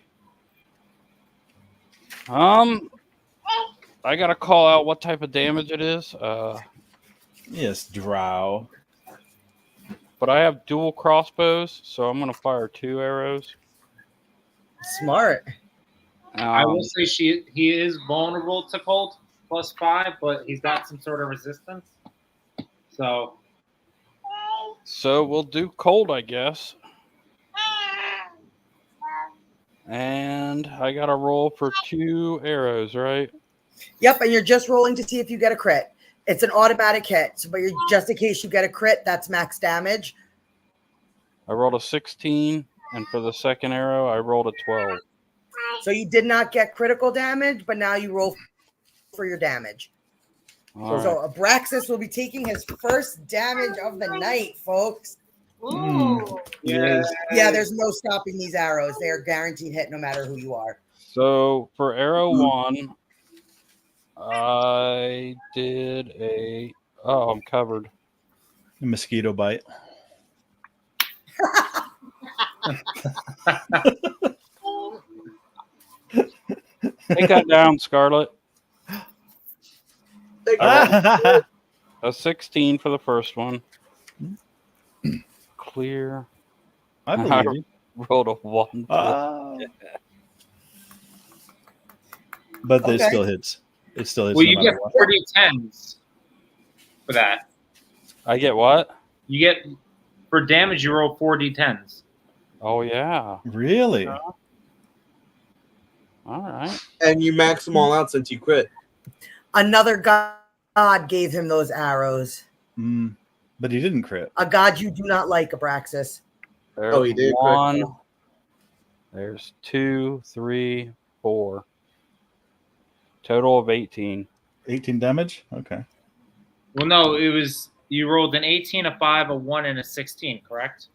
I gotta call out what type of damage it is. Yes, drow. But I have dual crossbows, so I'm gonna fire 2 arrows. Smart. I will say he is vulnerable to cold +5, but he's got some sort of resistance. So we'll do cold, I guess. And I got to roll for 2 arrows, right? Yep, and you're just rolling to see if you get a crit. It's an automatic hit, so, but you're, just in case you get a crit, that's max damage. I rolled a 16, and for the second arrow, I rolled a 12. So you did not get critical damage, but now you roll for your damage. So Aabraxxis will be taking his first damage of the night, folks. Yes. Yeah, there's no stopping these arrows. They are guaranteed hit no matter who you are. So for arrow 1, I did I'm covered. A mosquito bite. Take that down, Scarlet. A 16 for the first one. Clear. I believe you. Rolled a 1. But it still hits. It still hits. Well, no you get what. 40 10s for that. I get what? You get, for damage, you roll 4d 10s. Oh, yeah. Really? All right. And you max them all out since you quit. Another god gave him those arrows. But he didn't crit. A god you do not like, Aabraxxis. There's he did. 1. There's 2, 3, 4. Total of 18. 18 damage? Okay. Well, no, it was You rolled an 18, a 5, a 1, and a 16, correct?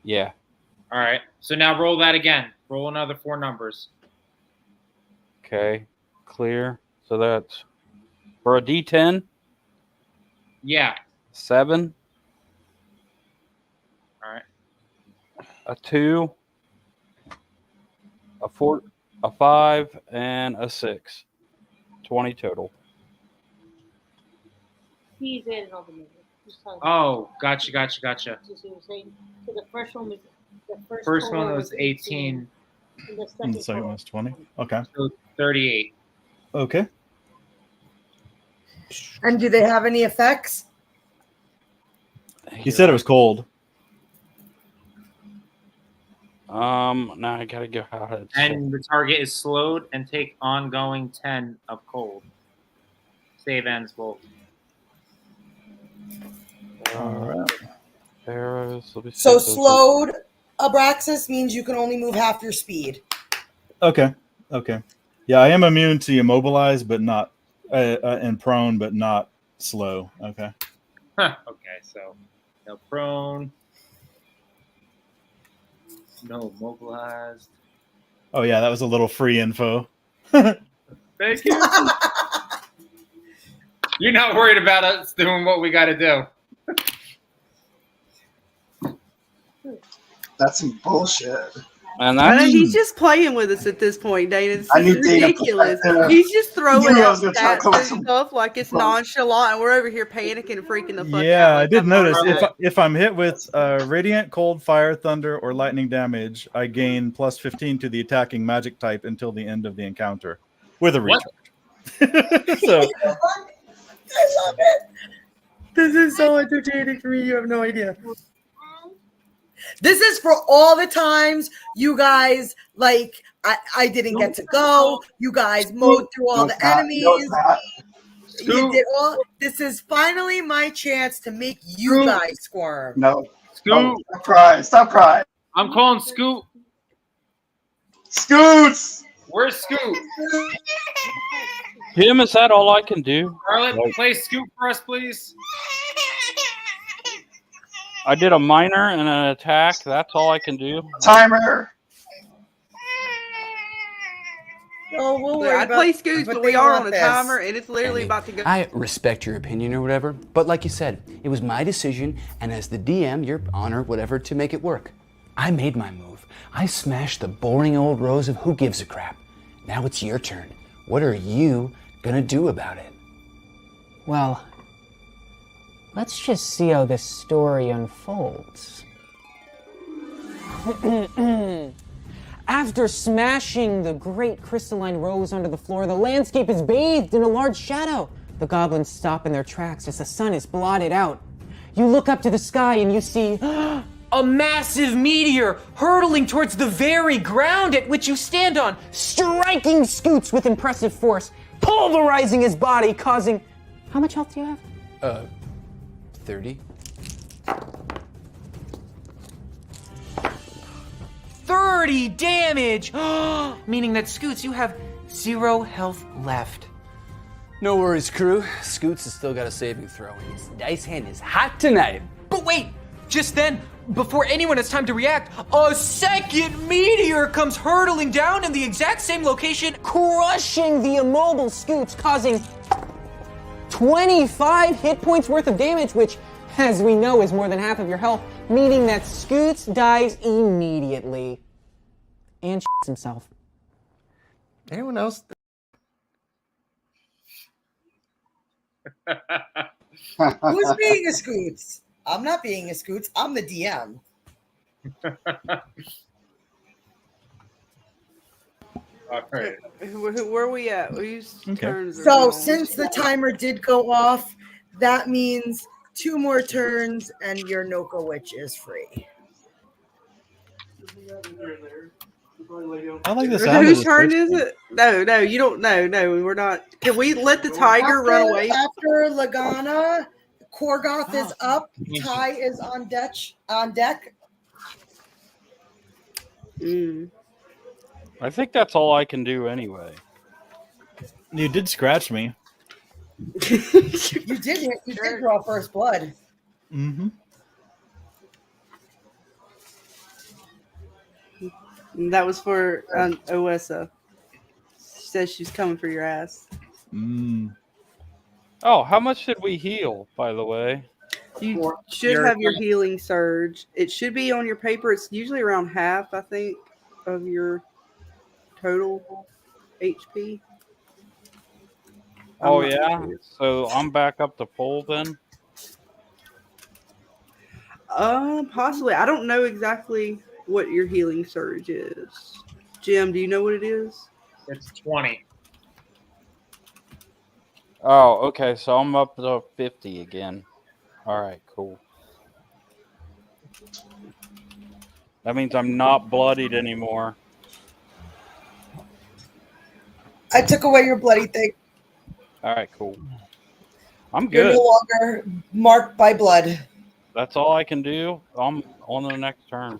Yeah. All right. So now roll that again. Roll another 4 numbers. Okay. Clear. So that's for a D10. Yeah. 7. All right. A 2. A 4. A 5 and a 6. 20 total. He's added all the numbers. Oh, gotcha. You see what I'm saying? So the first one was First one was 18. And the And the second one was 20. Okay. So 38. Okay. And do they have any effects? He said it was cold. Now I gotta go out. And the target is slowed and take ongoing 10 of cold. Save ends both. All right. Arrows. So slowed Aabraxxis means you can only move half your speed. Okay. Yeah, I am immune to immobilize, but not and prone, but not slow. Okay. Okay, so no prone, no mobilized. Oh yeah, that was a little free info. Thank you. You're not worried about us doing what we got to do. That's some bullshit. And I know he's just playing with us at this point, Dana. This is ridiculous. He's just throwing out stats and stuff like it's nonchalant, and we're over here panicking and freaking the fuck out. Yeah, like I did I'm notice alright. if I'm hit with radiant, cold, fire, thunder, or lightning damage, I gain plus 15 to the attacking magic type until the end of the encounter with a recharge. So I love it. This is so entertaining for me. You have no idea. This is for all the times you guys like. I didn't get to go. You guys mowed through all the enemies. You did all. This is finally my chance to make you guys squirm. No. Scoot. Oh, stop crying. Stop crying. I'm calling Scoot. Scoots. Where's Scoot? Jim, is that all I can do? Scarlet, play Scoot for us, please. I did a minor and an attack. That's all I can do. Timer. Oh, we'll worry I about play Scoots, but we they are want on a this. timer, and it's literally about to go. I respect your opinion or whatever, but like you said, it was my decision, and as the DM, your honor, whatever, to make it work. I made my move. I smashed the boring old rose of who gives a crap. Now it's your turn. What are you gonna do about it? Well, let's just see how this story unfolds. After smashing the great crystalline rose under the floor, the landscape is bathed in a large shadow. The goblins stop in their tracks as the sun is blotted out. You look up to the sky and you see a massive meteor hurtling towards the very ground at which you stand on, striking Scoots with impressive force, pulverizing his body, causing... How much health do you have? 30. 30 damage! Meaning that, Scoots, you have 0 health left. No worries, crew. Scoots has still got a saving throw, and his dice hand is hot tonight. But wait! Just then, before anyone has time to react, a second meteor comes hurtling down in the exact same location, crushing the immobile Scoots, causing 25 hit points worth of damage, which, as we know, is more than half of your health, meaning that Scoots dies immediately. And shits himself. Anyone else? Who's being a Scoots? I'm not being a Scoots. I'm the DM. Where are we at? Whose turns are So we on? since the timer did go off, that means 2 more turns and your Noko Witch is free. I like the sound of Whose this turn witch. is it? No, you don't. No, we're not. Can we let the tiger run away? After Lagana, Korgoth is up. Ty is on deck. I think that's all I can do anyway. You did scratch me. You did draw first blood. Mm-hmm. And that was for Oessa. She says she's coming for your ass. Oh, how much did we heal, by the way? You should have your healing surge. It should be on your paper. It's usually around half, I think, of your total HP. Oh, yeah? So I'm back up to full then? Possibly. I don't know exactly what your healing surge is. Jim, do you know what it is? It's 20. Oh, okay. So I'm up to 50 again. All right, cool. That means I'm not bloodied anymore. I took away your bloody thing. All right, cool. I'm You're good. no longer marked by blood. That's all I can do. I'm on the next turn.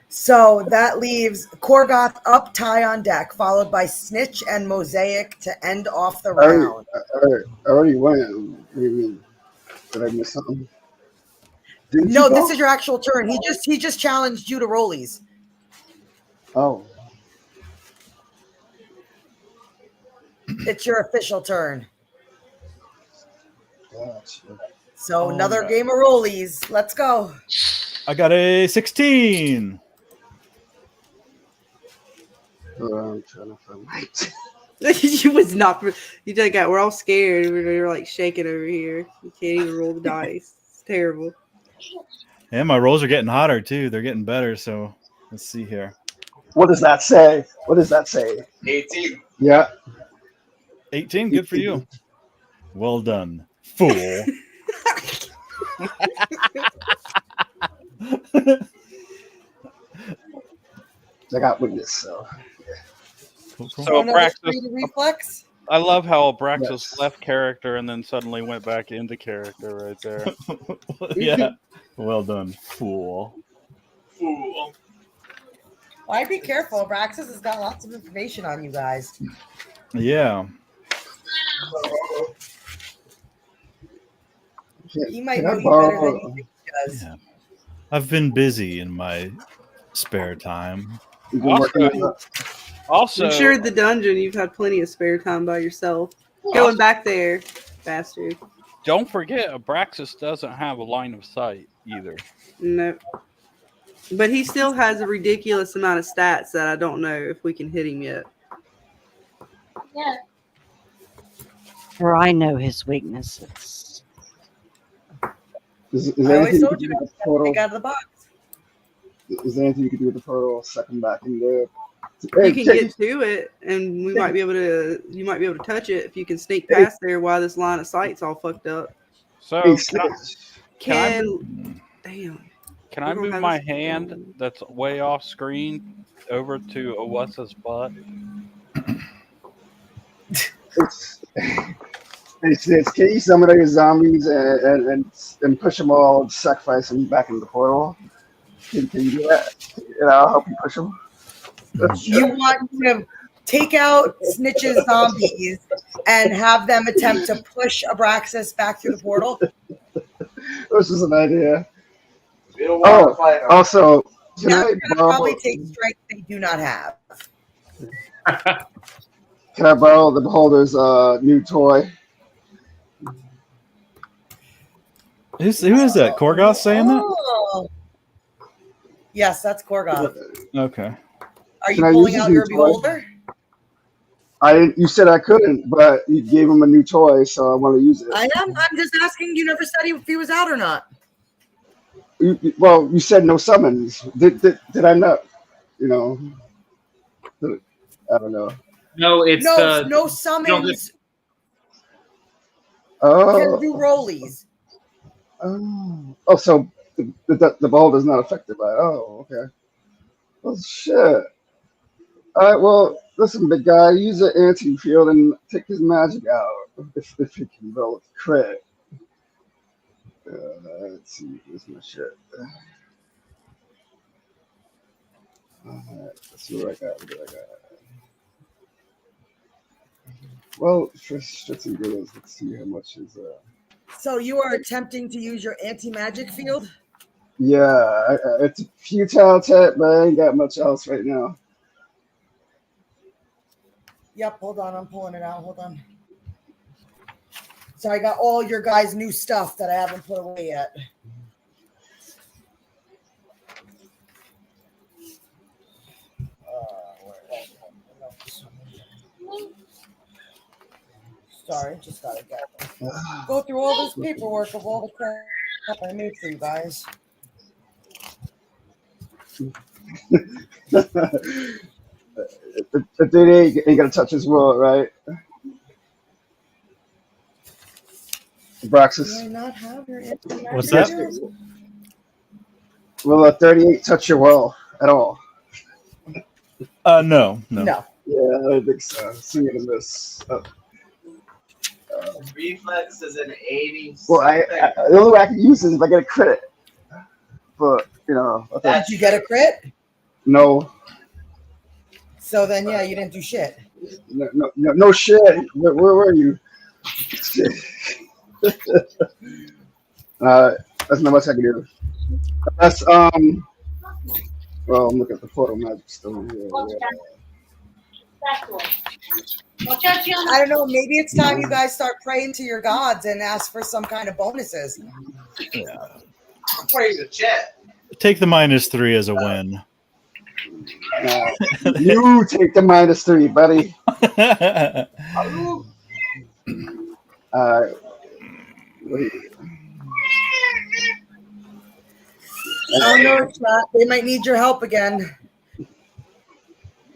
So that leaves Korgoth up, Ty on deck, followed by Snitch and Mosaic to end off the round. I already went. What do you mean? Did I miss something? Didn't No, you go? this is your actual turn. He just challenged you to rollies. Oh. It's your official turn. Gotcha. So another game of rollies. Let's go. I got a 16. I'm trying to find my... You was not. You did got. We're all scared. We're like shaking over here. You can't even roll the dice. It's terrible. And my rolls are getting hotter too. They're getting better. So let's see here. What does that say? What does that say? 18. Yeah. 18. Good for you. Well done, fool. I got witness, so. So Aabraxxis, reflex. I love how Aabraxxis left character and then suddenly went back into character right there. Yeah. Well done, fool. Fool. Well, I'd be careful. Aabraxxis has got lots of information on you guys. Yeah. He might know you better than you think he does. Yeah. I've been busy in my spare time. Also, you shared the dungeon. You've had plenty of spare time by yourself. Going back there, bastard. Don't forget, Aabraxxis doesn't have a line of sight either. No. But he still has a ridiculous amount of stats that I don't know if we can hit him yet. Yeah. For I know his weaknesses. Is I there always anything you told can you do to with the portal? take out of the box. Is there anything you can do with the portal? Second back in there. You can get to it, and we might be able to. You might be able to touch it if you can sneak past there while this line of sight's all fucked up. So damn. Can I move my hand that's way off screen over to Oessa's butt? Can you summon your zombies and push them all and sacrifice them back in the portal? Can you do that? And I'll help you push them. You want to take out Snitch's zombies and have them attempt to push Aabraxxis back through the portal? This is an idea. Also, can That's I going to borrow? probably take strength they do not have. Can I borrow the beholder's new toy? Who is that? Korgoth saying that? Oh. Yes, that's Korgoth. Okay. Are you Can I pulling use out his your new toy? beholder? You said I couldn't, but you gave him a new toy, so I want to use it. I am. I'm just asking. You never said if he was out or not. Well, you said no summons. Did I not? You know, I don't know. No, it's no summons. Oh. Can do rollies. Oh, so the beholder's not affected by it. Oh, okay. Well, shit. All right, well, listen, big guy, use an anti-field and take his magic out if you can roll a crit. Let's see, where's my shit? All right, let's see what I got. Well, for shits and giggles, let's see how much is. So you are attempting to use your anti-magic field? Yeah, it's a futile tech, but I ain't got much else right now. Yep, hold on. I'm pulling it out. Hold on. So I got all your guys' new stuff that I haven't put away yet. Sorry, just gotta go through all this paperwork of all the crap I made for you guys. The dude ain't gonna touch his wallet, right? Aabraxxis. Do I not have your What's that? Will a 38 touch your well at all? No. Yeah, I think so. See it in this. Reflex is an 80. Well, the only way I can use this is if I get a crit. But Did you get a crit? No. So then, yeah, you didn't do shit. No shit. Where were you? That's not much I can do. That's well, I'm looking at the photo magic stone here. I don't know. Maybe it's time you guys start praying to your gods and ask for some kind of bonuses. Yeah. Praise the chat. Take the -3 as a win. You take the -3, buddy. Wait. Oh no, chat. They might need your help again.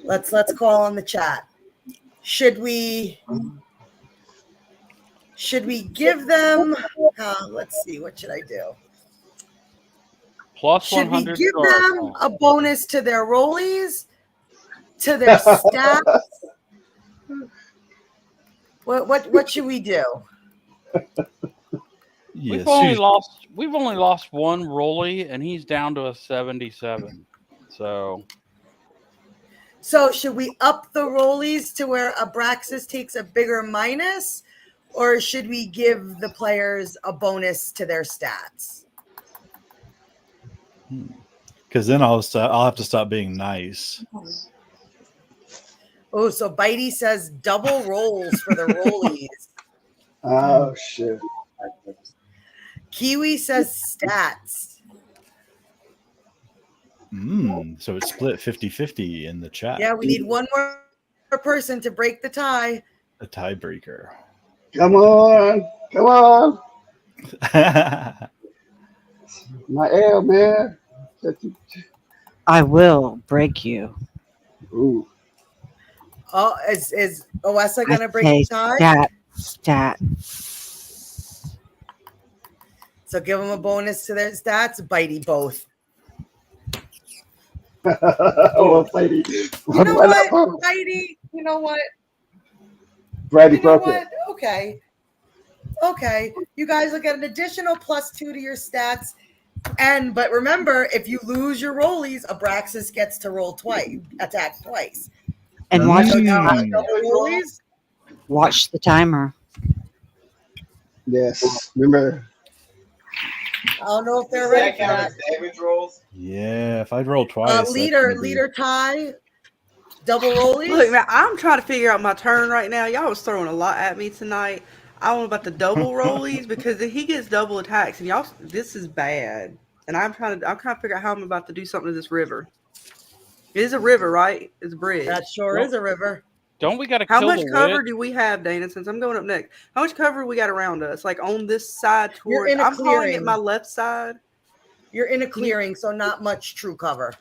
Let's call on the chat. Should we give them? Let's see. What should I do? Plus Should we 100 give stars. them a bonus to their rollies, to their stats? What should we do? We've only lost one Rolly, and he's down to a 77. So should we up the rollies to where Aabraxxis takes a bigger minus, or should we give the players a bonus to their stats? Because then I'll have to stop being nice. Oh, so Bitey says double rolls for the rollies. Oh shit. Kiwi says stats. So it's split 50-50 in the chat. Yeah, we need one more person to break the tie. A tiebreaker. Come on. My L, man. I will break you. Ooh. Oh, is Oessa gonna break Okay, the tie? stats. So give them a bonus to their stats. Bitey both. Oh, Bitey. You know what, Bitey? You know what? Brady You know broke it. what? Okay. You guys will get an additional +2 to your stats. But remember, if you lose your rollies, Aabraxxis gets to roll twice, attack twice. And watch So the now timer. double rollies. Watch the timer. Yes. Remember. I don't know if they're ready for that. Damage rolls. Yeah, if I'd roll twice. Leader tie, double rollies. Look, man, I'm trying to figure out my turn right now. Y'all was throwing a lot at me tonight. I want about the double rollies because if he gets double attacks, and y'all, this is bad. And I'm trying to figure out how I'm about to do something to this river. It is a river, right? It's a bridge. That sure is a river. Don't we got to How kill much the cover witch? do we have, Dana? Since I'm going up next, how much cover we got around us? Like on this side You're toward. in a I'm calling it clearing. my left side. You're in a clearing, so not much true cover.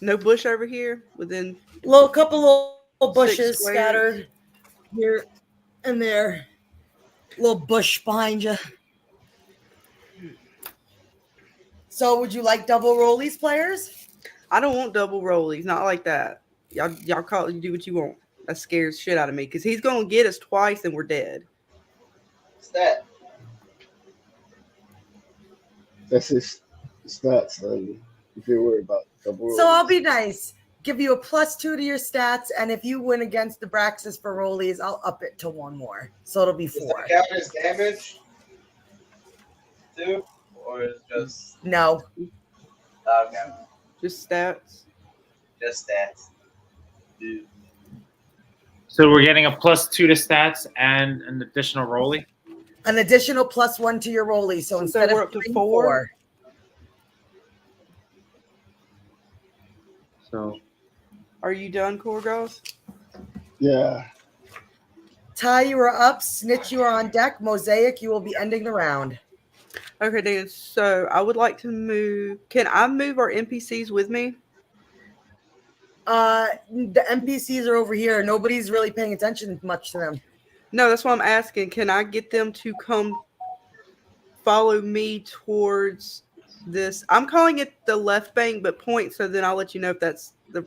No bush over here within. Couple little bushes 6 squares. scattered here and there. Little bush behind you. So, would you like double rollies, players? I don't want double rollies, not like that. Y'all call it, do what you want. That scares shit out of me because he's gonna get us twice and we're dead. What's that? That's his stats, then. If you're worried about double rolls. So I'll be nice. give you a +2 to your stats, and if you win against the Aabraxxis for rollies, I'll up it to 1 more. So it'll be 4. Does that count as damage? Too? Or is it just... No. Okay. Just stats. Just stats. Dude. So we're getting a +2 to stats and an additional rollie. An additional +1 to your rollie. So instead we're of up to 3, 4. So, are you done, Korgoth? Yeah. Ty, you are up. Snitch, you are on deck. Mosaic, you will be ending the round. Okay, Dan. So I would like to move. Can I move our NPCs with me? The NPCs are over here. Nobody's really paying attention much to them. No, that's why I'm asking. Can I get them to come follow me towards this? I'm calling it the left bank, but point. So then I'll let you know if that's the.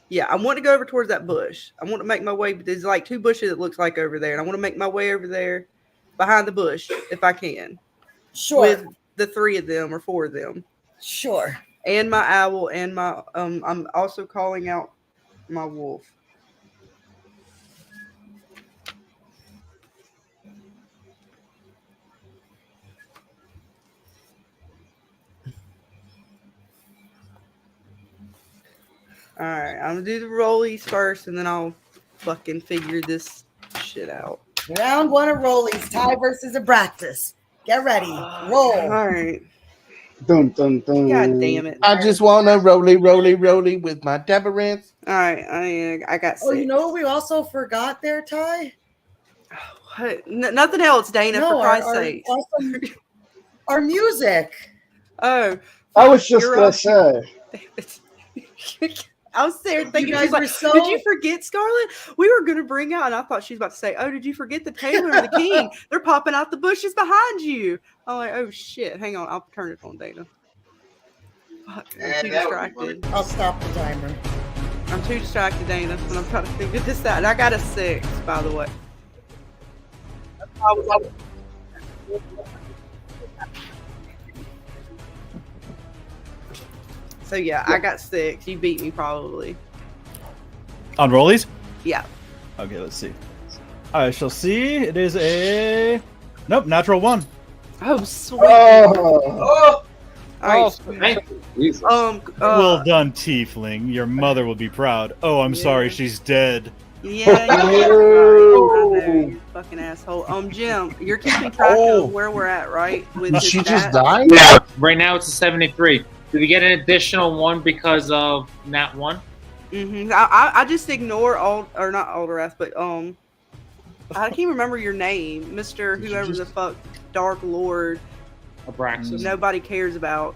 Yeah, I want to go over towards that bush. I want to make my way. But there's like 2 bushes it looks like over there, and I want to make my way over there behind the bush if I can. Sure. With the 3 of them or 4 of them. Sure. And my owl and my I'm also calling out my wolf. All right, I'm gonna do the rollies first, and then I'll fucking figure this shit out. Round 1 of rollies. Ty versus Aabraxxis. Get ready. Roll. All right. Dun, dun, dun. God damn it. I just want to rolly with my Deborahs. All right, I got 6. Oh, you know what we also forgot there, Ty? What? Nothing else, Dana, No, for Christ's sake. Our music. Oh. I was just going to say. I was there thinking, You she's guys were like, so- did you forget Scarlet? We were going to bring out, and I thought she was about to say, oh, did you forget the Taylor and the King? They're popping out the bushes behind you. I'm like, oh, shit. Hang on. I'll turn it on, Dana. Fuck, I'm too distracted. I'll stop the timer. I'm too distracted, Dana, when I'm trying to figure this out. And I got a 6, by the way. So, yeah, I got 6. You beat me, probably. On rollies? Yeah. Okay, let's see. I shall see. It is a... Nope, natural 1. Oh, sweet. Oh! All Thank you. Well done, Tiefling. Your mother will be proud. Oh, I'm sorry, she's dead. Yeah, you fucking asshole. Jim, you're keeping track of where we're at, right? With Did his she just stats? die? Yeah. Right now it's a 73. Did we get an additional 1 because of Nat 1? Mm-hmm. I just ignore not Alderwrath, but I can't remember your name, Mr. Whoever the fuck, Dark Lord. Aabraxxis. Nobody cares about.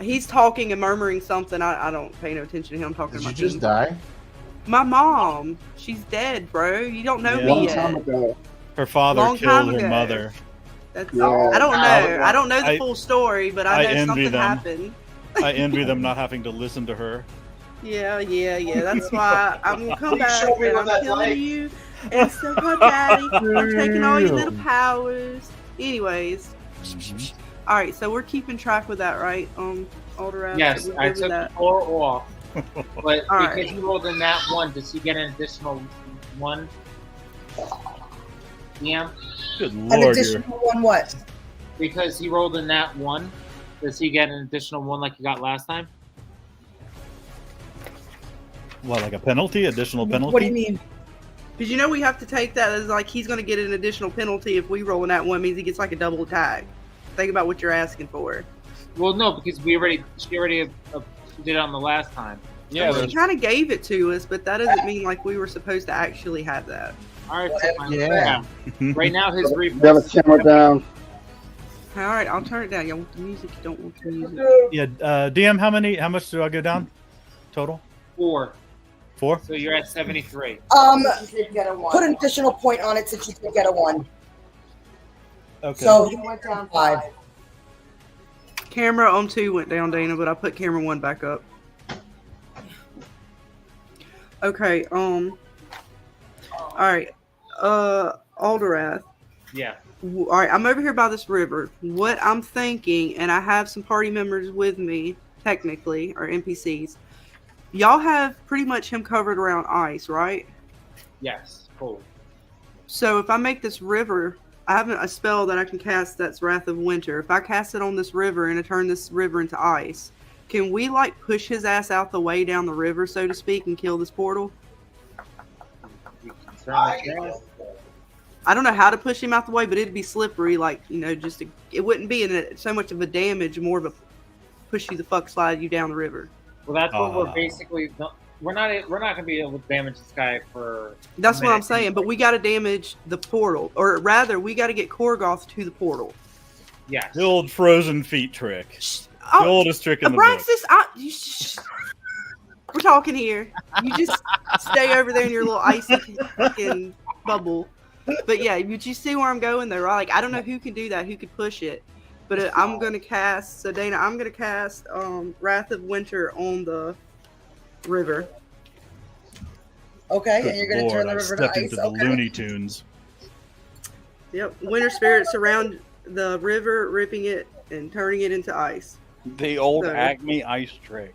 He's talking and murmuring something. I don't pay no attention to him talking Did about. you just die? My mom. She's dead, bro. You don't know Yeah. me Long yet. time ago. Her father Long time killed her ago. mother. That's, Yeah. I don't know. I don't know the I- full story, but I know envy something them. happened. I envy them not having to listen to her. Yeah. That's why I'm gonna come back Show me and what I'm that's killing like. you. And so, hi, Daddy. I'm taking all your little powers. Anyways, all right. So we're keeping track with that, right? Alderwrath. Yes, we're I good with took that. 4 off. But All because right. he rolled in Nat 1, does he get an additional 1? Yeah. Good An lord. additional 1 what? Because he rolled in Nat 1, does he get an additional 1 like he got last time? What, like a penalty? Additional penalty? What do you mean? Did you know we have to take that as like he's going to get an additional penalty if we roll in that one? Means he gets like a double attack. Think about what you're asking for. Well, no, because she already did it on the last time. Yeah, She kind of gave it to us, but that doesn't mean like we were supposed to actually have that. All right, Yeah. Right now his You reflex. have a camera down. All right, I'll turn it down. Y'all want the music? You don't want the music? Yeah, DM, how much do I go down? Total? 4. 4? So you're at 73. Put an additional point on it since you did get a 1. Okay. So you went down 5. Camera on 2 went down, Dana, but I put camera 1 back up. Okay, all right, Alderwrath. Yeah. All right, I'm over here by this river. What I'm thinking, and I have some party members with me, technically, or NPCs. y'all have pretty much him covered around ice, right? Yes. Cool. So if I make this river, I have a spell that I can cast that's Wrath of Winter. If I cast it on this river and I turn this river into ice, can we like push his ass out the way down the river, so to speak, and kill this portal? I don't know how to push him out the way, but it'd be slippery, like, you know, it wouldn't be so much of a damage, more of a push you the fuck slide you down the river. Well, that's what we're basically. We're not going to be able to damage this guy for. That's what I'm saying, but we got to damage the portal, or rather, we got to get Korgoth to the portal. Yes. The old frozen feet trick. The oldest trick in the book. Aabraxxis, we're talking here. You just stay over there in your little icy fucking bubble. But yeah, you see where I'm going though, right? Like, I don't know who can do that, who could push it. But I'm going to cast, so Dana, I'm going to cast Wrath of Winter on the river. Okay, and you're going to turn the river to ice. Into the Looney Tunes. Yep, Winter spirits around the river, ripping it and turning it into ice. The old Acme ice trick.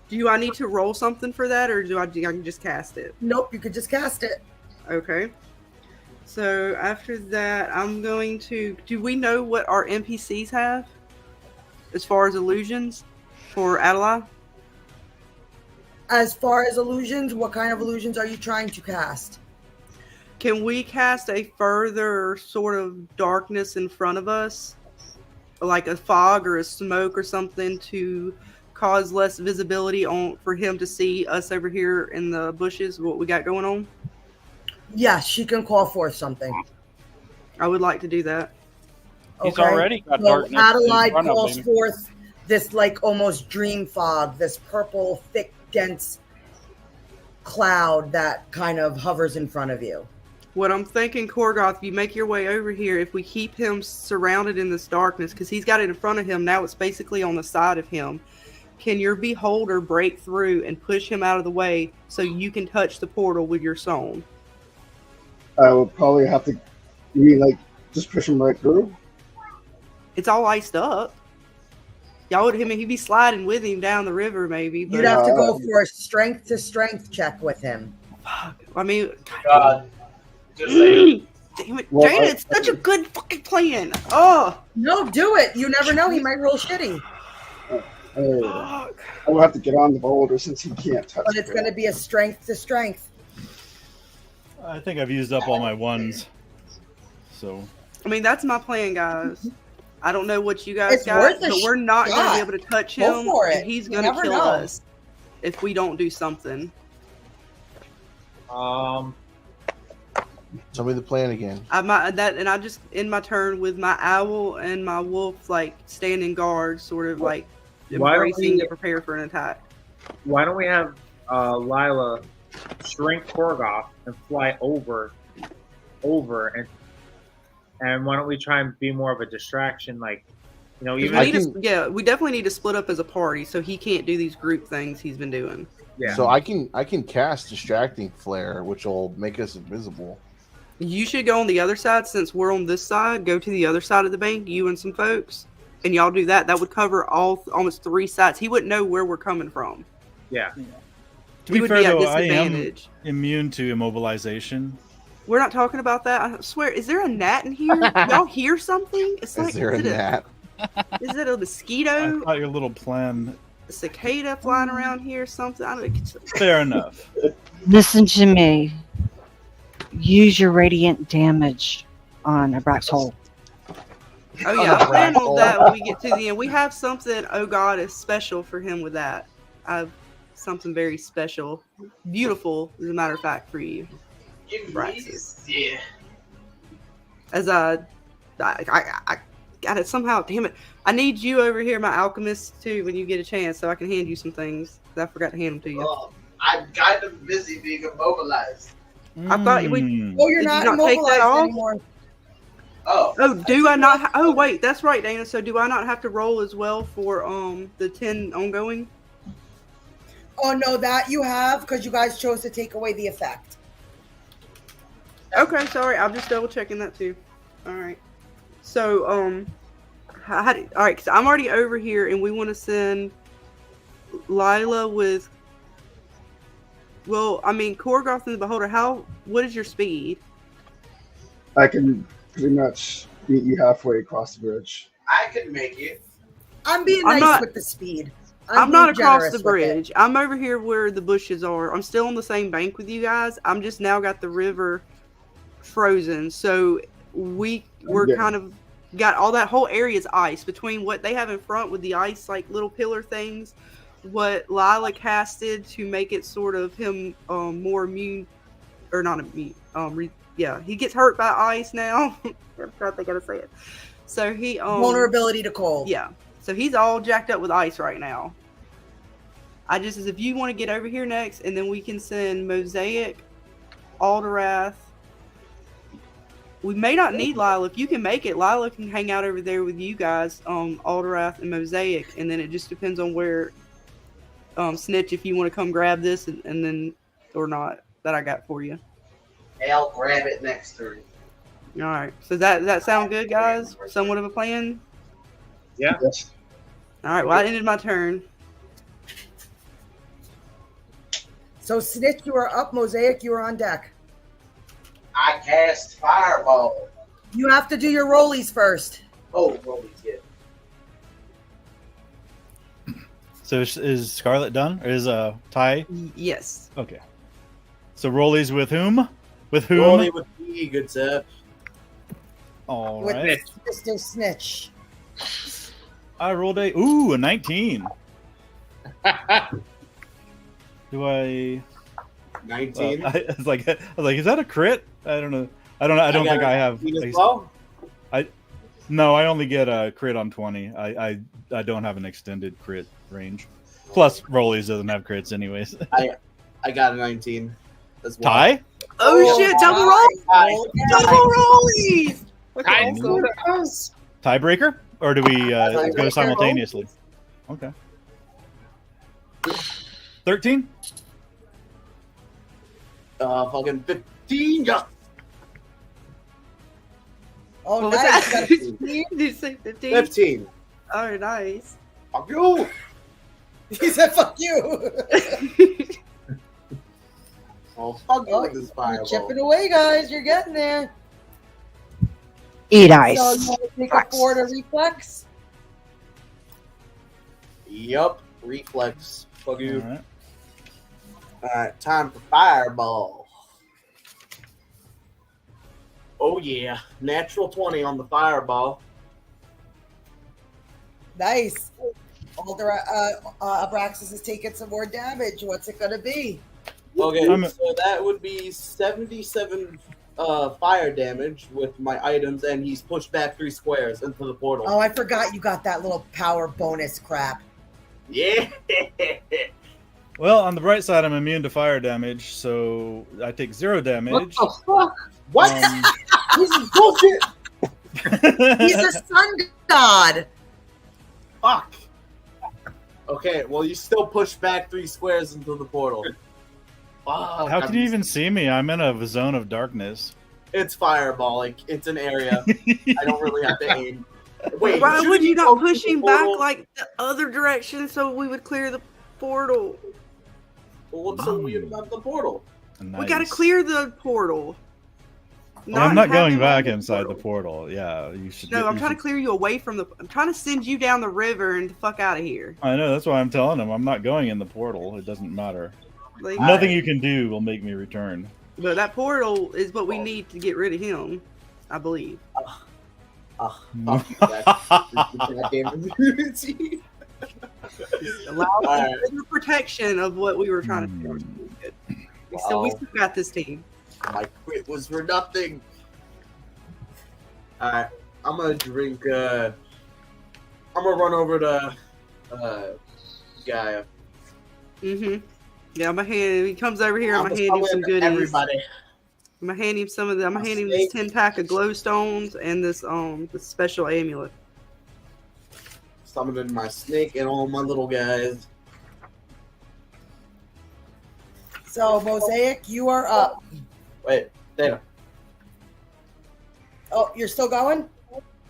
Do I need to roll something for that, or I can just cast it? Nope, you could just cast it. Okay. So after that, I'm going to. Do we know what our NPCs have as far as illusions for Adela? As far as illusions, what kind of illusions are you trying to cast? Can we cast a further sort of darkness in front of us? Like a fog or a smoke or something to cause less visibility for him to see us over here in the bushes, what we got going on? Yes, she can call forth something. I would like to do that. He's already got darkness. Adelaide calls forth this like almost dream fog, this purple, thick, dense cloud that kind of hovers in front of you. What I'm thinking, Korgoth, if you make your way over here, if we keep him surrounded in this darkness, because he's got it in front of him, now it's basically on the side of him. Can your beholder break through and push him out of the way so you can touch the portal with your song? I would probably have to, you mean like just push him right through? It's all iced up. Y'all would he'd be sliding with him down the river, maybe. But you'd have to go for a strength to strength check with him. Fuck. I mean, God. Damn it, Well, Dana, it's such a good fucking plan. Oh no, do it. You never know, he might roll shitty. I will have to get on the boulder since he can't touch But it's going to be a strength to strength. I think I've used up all my ones. So. I mean, that's my plan, guys. I don't know what you guys It's got, worth but a we're not going to shot. be able to touch Go him, for it. and he's You going to never kill know. us if we don't do something. Tell me the plan again. I just end my turn with my owl and my wolf like standing guard, sort of like Why don't embracing we- to prepare for an attack. Why don't we have Lila shrink Korgoth and fly over, and why don't we try and be more of a distraction, like, you know, even We definitely need to split up as a party so he can't do these group things he's been doing. Yeah. So I can cast distracting flare, which will make us invisible. You should go on the other side since we're on this side. Go to the other side of the bank, you and some folks, and y'all do that. That would cover almost three sides. He wouldn't know where we're coming from. Yeah. To be would fair, be at though, I am disadvantage. immune to immobilization. We're not talking about that. I swear, is there a gnat in here? Y'all hear something? It's like, Is there a gnat? Is it a mosquito? I thought your little plan. A cicada flying around here? Something? I don't know. Fair enough. Listen to me. Use your radiant damage on Aabraxxis. Oh yeah, I'll handle that when we get to the end. We have something, oh god, is special for him with that. I have something very special. Beautiful, as a matter of fact, for you. Aabraxxis. Yeah. As I got it somehow, damn it. I need you over here, my alchemist, too, when you get a chance, so I can hand you some things. I forgot to hand them to you. I'm kind of busy being immobilized. I thought we. Oh, you're did not you not take that immobilized off? anymore. Oh, do I not? Oh, wait, that's right, Dana. So do I not have to roll as well for the 10 ongoing? Oh no, that you have because you guys chose to take away the effect. Okay, sorry. I'm just double checking that too. All right. So all right. So I'm already over here, and we want to send Lila with Well, I mean, Korgoth and the Beholder, what is your speed? I can pretty much meet you halfway across the bridge. I could make it. I'm being I'm nice not- with the speed. I'm being not across generous the with it. bridge. I'm over here where the bushes are. I'm still on the same bank with you guys. I'm just now got the river frozen. So we're Okay. kind of got all that whole area's ice between what they have in front with the ice, like little pillar things, what Lila casted to make it sort of him more immune, or not immune. He gets hurt by ice now. I forgot they gotta say it. So he Vulnerability to cold. Yeah. So he's all jacked up with ice right now. If you want to get over here next, and then we can send Mosaic, Alderwrath. We may not need Lila. If you can make it, Lila can hang out over there with you guys, Alderwrath and Mosaic, and then it just depends on where Snitch, if you want to come grab this and then or not, that I got for you. I'll grab it next turn. All right. So that sound good, guys? Somewhat of a plan? Yeah. Yes. All right. Well, I ended my turn. So Snitch, you are up. Mosaic, you are on deck. I cast Fireball. You have to do your rollies first. Oh, rollies, yeah. So is Scarlet done? Or is Ty? Yes. Okay. So rollies with whom? With whom? Rolly with me, good sir. All With right. Mr. Snitch. I rolled a 19. Do I? 19. I was like, is that a crit? I don't know. I don't think I have. No, I only get a crit on 20. I don't have an extended crit range. Plus, rollies doesn't have crits anyways. I got a 19 as well. Ty? Oh shit! Double roll! Double rollies! Tiebreaker? Or do we go simultaneously? Okay. 13? Fucking 15. Yeah. Oh, What was nice. that? Did you say 15? 15. Oh, nice. Fuck you. He said, "Fuck you." Oh, fuck you with this You're fireball. chipping away, guys. You're getting there. Eat ice. So you want to take a forward or reflex? Yup. Reflex. Fuck you. All right. Alright, time for fireball. Oh yeah. Natural 20 on the fireball. Nice. Aabraxxis is taking some more damage. What's it gonna be? Okay, so that would be 77 fire damage with my items, and he's pushed back 3 squares into the portal. Oh, I forgot you got that little power bonus crap. Yeah. Well, on the bright side, I'm immune to fire damage, so I take 0 damage. What the fuck? What? This is bullshit. He's a sun god. Fuck. Okay, well, you still push back 3 squares into the portal. Fuck, How can you even see me? I'm in a zone of darkness. It's fireball. Like, it's an area. I don't really have to aim. Wait, Why shouldn't would you not go through push the him back portal? like the other direction so we would clear the portal? Well, what's so weird about the portal? We gotta clear the portal. Well, I'm not have going him back on the inside portal. the portal. Yeah, you should. No, I'm you trying to should- clear you away from the. I'm trying to send you down the river and the fuck out of here. I know. That's why I'm telling him I'm not going in the portal. It doesn't matter. Like, Nothing you can do will make me return. But that portal is what we need to get rid of him, I believe. Fuck you, goddamn immunity. Allow Alright. the protection of what we were trying to do. Good. We still got this team. My quit was for nothing. Alright, I'm gonna drink, I'm gonna run over to, Gaia. Mm-hmm. Yeah, I'm gonna hand. He comes over here. I'm gonna hand him some goodies. Everybody. I'm gonna hand him some of the. I'm gonna hand him this 10-pack of glow stones and this this special amulet. Summoning my snake and all my little guys. So, Mosaic, you are up. Wait, there. Oh, you're still going?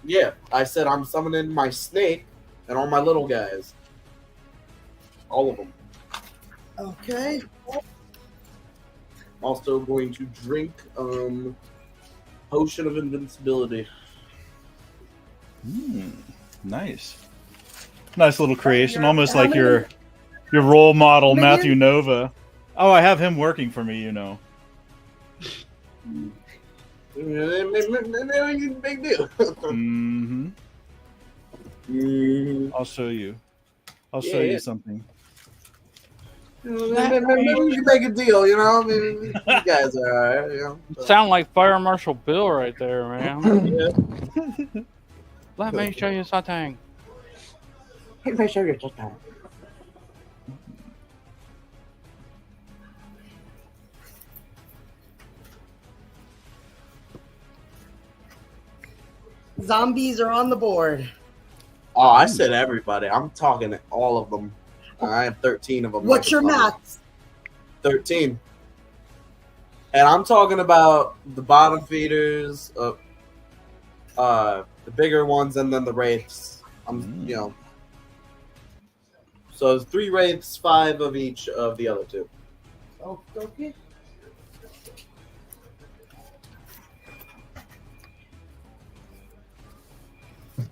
Yeah, I said I'm summoning my snake and all my little guys. All of them. Okay. also going to drink Potion of Invincibility. Nice. Nice little creation, almost like your role model, Matthew Nova. Oh, I have him working for me, you know. Big deal. I'll show you. I'll show you something. Make a deal, you know. I mean, you guys are alright, you know. Sound like Fire Marshal Bill right there, man. Let me show you something. Let me show you something. Zombies are on the board. Oh, I said everybody. I'm talking all of them. I have 13 of them. What's your max? 13. And I'm talking about the bottom feeders, the bigger ones, and then the wraiths. You know. So 3 wraiths, 5 of each of the other 2. Okay.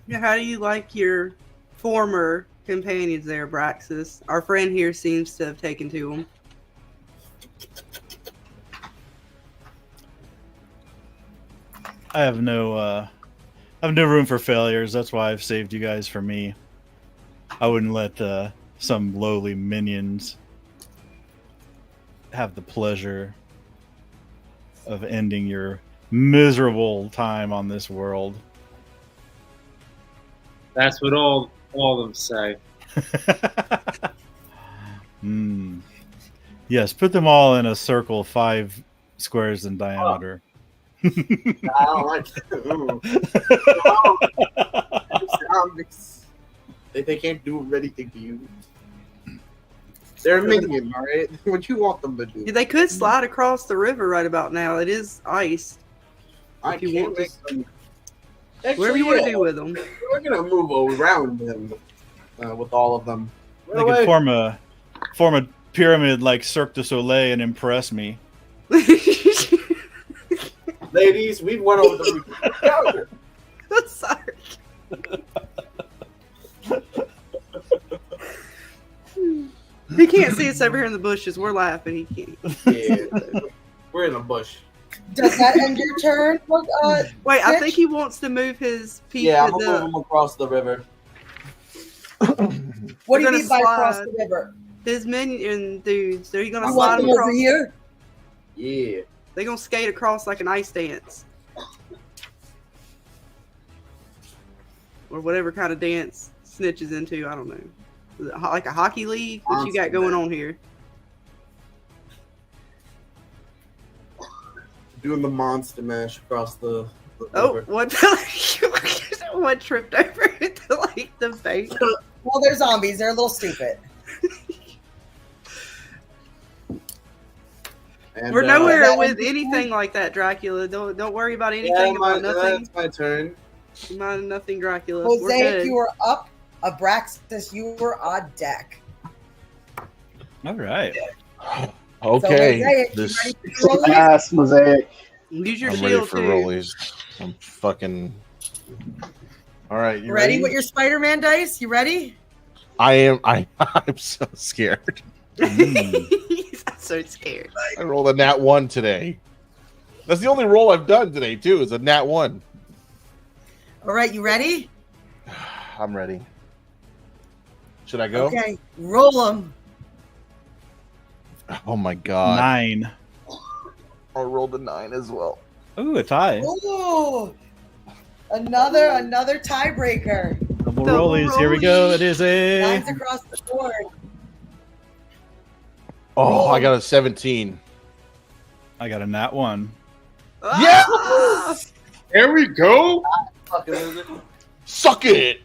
Yeah, how do you like your former companions there, Aabraxxis? Our friend here seems to have taken to them. I have no room for failures. That's why I've saved you guys for me. I wouldn't let some lowly minions have the pleasure of ending your miserable time on this world. That's what all of them say. Yes, put them all in a circle 5 squares in diameter. I don't like that. They can't do anything to you. They're a minion, all right? What you want them to do? Yeah, they could slide across the river right about now. It is iced. I can't make them. Whatever you want to do with them. We're gonna move around them with all of them. They could form a pyramid like Cirque du Soleil and impress me. Ladies, we went over the counter. I'm sorry. He can't see us over here in the bushes. We're laughing. He can't. Yeah, we're in a bush. Does that end your turn? Wait, I think he wants to move his piece. Yeah, I'm gonna move him across the river. What do you mean by across the river? His minion dudes. Are you gonna You slide want them them across over here? Yeah. They're gonna skate across like an ice dance. Or whatever kind of dance Snitch is into, I don't know. Is it like a hockey league? What you got going on here? Doing the monster mash across the Oh, river. what? What tripped over into like the face? Well, they're zombies. They're a little stupid. And, We're nowhere with anything like that, Dracula. Don't worry about anything about nothing. That's my turn. About nothing, Dracula. We're Mosaic, good. you are up. Aabraxxis, you were on deck. All right. Okay. So, Mosaic, This you ready for rolling? Yes, Mosaic. Use your I'm ready shield for too. rollies. I'm fucking. All right, you Ready with your Spider-Man dice? You ready? I am. I'm so scared. I'm so scared. I rolled a nat 1 today. That's the only roll I've done today too. Is a nat 1. All right, you ready? I'm ready. Should I go? Okay, roll them. Oh my god. 9. I rolled a 9 as well. Ooh, a tie. Ooh, another tiebreaker. Double rollies. Here we go. It is a. 9's across the board. Oh, I got a 17. I got a nat 1. Yes! There we go. Suck it.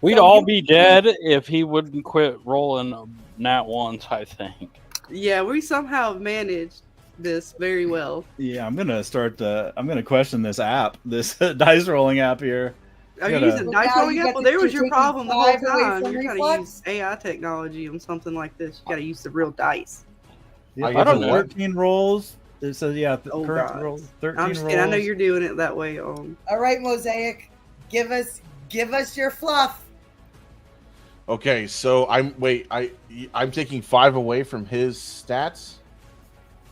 We'd all be dead if he wouldn't quit rolling nat ones, I think. Yeah, we somehow managed this very well. Yeah, I'm gonna question this app, this dice rolling app here. Are you using dice now rolling you up? get Well, to there was your take problem the whole 5 away time. from You're trying to reflex? use AI technology on something like this. You got to use the real dice. Yeah, I don't know. 13 rolls. So yeah, Oh, current God. roll 13 I'm just kidding. I know rolls. you're doing it that way. All right, Mosaic, give us your fluff. Okay, so I'm taking 5 away from his stats.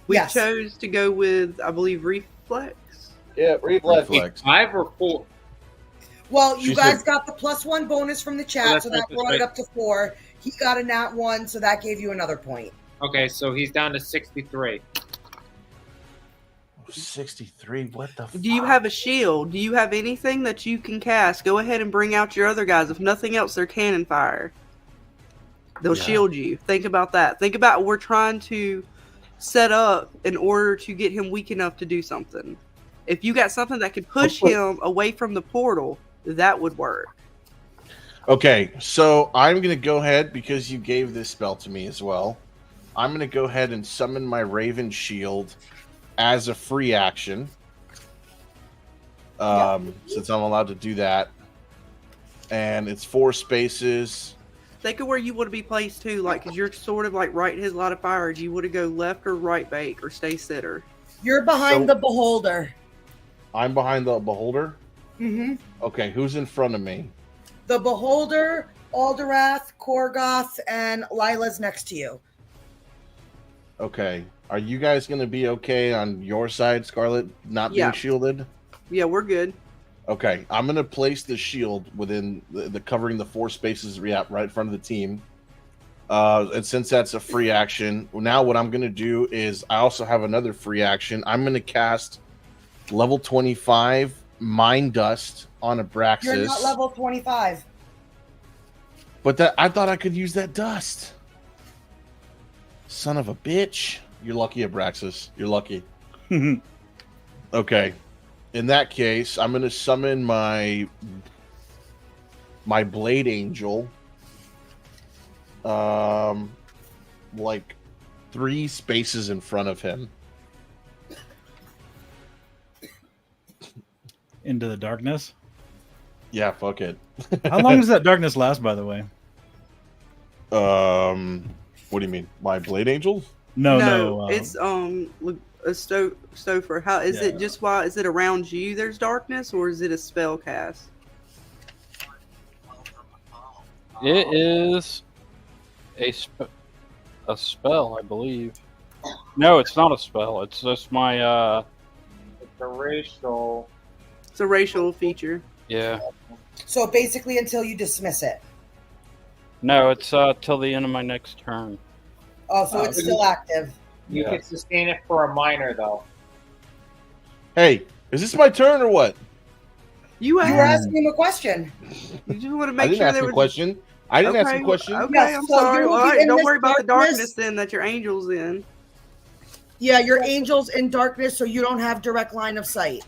We chose to go with, I believe, reflex. Yeah, reflex. 5 or 4. Well, you She guys said- got the +1 bonus from the Oh, chat, that's so right, that that's brought it right. up to 4. He got a nat 1, so that gave you another point. Okay, so he's down to 63. 63. What the? Do you have a shield? Do you have anything that you can cast? Go ahead and bring out your other guys. If nothing else, they're cannon fire. They'll shield you. Think about that. Think about what we're trying to set up in order to get him weak enough to do something. If you got something that could push him away from the portal, that would work. Okay, so I'm going to go ahead, because you gave this spell to me as well. I'm going to go ahead and summon my Raven Shield as a free action. Since I'm allowed to do that. And it's 4 spaces. Think of where you want to be placed too, like, because you're sort of like right in his line of fire. Do you want to go left or right bake or stay sitter? You're behind the beholder. I'm behind the Beholder? Mm-hmm. Okay, who's in front of me? The beholder, Alderwrath, Korgoth, and Lila's next to you. Okay. Are you guys going to be okay on your side, Scarlet, not being shielded? Yeah, we're good. Okay, I'm going to place the shield within the covering the 4 spaces right in front of the team. And since that's a free action, now what I'm going to do is I also have another free action. I'm going to cast level 25 Mind Dust on Aabraxxis. You're not level 25. But I thought I could use that dust. Son of a bitch. You're lucky, Aabraxxis. You're lucky. Okay. In that case, I'm going to summon my Blade Angel. Like 3 spaces in front of him. Into the darkness? Yeah, fuck it. How long does that darkness last, by the way? What do you mean? My Blade Angel? No. It's a Stofer. How is it? Just why is it around you? There's darkness, or is it a spell cast? It is a spell, I believe. No, it's not a spell. It's just my. It's a racial. It's a racial feature. Yeah. So basically, until you dismiss it. No, it's till the end of my next turn. Oh, so it's still active. You can sustain it for a minor, though. Hey, is this my turn or what? You were asking him a question. You just want to I make didn't sure ask there a was question. I didn't ask a question. Okay, Yes, I'm so sorry. you will All be right, in don't this worry about the darkness. darkness then that your angel's in. Yeah, your angel's in darkness, so you don't have direct line of sight.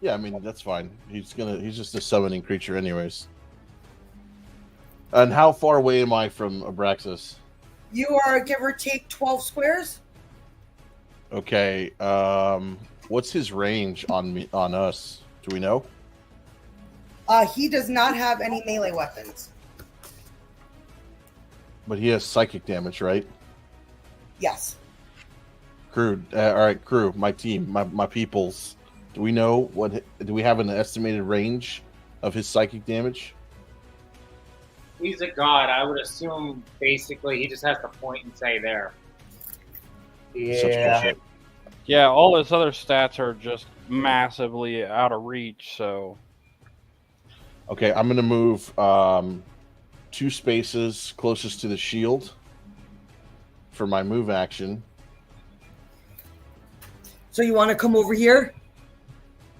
Yeah, I mean that's fine. He's just a summoning creature, anyways. And how far away am I from Aabraxxis? You are, give or take, 12 squares. Okay. What's his range on us? Do we know? He does not have any melee weapons. But he has psychic damage, right? Yes. Crew. All right, crew. My team. My peoples. Do we know what? Do we have an estimated range of his psychic damage? He's a god. I would assume basically he just has to point and say there. Yeah. Yeah, all his other stats are just massively out of reach, so. Okay, I'm gonna move 2 spaces closest to the shield for my move action. So you want to come over here?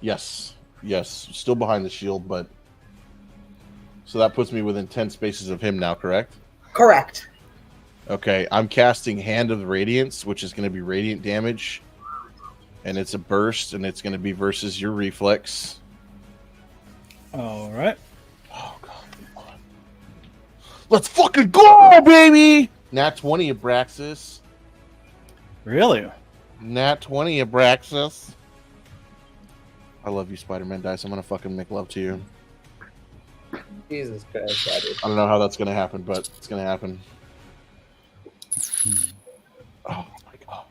Yes, still behind the shield, but so that puts me within 10 spaces of him now, correct? Correct. Okay, I'm casting Hand of the Radiance, which is going to be radiant damage, and it's a burst, and it's going to be versus your reflex. All right. Oh god, let's fucking go, baby! Nat 20 Aabraxxis. Really? Nat 20 Aabraxxis. I love you, Spider-Man dice. I'm gonna fucking make love to you. Jesus Christ, buddy. I don't know how that's gonna happen, but it's gonna happen.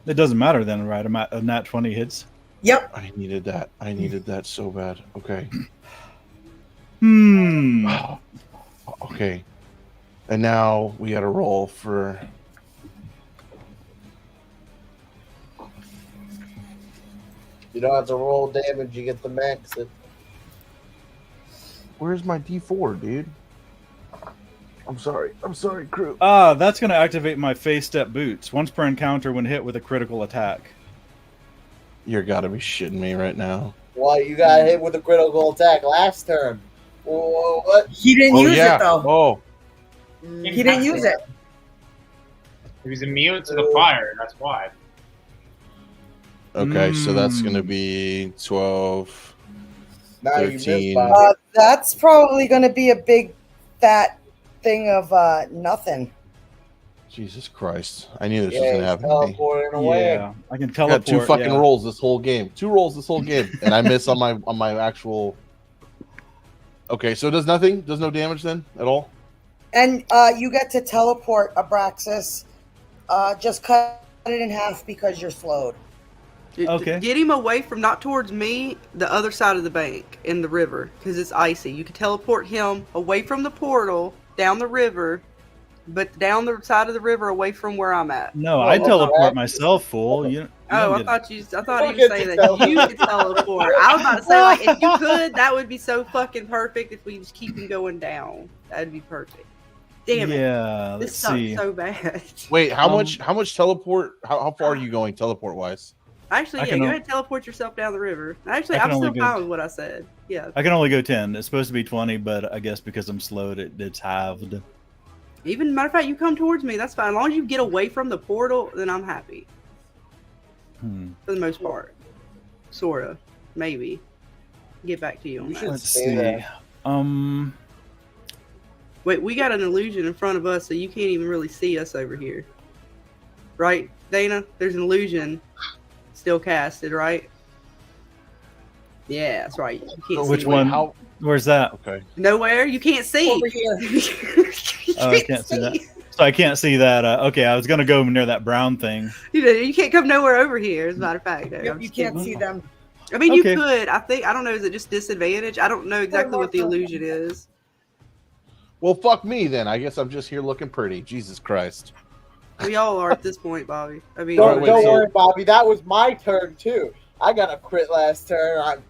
It doesn't matter then, right? I'm at a nat 20 hits. Yep. I needed that. I needed that so bad. Okay. Okay. And now we got to roll for. You don't have to roll damage. You get the max. Where's my D4, dude? I'm sorry, crew. That's going to activate my phase step boots. Once per encounter when hit with a critical attack. You're gotta be shitting me right now. Why you got hit with a critical attack last turn? What? He didn't use it though. Oh. He didn't use it. He was immune to the fire. That's why. Okay, so that's gonna be 12, Now you 13. missed, That's probably going to be a big fat thing of nothing. Jesus Christ! I knew this Yeah, was gonna he's happen. To me. teleporting away. Yeah, I can I teleport. got two fucking yeah. rolls this whole game. 2 rolls this whole game, and I miss on my actual. Okay, so it does nothing. Does no damage then at all. And you get to teleport Aabraxxis. Just cut it in half because you're slowed. Okay. Get him away from, not towards me, the other side of the bank in the river, because it's icy. You can teleport him away from the portal, down the river, but down the side of the river away from where I'm at. No, I teleport myself, fool. I thought he was saying that you could teleport. I was about to say, like, if you could, that would be so fucking perfect if we just keep him going down. That'd be perfect. Damn it. Yeah, This let's sucks see. so bad. Wait, how much teleport? How far are you going teleport wise? Actually, I yeah, can go o- ahead and teleport yourself down the river. Actually, I can I'm still only go- fine with what I said. Yeah. I can only go 10. It's supposed to be 20, but I guess because I'm slowed, it's halved. Even matter of fact, you come towards me, that's fine. As long as you get away from the portal, then I'm happy. For the most part. Sorta. Maybe. Get back to you on that. Let's see. Wait, we got an illusion in front of us, so you can't even really see us over here. Right, Dana? There's an illusion still casted, right? Yeah, that's right. You can't Which see one? me. Where's that? Okay. Nowhere? You can't see. Over here. I can't see that. So I can't see that. Okay, I was going to go near that brown thing. You can't come nowhere over here, as a matter of fact. No, I'm You just can't kidding. see them. I mean, you Okay. could. I don't know, is it just disadvantage? I don't know exactly what the illusion is. Well, fuck me then. I guess I'm just here looking pretty. Jesus Christ. We all are at this point, Bobby. I mean, Don't worry, Bobby. That was my turn too. I got a crit last turn.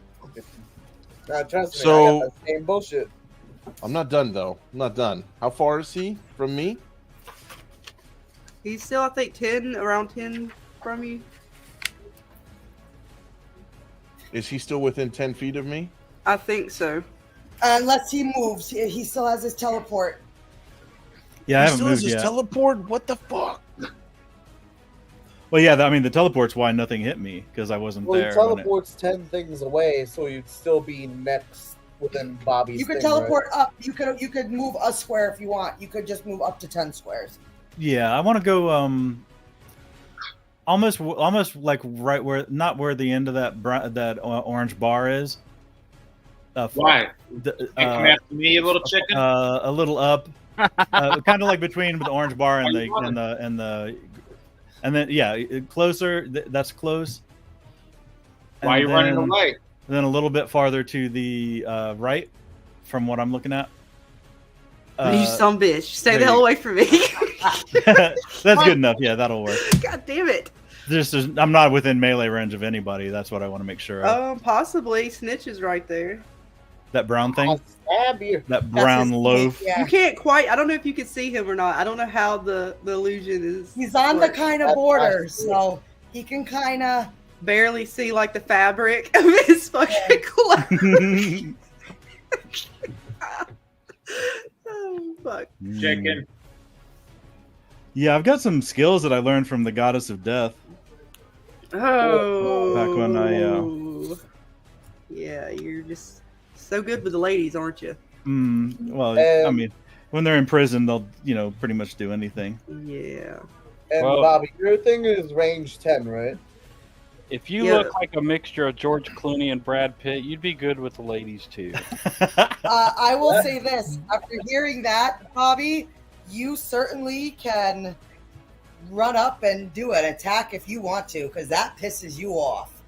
Trust me, I So- got the same bullshit. I'm not done though. I'm not done. How far is he from me? he's still, I think, around 10 from you. Is he still within 10 feet of me? I think so. Unless he moves, he still has his teleport. Yeah, I He haven't still moved has his yet. teleport? What the fuck? Well, yeah, I mean, the teleport's why nothing hit me, because I wasn't Well, he there. when it- teleports 10 things away, so you'd still be next within Bobby's. You could thing, teleport right? up. You could move a square if you want. You could just move up to 10 squares. Yeah, I want to go almost like right where, not where the end of that orange bar is. Why? Come after me, you little chicken. A little up, kind of like between the orange bar and and then yeah, closer. That's close. Why are you running away? Then a little bit farther to the right, from what I'm looking at. You some bitch. Stay there the hell you- away from me. That's good enough. Yeah, that'll work. God damn it. I'm not within melee range of anybody. That's what I want to make sure of. Possibly. Snitch is right there. That brown thing? Stab you. That brown loaf? You can't quite. I don't know if you can see him or not. I don't know how the illusion is. He's on the kind of border, so he can kind of barely see like the fabric of his fucking clothes. Oh, fuck. Chicken. Yeah, I've got some skills that I learned from the Goddess of Death. Oh. Back when I... Yeah, you're just so good with the ladies, aren't you? Well, I mean, when they're in prison, they'll, pretty much do anything. Yeah. And Well- Bobby, your thing is range 10, right? If you Yeah. look like a mixture of George Clooney and Brad Pitt, you'd be good with the ladies too. I will say this: after hearing that, Bobby, you certainly can run up and do an attack if you want to, because that pisses you off.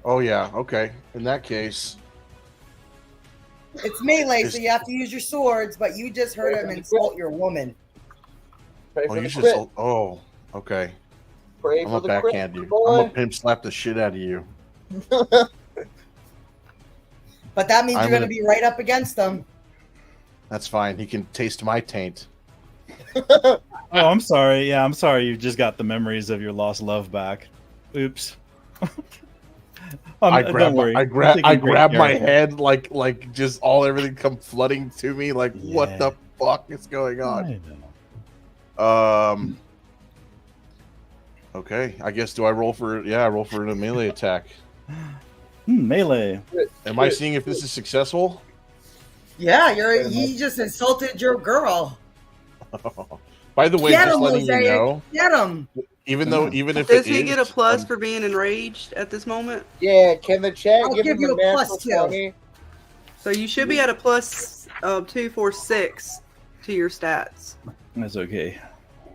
Oh yeah, okay. In that case, It's melee, so you have to use your swords, but you just heard him insult your woman. oh, you should. Oh, okay. I'm gonna backhand you. I'm gonna pimp slap the shit out of you. But that means you're going to be right up against them. That's fine. He can taste my taint. Oh, I'm sorry. Yeah, I'm sorry. You just got the memories of your lost love back. Oops. I Don't worry. I grab my head like just everything come flooding to me. Like, what the fuck is going on? Okay. I guess I roll for a melee attack. Melee. Am I seeing if this is successful? Yeah, he just insulted your girl. By the way, Get just him, letting you Mosaic. know. Get him. Even if Does he get a plus for being enraged at this moment? Yeah, can the chat I'll give give him you a a natural +2. 20? So you should be at a plus 2, 4, 6 to your stats. That's okay.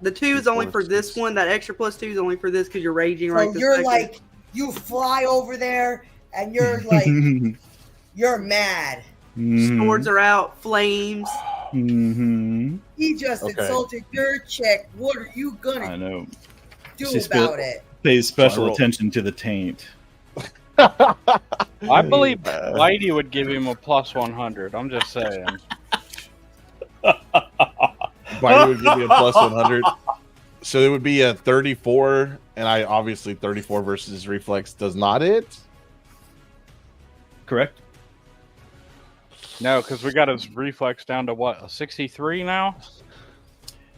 The 2 is only for this one. That extra plus 2 is only for this because you're raging right So this you're second. like, you fly over there, and you're like, you're mad. Swords are out, flames. Mm-hmm. He just insulted your chick. What are you I know. do She about it? Pays special roll. attention to the taint. I believe Lady would give him a plus 100. I'm just saying. Biden would give me a plus 100. So it would be a 34, and I obviously 34 versus his reflex does not hit. Correct. No, because we got his reflex down to what, a 63 now?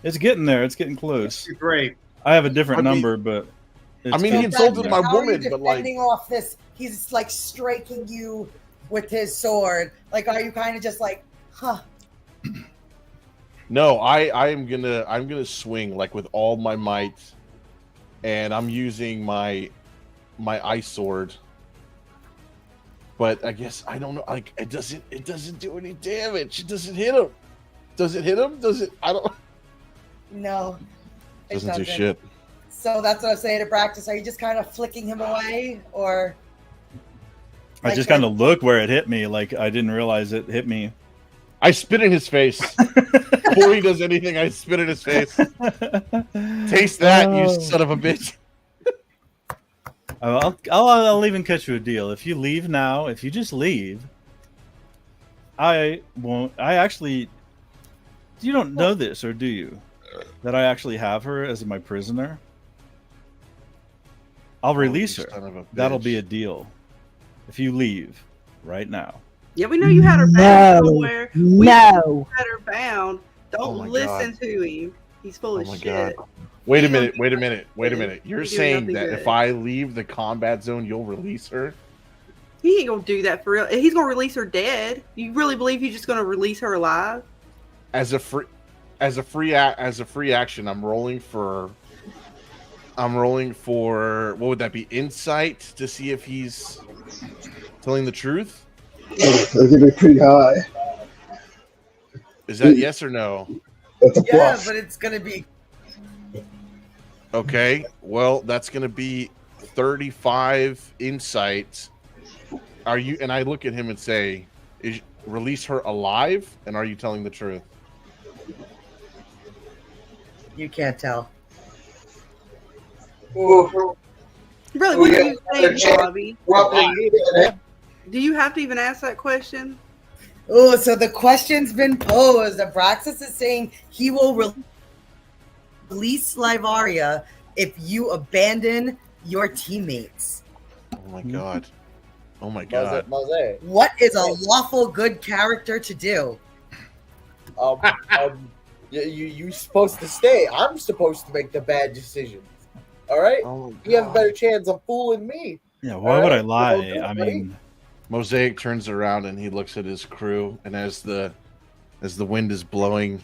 It's getting there. It's getting close. Great. I have a different number, but I mean, he insulted my How are you woman, but like, defending off this? He's like striking you with his sword. Like, are you kind of just like, huh? no, I'm gonna swing like with all my might, and I'm using my ice sword. But I guess I don't know. Like, it doesn't do any damage. It doesn't hit him. Does it hit him? Does it? I don't. No. it Doesn't do shit. So that's what I was saying to practice. Are you just kind of flicking him away, or? I just kind of look where it hit me. Like I didn't realize it hit me. I spit in his face. Before he does anything, I spit in his face. Taste that, you son of a bitch. I'll even cut you a deal. If you leave now, if you just leave, I won't. I actually. You don't know this, or do you? That I actually have her as my prisoner. I'll release her. That'll be a deal. If you leave right now. Yeah, we know you had her bound somewhere. We No. had her bound. Don't listen to him. He's full of shit. Wait a minute. You're do saying nothing that good. if I leave the combat zone, you'll release her? He ain't gonna do that for real. He's gonna release her dead. You really believe he's just gonna release her alive? As a free action, I'm rolling for what would that be? Insight to see if he's telling the truth? That'll give me pretty high. Is that yes or no? That's a Yeah, plus. but it's gonna be. Okay, well, that's going to be 35 insight. Are you? And I look at him and say, release her alive? And are you telling the truth? You can't tell. Really, what do you think, Bobby? Do you have to even ask that question? Oh, so the question's been posed. Aabraxxis is saying he will release Slivaria if you abandon your teammates. Oh my god. Oh my god. Mosaic. What is a lawful good character to do? You're supposed to stay. I'm supposed to make the bad decisions. All right? You have a better chance of fooling me. Yeah, why would I lie? I mean, Mosaic turns around and he looks at his crew, and as the wind is blowing,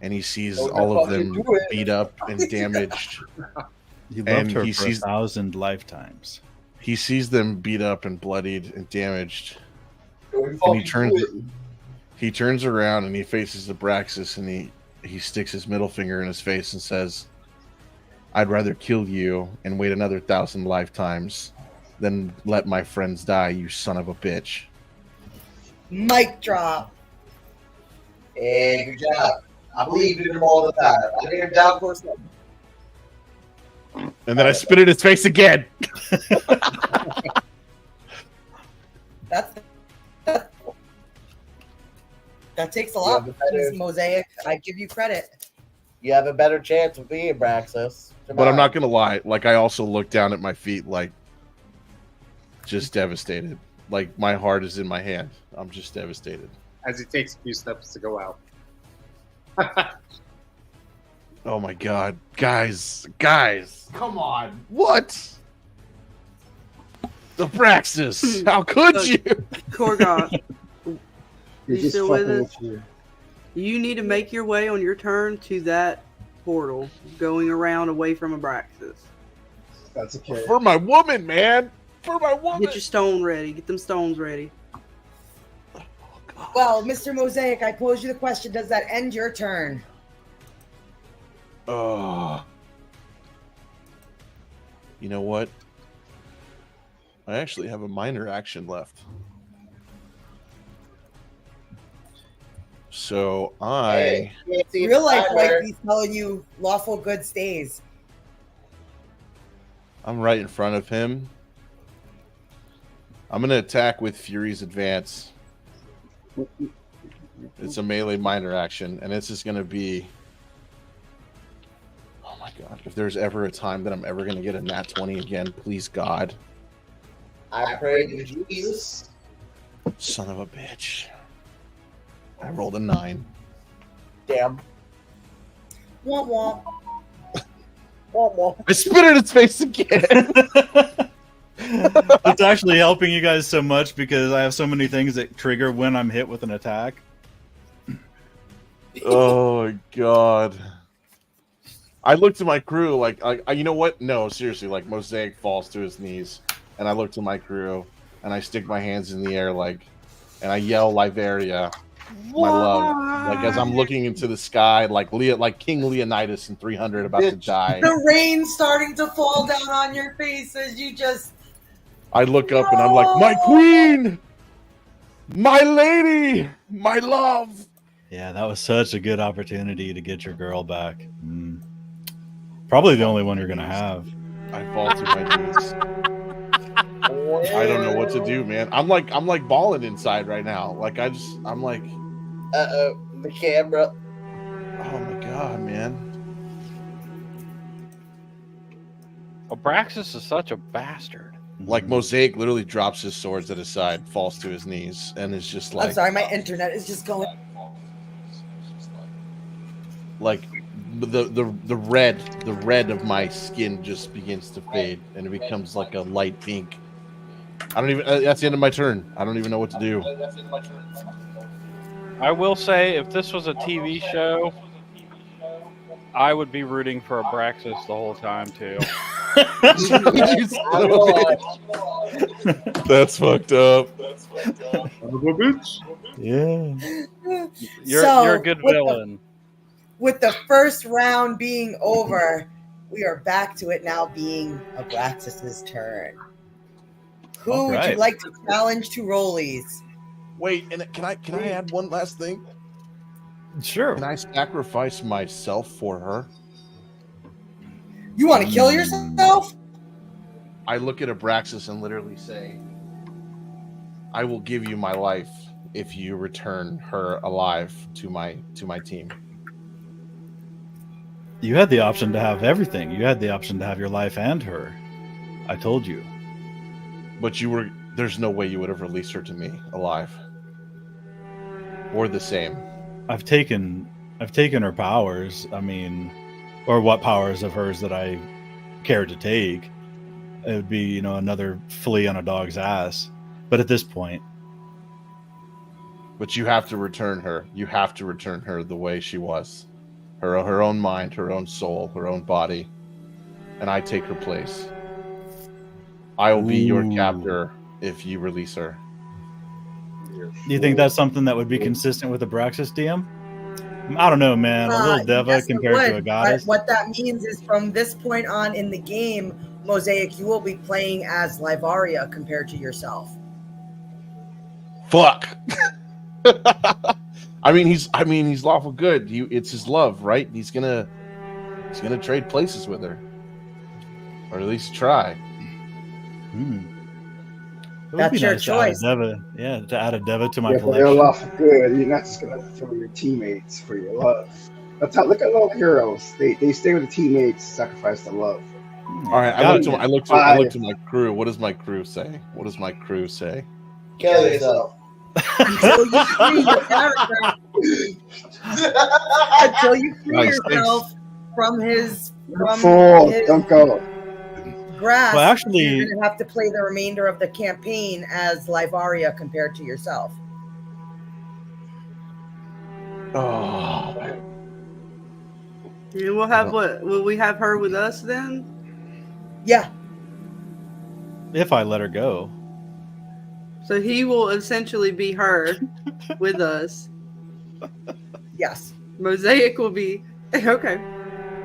and he sees all of them beat up and damaged. He loved her for 1,000 lifetimes. He sees them beat up and bloodied and damaged, and he turns around and he faces Aabraxxis, and he sticks his middle finger in his face and says, I'd rather kill you and wait another 1,000 lifetimes than let my friends die, you son of a bitch. Mic drop. Hey, good job. I believe in him all the time. I did a job for a second. And then I spit in his face again. That takes a lot, Ms. Mosaic. I give you credit. You have a better chance with me, Aabraxxis. But I'm not gonna lie. Like, I also look down at my feet, like, just devastated. Like, my heart is in my hand. I'm just devastated. As he takes a few steps to go out. Oh my god, guys, come on, what? Aabraxxis, how could you? Korgoth, you just still with fucking us? with you. You need to make your way on your turn to that portal, going around away from Aabraxxis. That's okay. For my woman, man. For my woman. Get your stone ready. Get them stones ready. Well, Mr. Mosaic, I pose you the question, does that end your turn? Oh. You know what? I actually have a minor action left. So Real life might be telling you lawful good stays. I'm right in front of him. I'm going to attack with Fury's Advance. It's a melee minor action, and this is going to be... Oh my god. If there's ever a time that I'm ever going to get a nat 20 again, please God. I pray to Jesus. Son of a bitch. I rolled a 9. Damn. Womp womp. Womp womp. I spit in its face again. It's actually helping you guys so much because I have so many things that trigger when I'm hit with an attack. Oh my god. I looked at my crew like, you know what? No, seriously, like Mosaic falls to his knees, and I look to my crew, and I stick my hands in the air like, and I yell Liberia, my love, like as I'm looking into the sky, like King Leonidas in 300 about to die. The rain's starting to fall down on your face as you just... I look up and I'm like, my queen, my lady, my love. Yeah, that was such a good opportunity to get your girl back. Probably the only one you're gonna have. I fall to my knees. I don't know what to do, man. I'm like balling inside right now. Like I'm like, the camera. Oh my god, man. Aabraxxis is such a bastard. Like Mosaic literally drops his swords at his side, falls to his knees, and is just like, I'm sorry, my internet is just going... Like the red of my skin just begins to fade, and it becomes like a light pink. I don't even. That's the end of my turn. I don't even know what to do. I will say, if this was a TV show, I would be rooting for Aabraxxis the whole time too. That's fucked up. Yeah. You're a good villain. With the first round being over, we are back to it now being Aabraxxis' turn. Who would you like to challenge to rollies? Wait, and can I add one last thing? Sure. Can I sacrifice myself for her? You want to kill yourself? I look at Aabraxxis and literally say, I will give you my life if you return her alive to my team. You had the option to have everything. You had the option to have your life and her. I told you. But there's no way you would have released her to me alive. Or the same. I've taken her powers. I mean, or what powers of hers that I care to take. It would be, another flea on a dog's ass. But at this point. But you have to return her. You have to return her the way she was. Her own mind, her own soul, her own body. And I take her place. I will be your captor if you release her. Do you think that's something that would be consistent with Aabraxxis, DM? I don't know, man. A little Deva Yes, it compared to a would. goddess. But what that means is from this point on in the game, Mosaic, you will be playing as Livaria compared to yourself. Fuck. I mean, he's lawful good. It's his love, right? He's gonna trade places with her, or at least try. It would That's be your nice to add a choice. Deva. Yeah, to add a Deva to my Yeah, but they're collection. lawful good. You're not just gonna throw your teammates for your love. That's how. Look at all the heroes. They stay with the teammates, sacrifice the love. All right, I looked to my crew. What does my crew say? Kill yourself. Until you free your character. Until you free yourself from his Don't go. grasp. Well, actually- you're gonna have to play the remainder of the campaign as Livaria compared to yourself. Oh. Yeah, we'll have what? Will we have her with us then? Yeah. If I let her go. So he will essentially be her with us. Yes. Mosaic will be okay.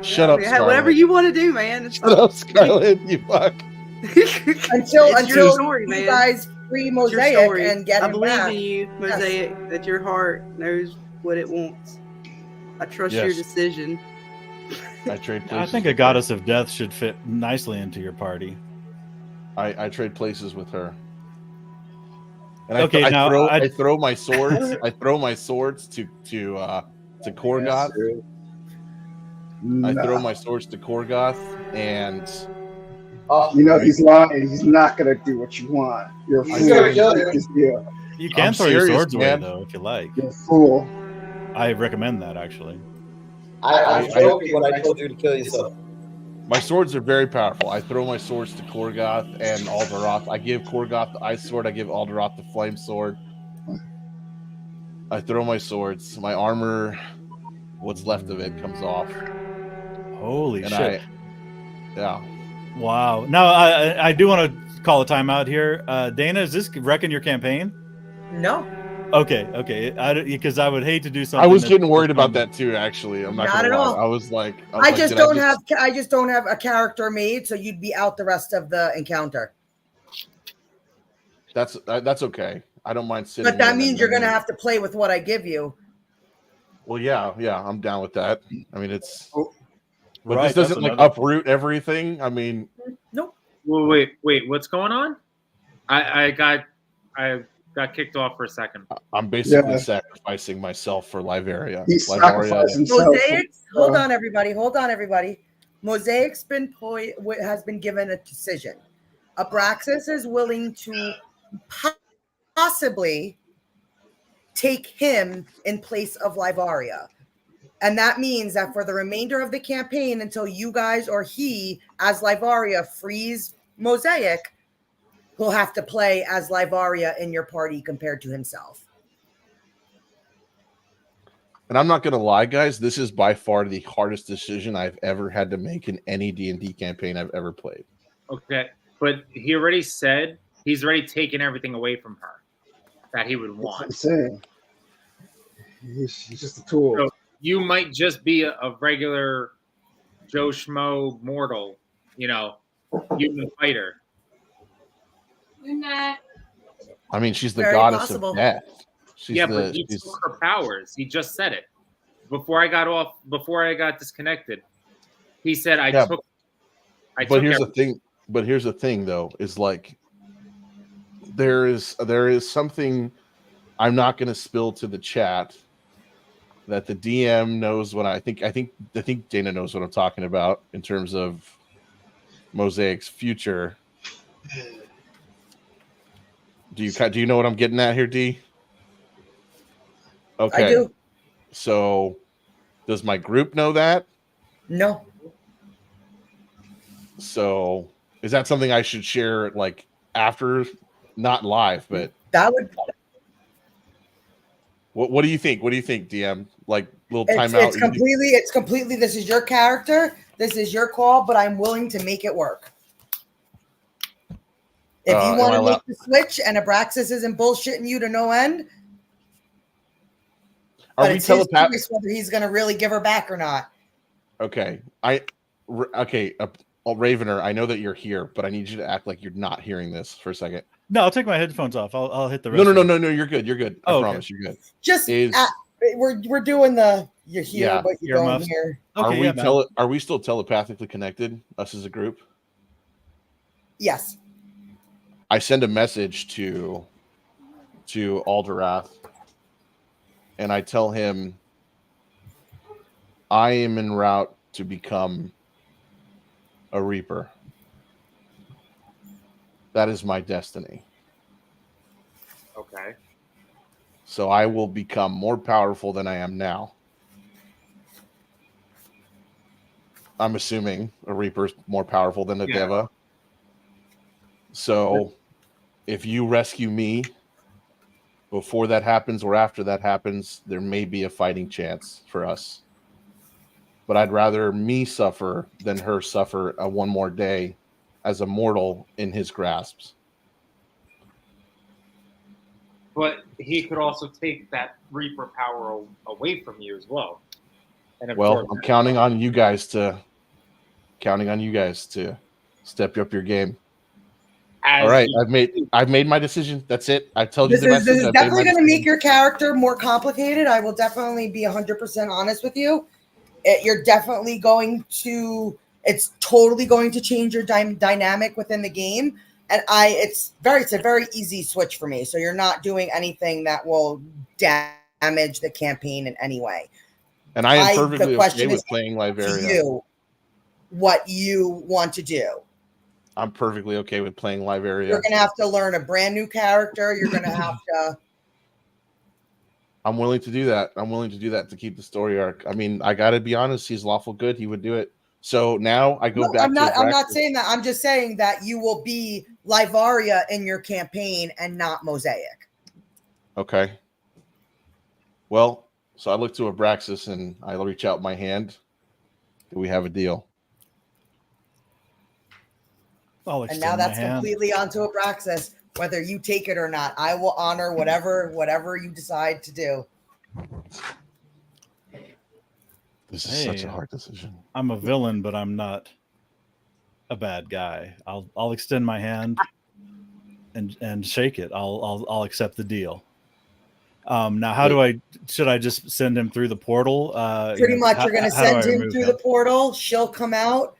Shut up, Scarlet. Whatever you want to do, man. Shut up, Scarlet. You fuck. Until It's your story, you man. guys free It's your Mosaic story. and get I him believe back. in you, Mosaic, that your heart knows what it wants. I trust your Yes. decision. I trade places. I think a goddess of death should fit nicely into your party. I trade places with her. And Okay, I throw my swords. I throw my swords to Korgoth. I throw my swords to Korgoth, and You know he's lying. He's not gonna do what you want. You're a He's fool. gonna kill you. Yeah. You can I'm throw your serious, swords away, man. though, if you like. You're a fool. I recommend that, actually. I told you when I told you to kill yourself. My swords are very powerful. I throw my swords to Korgoth and Alderwrath. I give Korgoth the ice sword. I give Alderwrath the flame sword. I throw my swords. My armor, what's left of it, comes off. Holy And shit. Yeah. Wow. Now, I do want to call a timeout here. Dana, is this wrecking your campaign? No. Okay. Because I would hate to do something. I was getting worried about that too, actually. I'm not Not gonna at lie. all. I was like, I just don't have a character made, so you'd be out the rest of the encounter. That's okay. I don't mind sitting. But that in means and you're gonna then- have to play with what I give you. Well, yeah, I'm down with that. I mean, it's. But Right, this doesn't that's like uproot everything. I mean, Nope. Well, wait, what's going on? I got kicked off for a second. I'm basically Yeah. sacrificing myself for Livaria. He's Livaria- sacrificing himself. Mosaic, hold on, everybody. Mosaic's has been given a decision. Aabraxxis is willing to possibly take him in place of Livaria. And that means that for the remainder of the campaign, until you guys or he, as Livaria, frees Mosaic, he'll have to play as Livaria in your party compared to himself. And I'm not gonna lie, guys. This is by far the hardest decision I've ever had to make in any D&D campaign I've ever played. Okay, but he already said he's already taken everything away from her that he would I'm want. saying. He's just a tool. So you might just be a regular Joe Schmo mortal, human fighter. You're not. I mean, she's the Very goddess possible. of death. She's But he took her powers. He just said it before I got disconnected. He said I Yeah, took. But here's the thing. But here's the thing, though, is like there is something I'm not going to spill to the chat that the DM knows what I think Dana knows what I'm talking about in terms of Mosaic's future. Do you know what I'm getting at here, D? Okay. I do. So, does my group know that? No. So, is that something I should share like after, not live, but that would. What do you think? What do you think, DM? Like little It's timeout. completely. This is your character. This is your call, but I'm willing to make it work. If you Am want I to allowed- make the switch and Aabraxxis isn't bullshitting you to no end, Are but we it's his telepath? choice whether he's going to really give her back or not. Okay. Ravener, I know that you're here, but I need you to act like you're not hearing this for a second. No, I'll take my headphones off. I'll hit the rest. No. You're good. You're good. I Oh, promise you're good. Just we're doing the you're here, Yeah, but you don't earmuffs. hear. Are we still telepathically connected? Us as a group? Yes. I send a message to Alderwrath, and I tell him I am en route to become a Reaper. That is my destiny. Okay. So I will become more powerful than I am now. I'm assuming a Reaper's more powerful than a Deva. So if you rescue me before that happens or after that happens, there may be a fighting chance for us. But I'd rather me suffer than her suffer one more day as a mortal in his grasps. But he could also take that Reaper power away from you as well. And Well, I'm counting on you guys to step up your game. All right, I've made my decision. That's it. I told you This is definitely going to make your character more complicated. I will definitely be 100% honest with you. You're definitely going to. It's totally going to change your dynamic within the game, and it's a very easy switch for me. So you're not doing anything that will damage the campaign in any way. And I am perfectly okay with playing Liberia. You, what you want to do. I'm perfectly okay with playing Liberia. You're going to have to learn a brand new character. You're going to have to. I'm willing to do that. I'm willing to do that to keep the story arc. I mean, I got to be honest. He's lawful good. He would do it. So now I go back. I'm not saying that. I'm just saying that you will be Livaria in your campaign and not Mosaic. Okay. Well, so I look to Aabraxxis and I reach out my hand. Do we have a deal? And now that's completely onto Aabraxxis. Whether you take it or not, I will honor whatever you decide to do. This is such a hard decision. I'm a villain, but I'm not a bad guy. I'll extend my hand and shake it. I'll accept the deal. Now, should I just send him through the portal? Pretty much, you're going to send him through the portal. She'll come out.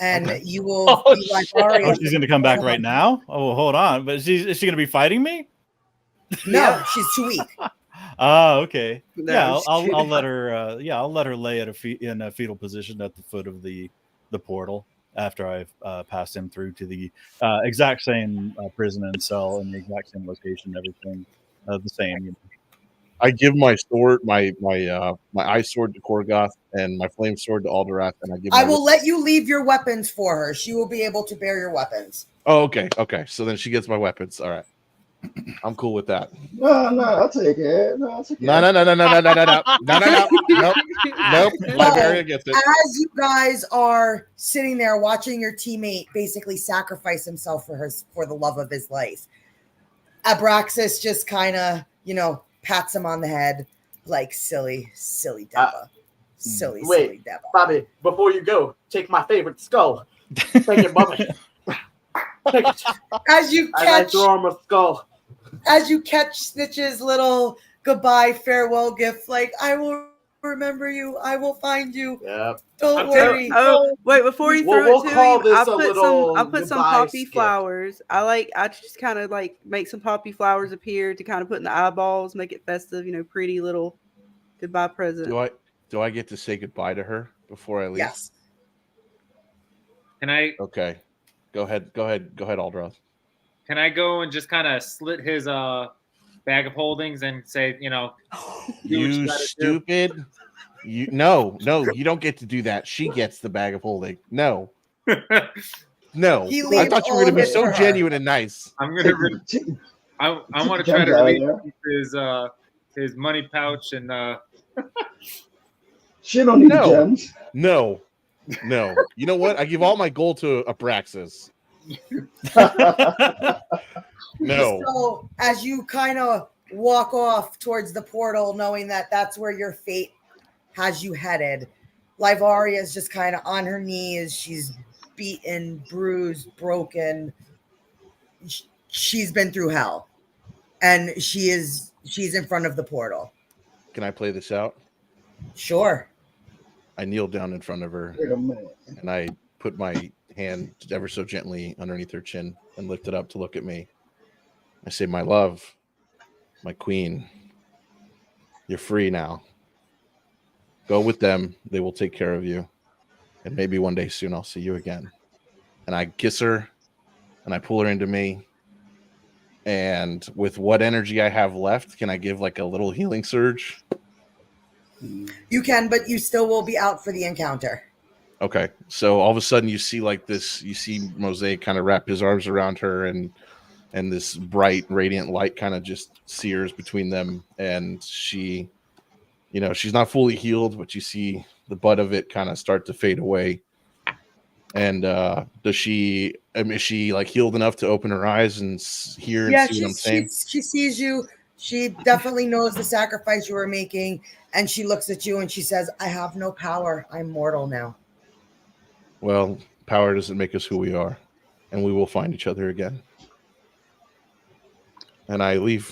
And you will be like, she's going to come back right now? Oh, hold on. But is she going to be fighting me? No, she's too weak. Oh, okay. No, yeah, I'll let her. I'll let her lay in a fetal position at the foot of the portal after I've passed him through to the exact same prison and cell and the exact same location, everything the same. You know. I give my sword, my ice sword to Korgoth and my flame sword to Alderwrath, and I will let you leave your weapons for her. She will be able to bear your weapons. Oh, okay. So then she gets my weapons. All right. I'm cool with that. No, I'll take it. No, I'll take it. No. Nope. Liberia gets it. As you guys are sitting there watching your teammate basically sacrifice himself for the love of his life, Aabraxxis just kind of, pats him on the head like silly Deva. Silly Deva. Bobby, before you go, take my favorite skull. Take it, Bobby. Take it. As you catch, throw him a skull. As you catch Snitch's little goodbye farewell gift, like, I will remember you. I will find you. Yep. Don't worry. Oh, wait! Before you throw it to him, I'll put some poppy skip. flowers. I just kind of like make some poppy flowers appear to kind of put in the eyeballs, make it festive. Pretty little goodbye present. Do I get to say goodbye to her before I leave? Yes. Can I? Okay. Go ahead, Alderwrath. Can I go and just kind of slit his bag of holdings and say, you stupid. No, you don't get to do that. She gets the bag of holding. No. I thought you were going to be so genuine and nice. I'm going to. I want to try to release his money pouch and. She don't need gems. No. You know what? I give all my gold to Aabraxxis. No. So as you kind of walk off towards the portal, knowing that that's where your fate has you headed. Livaria is just kind of on her knees. She's beaten, bruised, broken. She's been through hell, and she's in front of the portal. Can I play this out? Sure. I kneel down in front of her, Wait a minute. and I put my hand ever so gently underneath her chin and lift it up to look at me. I say, my love, my queen, you're free now. Go with them. They will take care of you. And maybe one day soon I'll see you again. And I kiss her, and I pull her into me. And with what energy I have left, can I give like a little healing surge? You can, but you still will be out for the encounter. Okay. So all of a sudden you see like this, you see Mosaic kind of wrap his arms around her, and this bright, radiant light kind of just sears between them. And she, you know, she's not fully healed, but you see the butt of it kind of start to fade away. And is she like healed enough to open her eyes and hear and see what I'm saying? She sees you. She definitely knows the sacrifice you were making. And she looks at you and she says, I have no power. I'm mortal now. Well, power doesn't make us who we are, and we will find each other again. And I leave.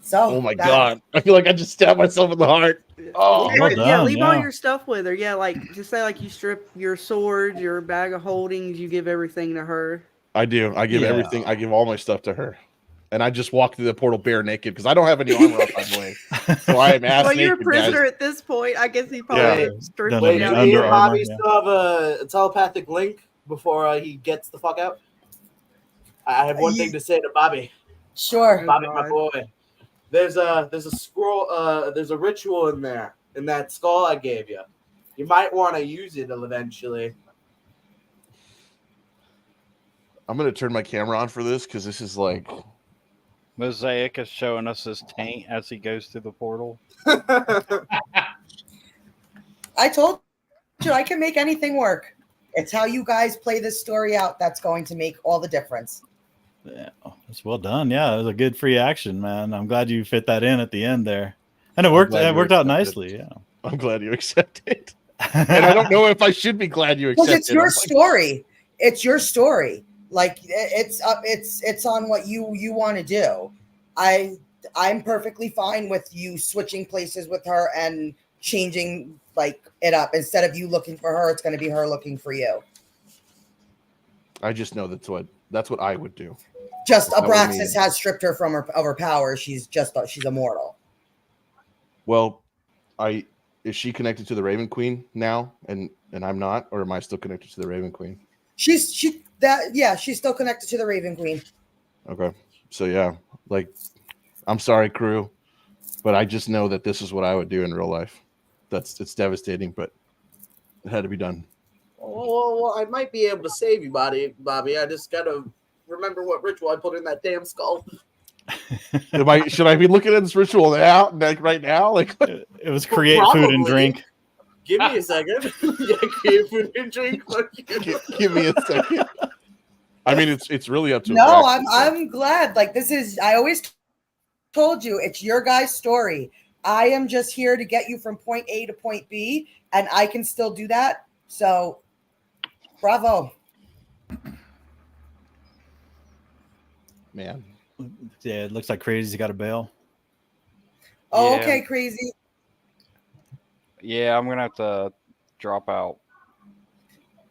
So, oh my God. I feel like I just stabbed myself in the heart. Oh, well done, leave all your stuff with her. Yeah, like just say like you strip your sword, your bag of holdings, you give everything to her. I do. I give everything. I give all my stuff to her. And I just walk through the portal bare naked because I don't have any armor on, by the way. So I am ass well, naked, you're a prisoner guys. at this point. I guess he probably stripped Wait, you do out. me and Bobby still have a telepathic link before he gets the fuck out? I have one thing to say to Bobby. Sure. Bobby, my boy. There's a scroll, there's a ritual in there, in that skull I gave you. You might want to use it eventually. I'm going to turn my camera on for this because this is like... Mosaic is showing us his taint as he goes through the portal. I told you I can make anything work. It's how you guys play this story out that's going to make all the difference. Yeah, it's well done. Yeah, it was a good free action, man. I'm glad you fit that in at the end there, and it worked. It worked out nicely. Yeah, I'm glad you accepted. And I don't know if I should be glad you accepted. Because it's your story. It's your story. Like it's on what you want to do. I'm perfectly fine with you switching places with her and changing like it up. Instead of you looking for her, it's going to be her looking for you. I just know that's what I would do. Just Aabraxxis has stripped her of her power. She's immortal. Well, is she connected to the Raven Queen now, and I'm not, or am I still connected to the Raven Queen? She's still connected to the Raven Queen. Okay, so yeah, like, I'm sorry, crew, but I just know that this is what I would do in real life. It's devastating, but it had to be done. Well, I might be able to save you, Bobby. I just gotta remember what ritual I put in that damn skull. Should I be looking at this ritual now, like right now? Like, it was create food and drink. Give me a second. Yeah, create food and drink. Give me a second. I mean, it's really up to. No, I'm glad. Like, this is. I always told you it's your guys' story. I am just here to get you from point A to point B, and I can still do that. So, bravo. Man. Yeah, it looks like Crazy's got a bail. Oh, Yeah. okay, Crazy. Yeah, I'm gonna have to drop out.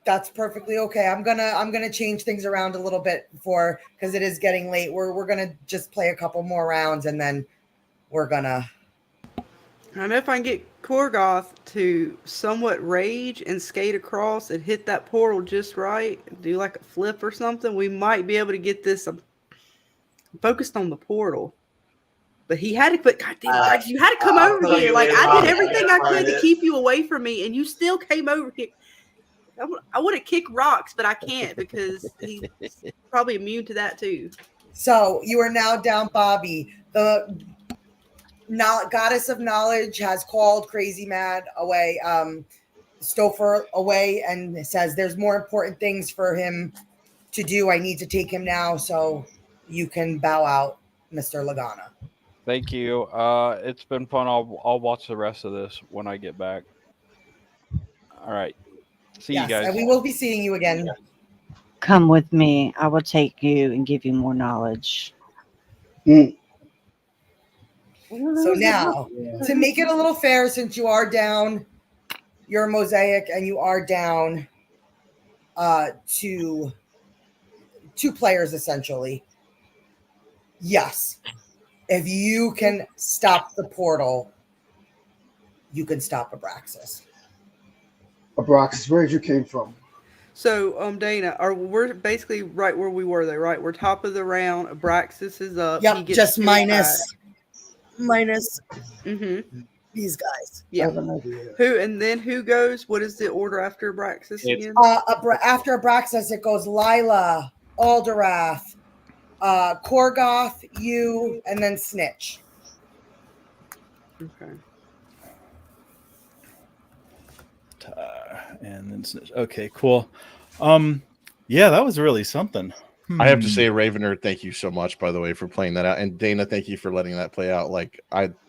That's perfectly okay. I'm gonna change things around a little bit because it is getting late. We're gonna just play a couple more rounds and then we're gonna. I know if I can get Korgoth to somewhat rage and skate across and hit that portal just right, do like a flip or something, we might be able to get this. I'm focused on the portal. But he had to put, goddamn, you had to come over here. Like, I did everything I could to keep you away from me, and you still came over here. I want to kick rocks, but I can't because he's probably immune to that too. So you are now down, Bobby. The goddess of knowledge has called Crazy Mad away, Stofer away, and says there's more important things for him to do. I need to take him now. So you can bow out Mr. Lagana. Thank you. It's been fun. I'll watch the rest of this when I get back. All right. See you guys. And we will be seeing you again. Come with me. I will take you and give you more knowledge. So now, to make it a little fair, since you are down, you're a Mosaic, and you are down to 2 players, essentially. Yes. If you can stop the portal, you can stop Aabraxxis. Aabraxxis, where did you came from? So, Dana, we're basically right where we were, though, right? We're top of the round. Aabraxxis is up. Yep, just minus Mm-hmm. these guys. Yeah. Who goes? What is the order after Aabraxxis again? After Aabraxxis, it goes Lila, Alderwrath, Korgoth, you, and then Snitch. Okay. And then Snitch. Okay, cool. Yeah, that was really something. I have to say, Ravener, thank you so much, by the way, for playing that out. And Dana, thank you for letting that play out.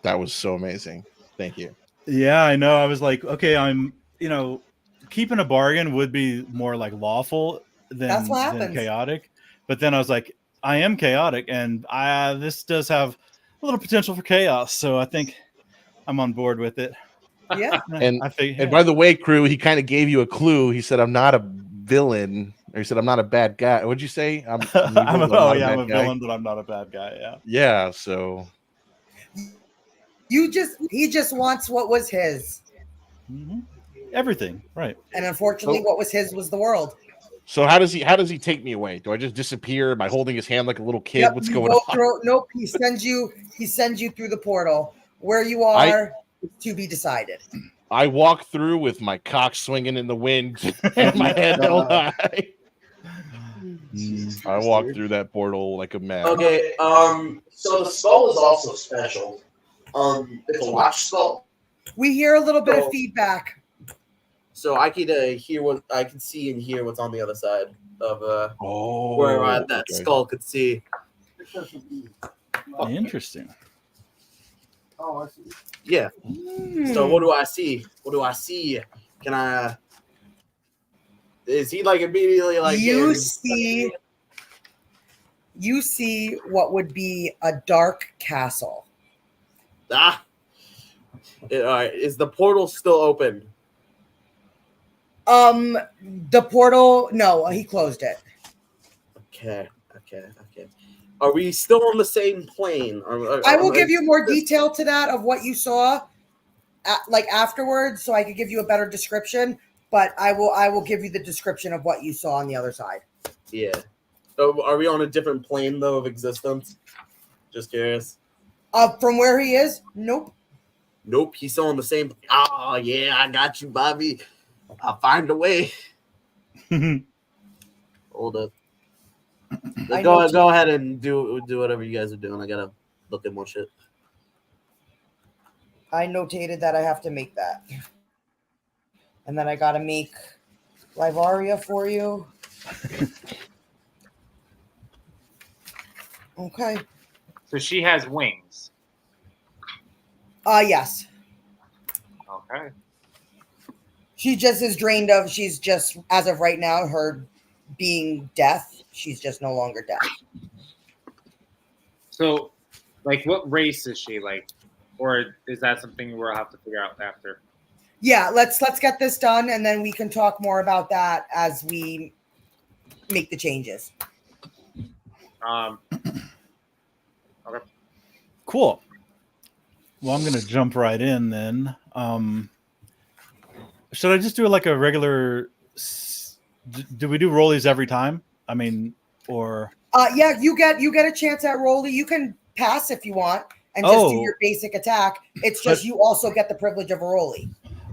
That was so amazing. Thank you. Yeah, I know. I was like, okay, keeping a bargain would be more like lawful than chaotic. But then I was like, I am chaotic, and this does have a little potential for chaos. So I think I'm on board with it. Yeah. And by the way, crew, he kind of gave you a clue. He said, I'm not a villain. Or he said, I'm not a bad guy. What'd you say? I'm a villain, but I'm not a bad guy. Yeah. Yeah. So he just wants what was his. Mm-hmm. Everything. Right. And unfortunately, what was his was the world. So how does he take me away? Do I just disappear by holding his hand like a little kid? Yep, What's going on? Nope. He sends you through the portal. Where you are to be decided. I walk through with my cock swinging in the wind and my head held high. I walk through that portal like a man. Okay, so the skull is also special. It's a watch skull. We hear a little bit of feedback. So I can see and hear what's on the other side of where that skull could see. Interesting. Oh, I see. Yeah. So what do I see? What do I see? Can I? Is he like immediately like you see what would be a dark castle? All right. Is the portal still open? The portal. No, he closed it. Okay. Are we still on the same plane? I will give you more detail to that of what you saw, afterwards, so I could give you a better description. But I will give you the description of what you saw on the other side. Yeah. So are we on a different plane though of existence? Just curious. From where he is? Nope. Nope. He's still on the same. Oh yeah, I got you, Bobby. I'll find a way. Hold up. Go ahead and do whatever you guys are doing. I gotta look at more shit. I notated that I have to make that. And then I gotta make Livaria for you. Okay. So she has wings. Yes. Okay. She just is drained of. She's just, as of right now, her being death. She's just no longer death. So, what race is she like, or is that something we'll have to figure out after? Yeah, let's get this done, and then we can talk more about that as we make the changes. Okay. Cool. Well, I'm gonna jump right in then. Should I just do like a regular? Do we do rollies every time? I mean, or yeah, you get a chance at rollie. You can pass if you want and just do your basic attack. It's just you also get the privilege of a rollie.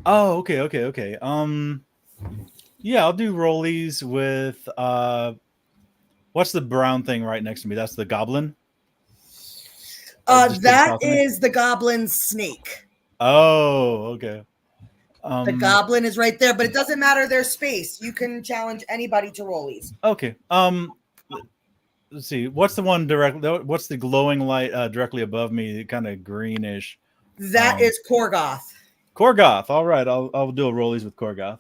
Oh, okay. Yeah, I'll do rollies with what's the brown thing right next to me? That's the goblin. That is the goblin snake. Oh, okay. The goblin is right there, but it doesn't matter their space. You can challenge anybody to rollies. Okay. let's see. What's the one directly? What's the glowing light directly above me? Kind of greenish. That is Korgoth. Korgoth. All right, I'll do a rollies with Korgoth.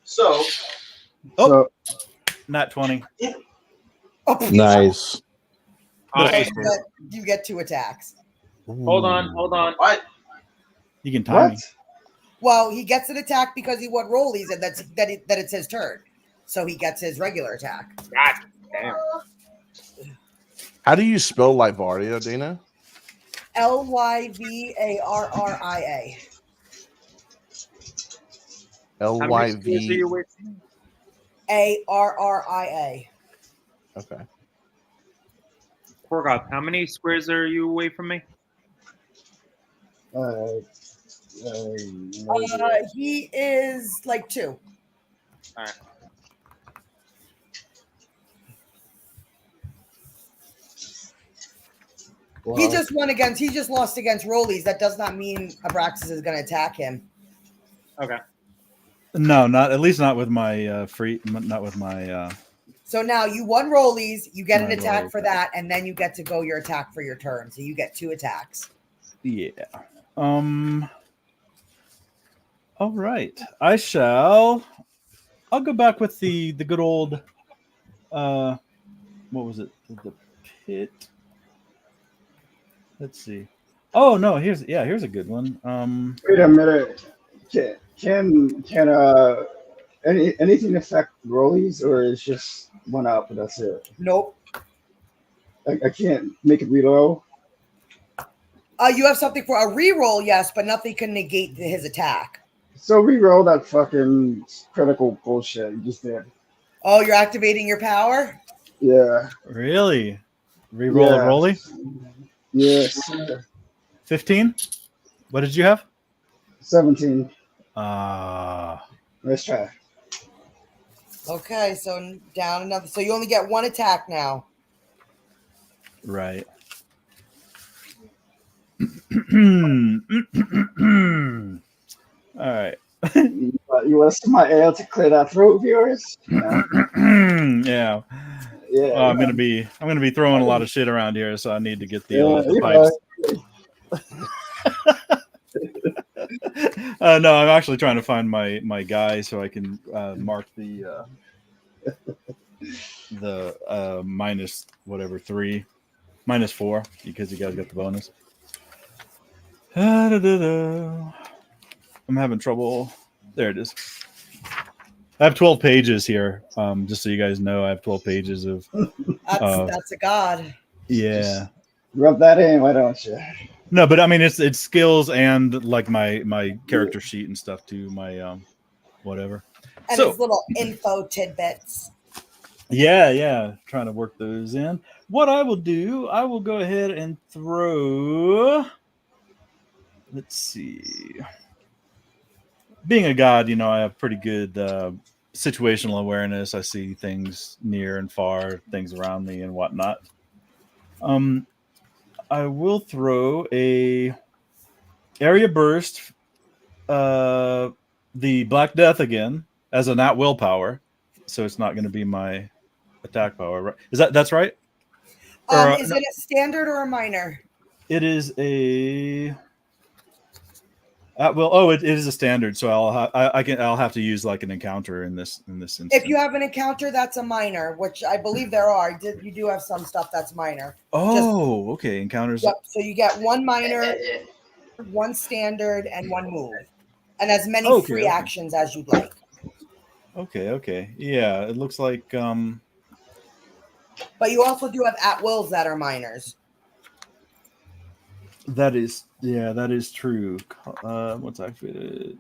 So, not 20. Nice. Okay, you get 2 attacks. Hold on. What? You can time me. Well, he gets an attack because he won rollies, and that it's his turn. So he gets his regular attack. God damn. How do you spell Lyvaria, Dana? Lyvarria. LYV. Arria. Okay. Korgoth, how many squares are you away from me? He is like 2. All right. Wow. He just lost against rollies. That does not mean Aabraxxis is going to attack him. Okay. No, not with my not with my. So now you won rollies. You get an attack rollies. for that, and then you get to go your attack for your turn. So you get 2 attacks. Yeah. All right. I'll go back with the good old. What was it? The pit. Let's see. Oh no, here's a good one. Wait a minute. Can anything affect rollies, or is just 1 up and that's it? Nope. I can't make it reload. You have something for a reroll, yes, but nothing can negate his attack. So reroll that fucking critical bullshit you just did. Oh, you're activating your power? Yeah. Really? Reroll a rolly? Yes. 15? What did you have? 17. Let's try. Okay, so down another. So you only get 1 attack now. Right. All right. You want to see my ale to clear that throat of yours? Yeah. Yeah. I'm gonna be throwing a lot of shit around here, so I need to get the pipes. No, I'm actually trying to find my guy so I can mark the minus whatever 3, minus 4 because you guys got the bonus. I'm having trouble. There it is. I have 12 pages here. Just so you guys know, I have 12 pages of. That's a god. Yeah. Just rub that in, why don't you? No, but I mean it's skills and like my character sheet and stuff too. My whatever. And his little info tidbits. Yeah. Trying to work those in. What I will do, I will go ahead and throw. Let's see. Being a god, I have pretty good situational awareness. I see things near and far, things around me and whatnot. I will throw a area burst, the Black Death again as an at-will power, so it's not going to be my attack power. Right? That's right? Is it a standard or a minor? It is a. It is a standard, so I'll have to use like an encounter in this instance. If you have an encounter, that's a minor, which I believe there are. You do have some stuff that's minor. Okay, encounters. Yep. So you get 1 minor, 1 standard, and 1 move, and as many free actions as you'd like. Okay. Yeah, it looks like. But you also do have at wills that are minors. That is true. What's actually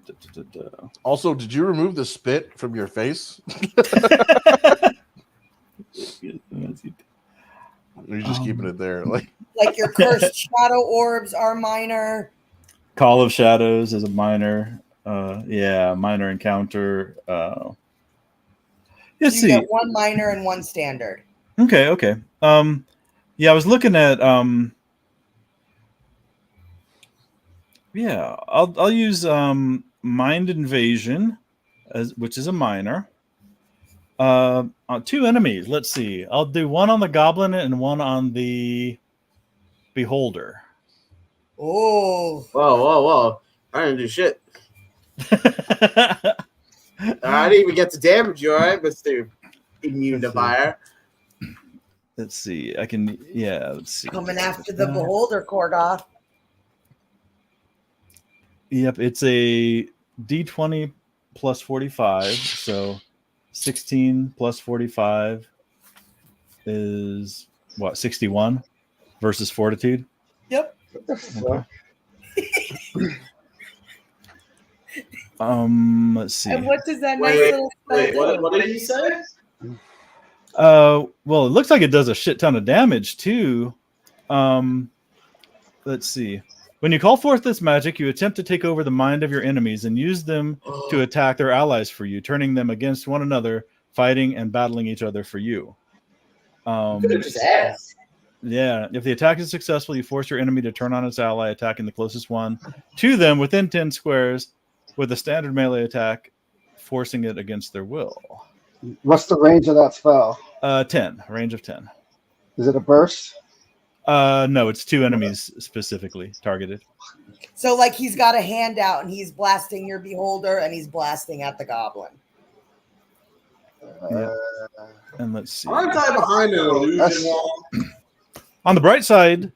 Also, did you remove the spit from your face? You're just keeping it there, like your cursed shadow orbs are minor. Call of Shadows is a minor. Minor encounter. Let's see. Get 1 minor and 1 standard. Okay. I was looking at I'll use Mind Invasion which is a minor. I'm 2 enemies. Let's see. I'll do one on the goblin and one on the beholder. Oh. Whoa. I didn't do shit. I didn't even get to damage you, all right, Mr. Immune to fire. Let's see. Let's see. Coming after the beholder, Korgoth. Yep, it's a D20 plus 45, so 16 plus 45 is what, 61 versus fortitude? Yep. What the fuck? Let's see. And what does that nice little What did he say? Well, it looks like it does a shit ton of damage too. Let's see. When you call forth this magic, you attempt to take over the mind of your enemies and use them to attack their allies for you, turning them against one another, fighting and battling each other for you. Just ass. Yeah, if the attack is successful, you force your enemy to turn on its ally, attacking the closest one to them within 10 squares with a standard melee attack, forcing it against their will. What's the range of that spell? 10, range of 10. Is it a burst? No, it's 2 enemies specifically targeted. So, like, he's got a hand out and he's blasting your beholder and he's blasting at the goblin. Yeah. And let's see. Aren't I behind an illusion wall? On the bright side,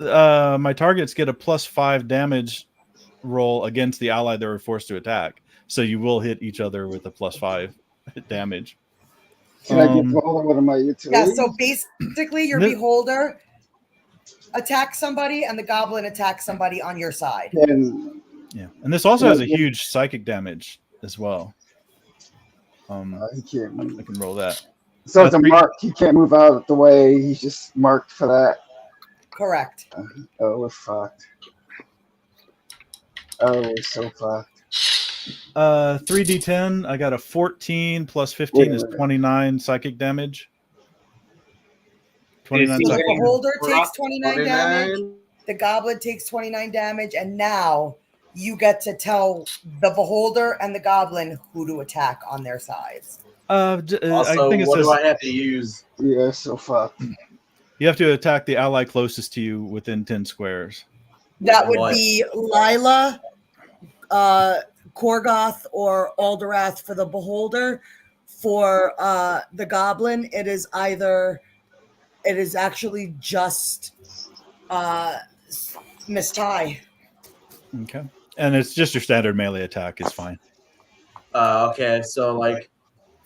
my targets get a +5 damage roll against the ally they were forced to attack. So you will hit each other with a +5 damage. Can I get beholder with my utility? Yeah, so basically your beholder attacks somebody and the goblin attacks somebody on your side. And this also has a huge psychic damage as well. he can't move. I can roll that. So it's a mark. He can't move out of the way. He's just marked for that. Correct. Oh, we're fucked. Oh, we're so fucked. 3d10. I got a 14 plus 15 is 29 psychic damage. 29 So the psychic. beholder takes 29 damage. The goblin takes 29 damage, and now you get to tell the beholder and the goblin who to attack on their sides. Also, I think it what says do I have to use? Yeah, so fucked. you have to attack the ally closest to you within 10 squares. That would be Lila, Korgoth, or Alderwrath for the beholder. For the goblin, it is actually just Miss Ty. Okay. And it's just your standard melee attack is fine. Okay, so like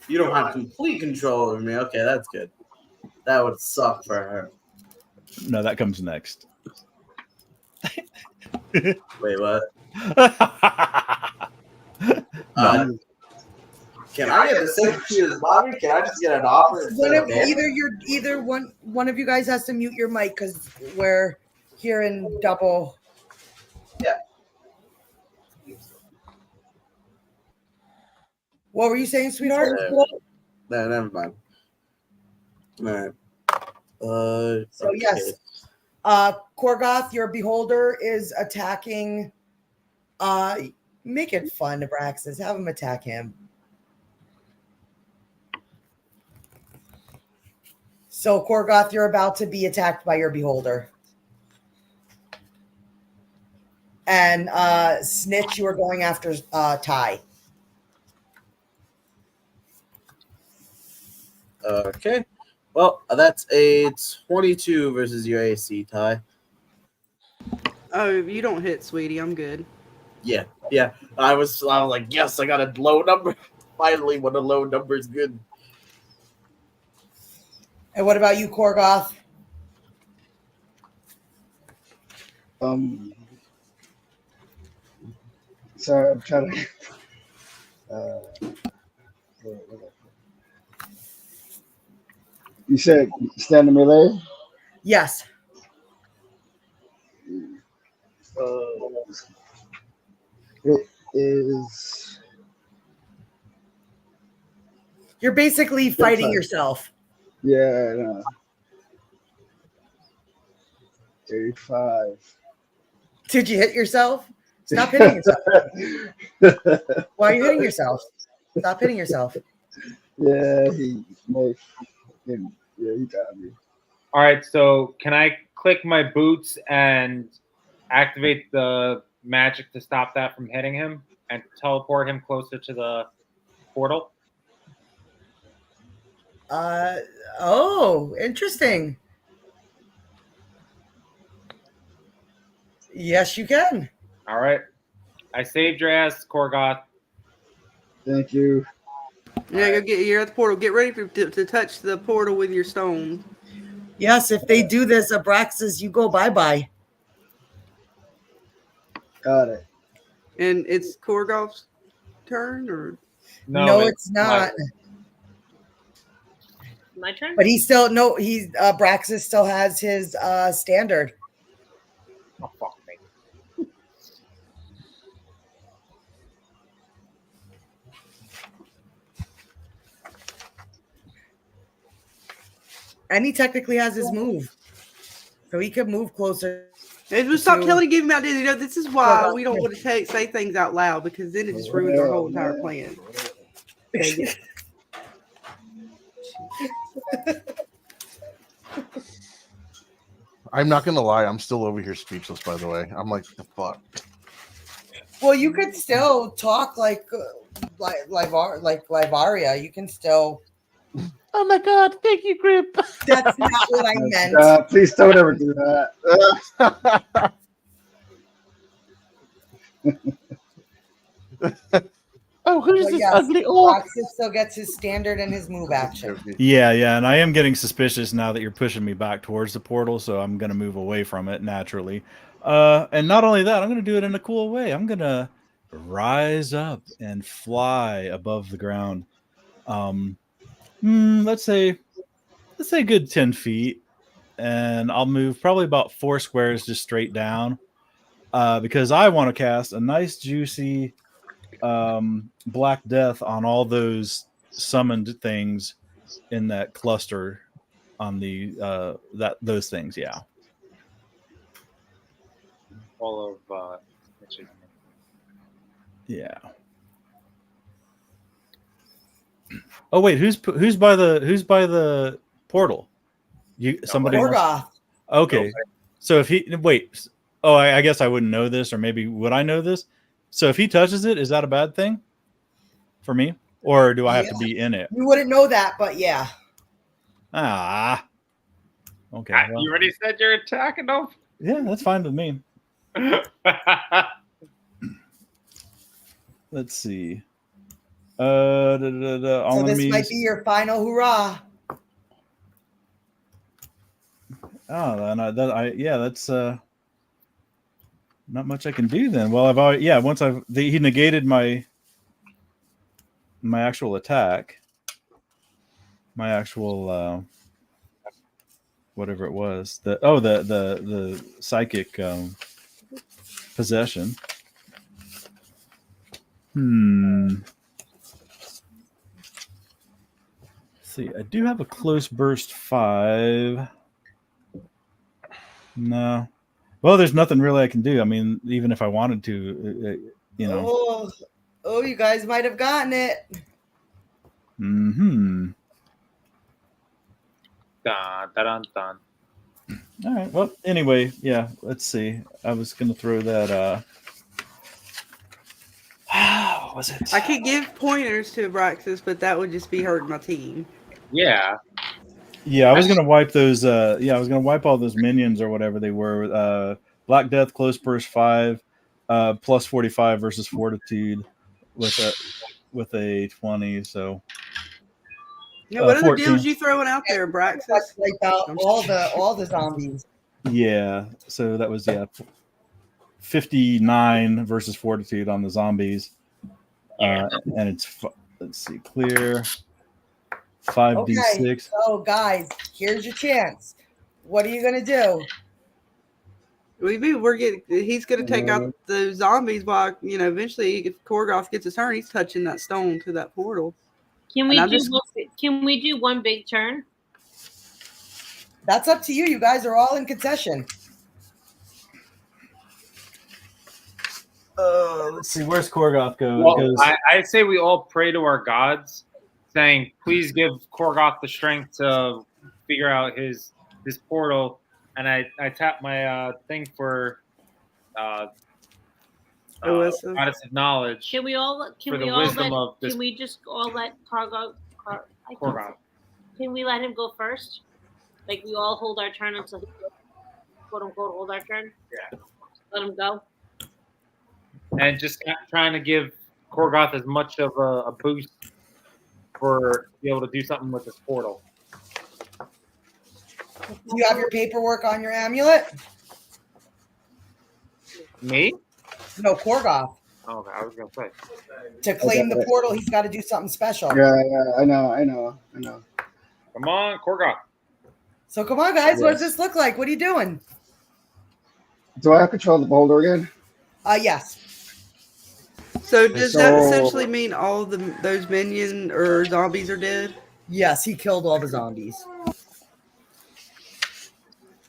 you don't have complete control over me. Okay, that's good. That would suck for her. No, that comes next. Wait, what? Can I get the same shit as Bobby? Can I just get an offer? Either one of you guys has to mute your mic because we're hearing double. Yeah. What were you saying, sweetheart? No, never mind. All right. So okay. yes, Korgoth, your beholder is attacking. Make it fun, Aabraxxis. Have him attack him. So Korgoth, you're about to be attacked by your beholder. And Snitch, you are going after Ty. Okay. Well, that's a 22 versus your AC, Ty. Oh, if you don't hit, sweetie, I'm good. Yeah. I was like, yes, I got a low number. Finally, when a low number is good. And what about you, Korgoth? Sorry, I'm trying to. You said standing melee? Yes. It is. You're basically fighting yourself. Yeah, I know. 35. Did you hit yourself? Stop hitting yourself. Why are you hitting yourself? Stop hitting yourself. Yeah, he got me. All right, so can I click my boots and activate the magic to stop that from hitting him and teleport him closer to the portal? Oh, interesting. Yes, you can. All right. I saved your ass, Korgoth. Thank you. Yeah, go get. You're at the portal. Get ready to touch the portal with your stone. Yes, if they do this, Aabraxxis, you go bye-bye. Got it. And it's Korgoth's turn, or No, it's not. My turn. But he's Aabraxxis still has his standard. Oh, fuck me. And he technically has his move. So he could move closer. Stop telling and giving out. You know, this is why we don't want to say things out loud, because then it just ruins our whole entire plan. I'm not gonna lie, I'm still over here speechless. By the way, I'm like, the fuck. Well, you could still talk like Livaria. You can still. Oh my God! Thank you, Grip. That's not what I meant. Please don't ever do that. Oh, who's But this yes, ugly orc? Aabraxxis still gets his standard and his move action. Yeah, and I am getting suspicious now that you're pushing me back towards the portal, so I'm going to move away from it naturally. And not only that, I'm going to do it in a cool way. I'm going to rise up and fly above the ground. Let's say a good 10 feet, and I'll move probably about 4 squares just straight down, because I want to cast a nice juicy Black Death on all those summoned things in that cluster on the those things. Yeah, All of yeah. Oh wait, who's by the portal? Somebody. Korgoth. Okay, so if he I guess I wouldn't know this, or maybe would I know this? So if he touches it, is that a bad thing for me, or do I have to be in it? You wouldn't know that, but yeah. Ah. Okay. Well, you already said you're attacking them. yeah, that's fine with me. Let's see. So this might be your final hurrah. Oh, that's not much I can do then. Well, he negated my actual attack, my actual whatever it was. The psychic possession. Let's see, I do have a close burst 5. No. Well, there's nothing really I can do. I mean, even if I wanted to, you know. Oh, you guys might have gotten it. Dun, dun, dun, dun. All right. Well, anyway, yeah. Let's see. I was gonna throw that. What was it? I could give pointers to Aabraxxis, but that would just be hurting my team. Yeah. Yeah, I was gonna wipe those. I was gonna wipe all those minions or whatever they were. Black Death, Close Burst 5, plus 45 versus Fortitude with a 20. So. Yeah, what other 14. deals you throwing out there, Aabraxxis? Like all the zombies. Yeah. So that was 59 versus Fortitude on the zombies, and it's let's see, clear. 5d6. Okay, so guys, here's your chance. What are you gonna do? He's gonna take out the zombies while eventually if Korgoth gets his turn, he's touching that stone to that portal. Can we do one big turn? That's up to you. You guys are all in concession. Let's see, where's Korgoth go? Well, I say we all pray to our gods saying, "Please give Korgoth the strength to figure out his portal." And I tap my thing for goddess of knowledge. Can we all? Can for we the all wisdom let? of this Can we just all let Korgoth? Korgoth. Can we let him go first? Like we all hold our turn until he quote unquote hold our turn. Yeah. Let him go. And just trying to give Korgoth as much of a boost for to be able to do something with this portal. Do you have your paperwork on your amulet? Me? No, Korgoth. Oh, okay, I was gonna say. To claim the portal, he's got to do something special. Yeah, I know. Come on, Korgoth. So come on, guys. What does Yes. this look like? What are you doing? Do I have control of the boulder again? Yes. So does that essentially mean all those minion or zombies are dead? Yes, he killed all the zombies.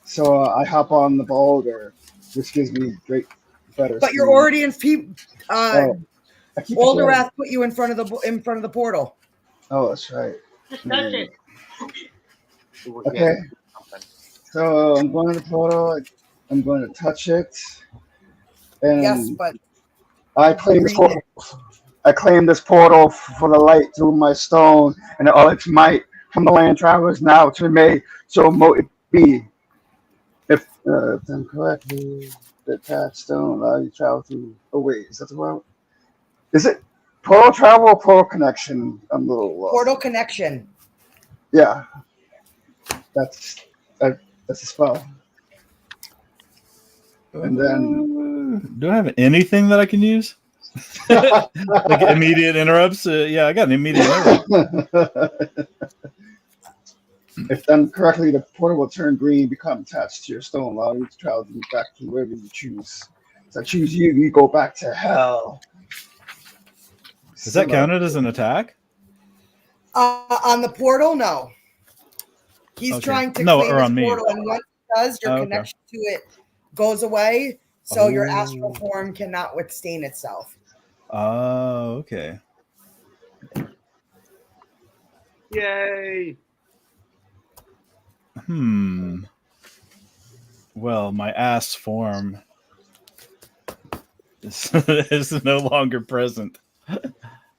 So I hop on the boulder, which gives me better. But you're speed. already in. I keep Alderwrath put you in front of the portal. Oh, that's right. Just touch it. Okay. So I'm going to the portal. I'm going to touch it. And Yes, but I claim this portal. I claim this portal for the light through my stone and all its might from the land travelers now to May. So mo it be. If done correctly, the path stone allow you to travel through. Oh wait, is that the route? Is it portal travel or portal connection? I'm a little lost. portal connection. Yeah, that's a spell. And then, do I have anything that I can use? Like immediate interrupts? Yeah, I got an immediate interrupt. if done correctly, the portal will turn green, become attached to your stone, allow you to travel back to wherever you choose. So I choose you, you go back to hell. Is that counted as an attack? On the portal, no. He's Okay. trying to No, claim or his on me. portal, and once he does, your Okay. connection to it goes away, so your Oh. astral form cannot withstand itself. Oh, okay. Yay! Well, my ass form is no longer present.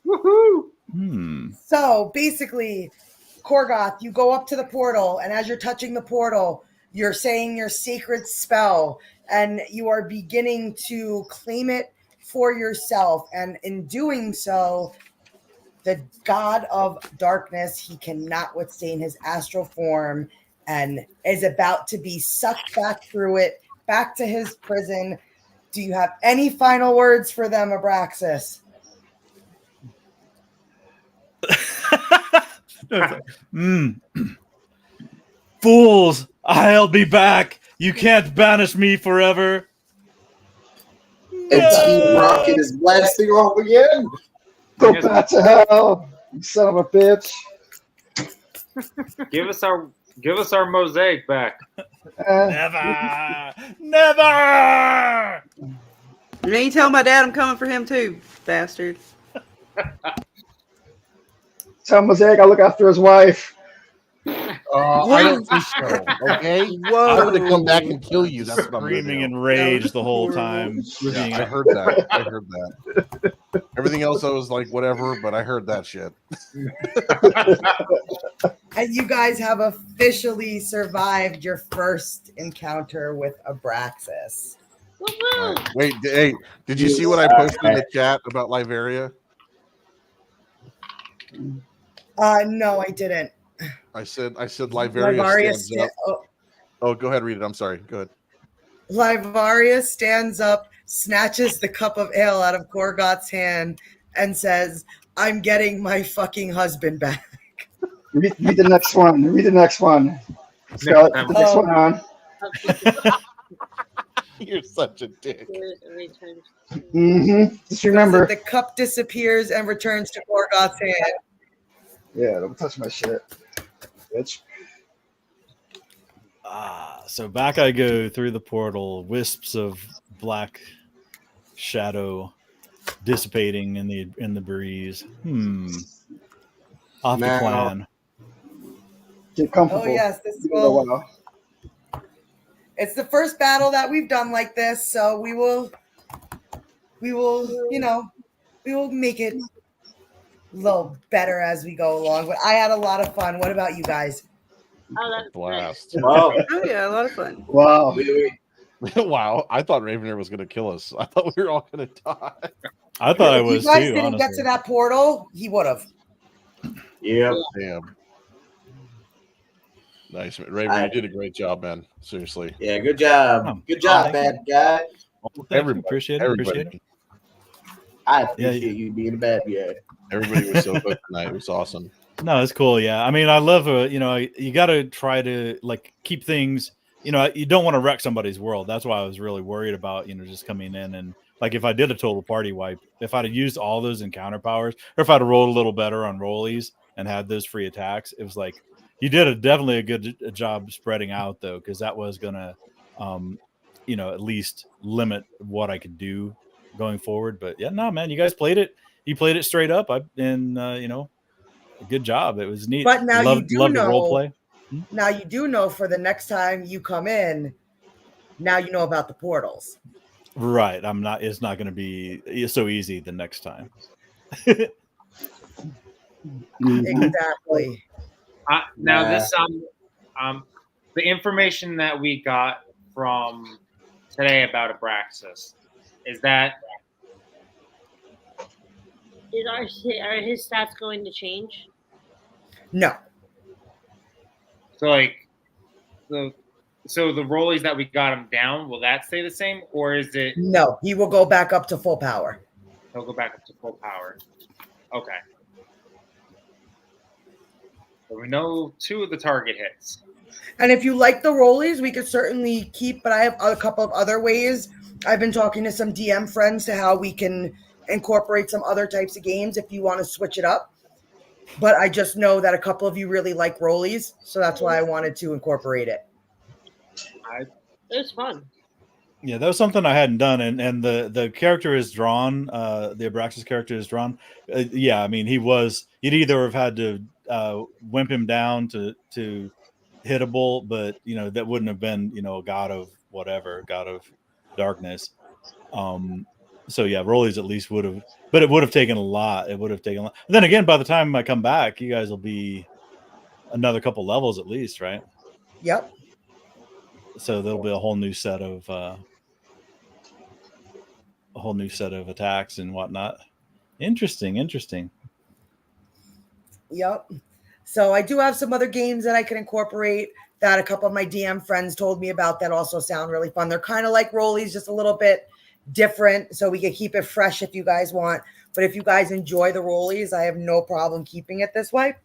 Woohoo! So basically, Korgoth, you go up to the portal, and as you're touching the portal, you're saying your sacred spell, and you are beginning to claim it for yourself. And in doing so, the god of darkness, he cannot withstand his astral form and is about to be sucked back through it, back to his prison. Do you have any final words for them, Aabraxxis? Fools! I'll be back! You can't banish me forever! And Team Rocket is blasting off again. Go back to hell, you son of a bitch. Give us our mosaic back. Never! Never! You ain't tell my dad I'm coming for him too, bastard. Tell Mosaic I look after his wife. I don't think so. Okay. Whoa. I'm gonna come back and kill you. That's what I'm gonna Screaming do. in rage the whole time. Yeah, I heard that. I heard that. Everything else I was like, whatever, but I heard that shit. And you guys have officially survived your first encounter with Aabraxxis. Right. Wait, hey, did you see what I posted in the chat about Liberia? No, I didn't. I said Liberia Livaria stands up. Oh, go ahead, read it. I'm sorry. Go ahead. Livaria stands up, snatches the cup of ale out of Korgoth's hand, and says, "I'm getting my fucking husband back." Read the next one. Read the next one. Scarlet, put the next one on. You're such a dick. Just remember. The cup disappears and returns to Korgoth's hand. Yeah, don't touch my shit, bitch. So back I go through the portal, wisps of black shadow dissipating in the breeze. Off the plan. Get comfortable. Oh yes, this You know will. what? It's the first battle that we've done like this, so we will, we will make it a little better as we go along. But I had a lot of fun. What about you guys? Oh, that's Blast. Wow. Oh yeah, a lot of fun. Wow. Wow. I thought Ravener was going to kill us. I thought we were all going to die. I thought I If was you guys too. didn't get Honestly. to that portal, he would have. Yeah. Damn. Nice. Ravener, you did a great job, man. Seriously. Yeah, good job. Good job, bad guy. Everybody, appreciate it. Appreciate it. I appreciate you being a bad guy. Everybody was so good tonight. It was awesome. No, it's cool. Yeah, I mean, I love. You got to try to like keep things. You don't want to wreck somebody's world. That's why I was really worried about just coming in and like if I did a total party wipe, if I'd have used all those encounter powers, or if I'd have rolled a little better on rollies and had those free attacks, it was like you did definitely a good job spreading out though, because that was gonna, at least limit what I could do going forward. But yeah, no, man, you guys played it. You played it straight up. Good job. It was neat. But now Loved you do the role play. know. Now you do know for the next time you come in. Now you know about the portals. Right. It's not going to be so easy the next time. Exactly. Now this the information that we got from today about Aabraxxis is that are his stats going to change? No. So like the rollies that we got him down, will that stay the same, or is it? No, he will go back up to full power. He'll go back up to full power. Okay. So we know 2 of the target hits. And if you like the rollies, we could certainly keep, but I have a couple of other ways. I've been talking to some DM friends to how we can incorporate some other types of games if you want to switch it up. But I just know that a couple of you really like rollies, so that's why I wanted to incorporate it. It was fun. Yeah, that was something I hadn't done, and the character is drawn. The Aabraxxis character is drawn. I mean, you'd either have had to wimp him down to hittable, but that wouldn't have been a god of darkness. So yeah, rollies at least would have, but it would have taken a lot. It would have taken a lot. And then again, by the time I come back, you guys will be another couple levels at least, right? Yep. So there'll be a whole new set of attacks and whatnot. Interesting. Yep. So I do have some other games that I can incorporate that a couple of my DM friends told me about that also sound really fun. They're kind of like rollies, just a little bit different, so we can keep it fresh if you guys want. But if you guys enjoy the rollies, I have no problem keeping it this way.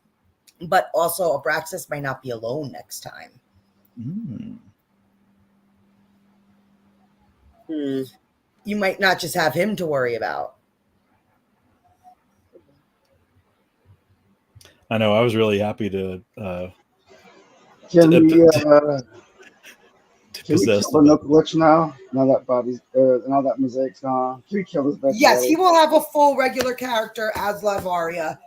But also, Aabraxxis might not be alone next time. You might not just have him to worry about. I know. I was really happy to. Can we possess kill the glitch now? Now that now that Mosaic's gone, can we kill this bad Yes, boy? he will have a full regular character as Lavaria.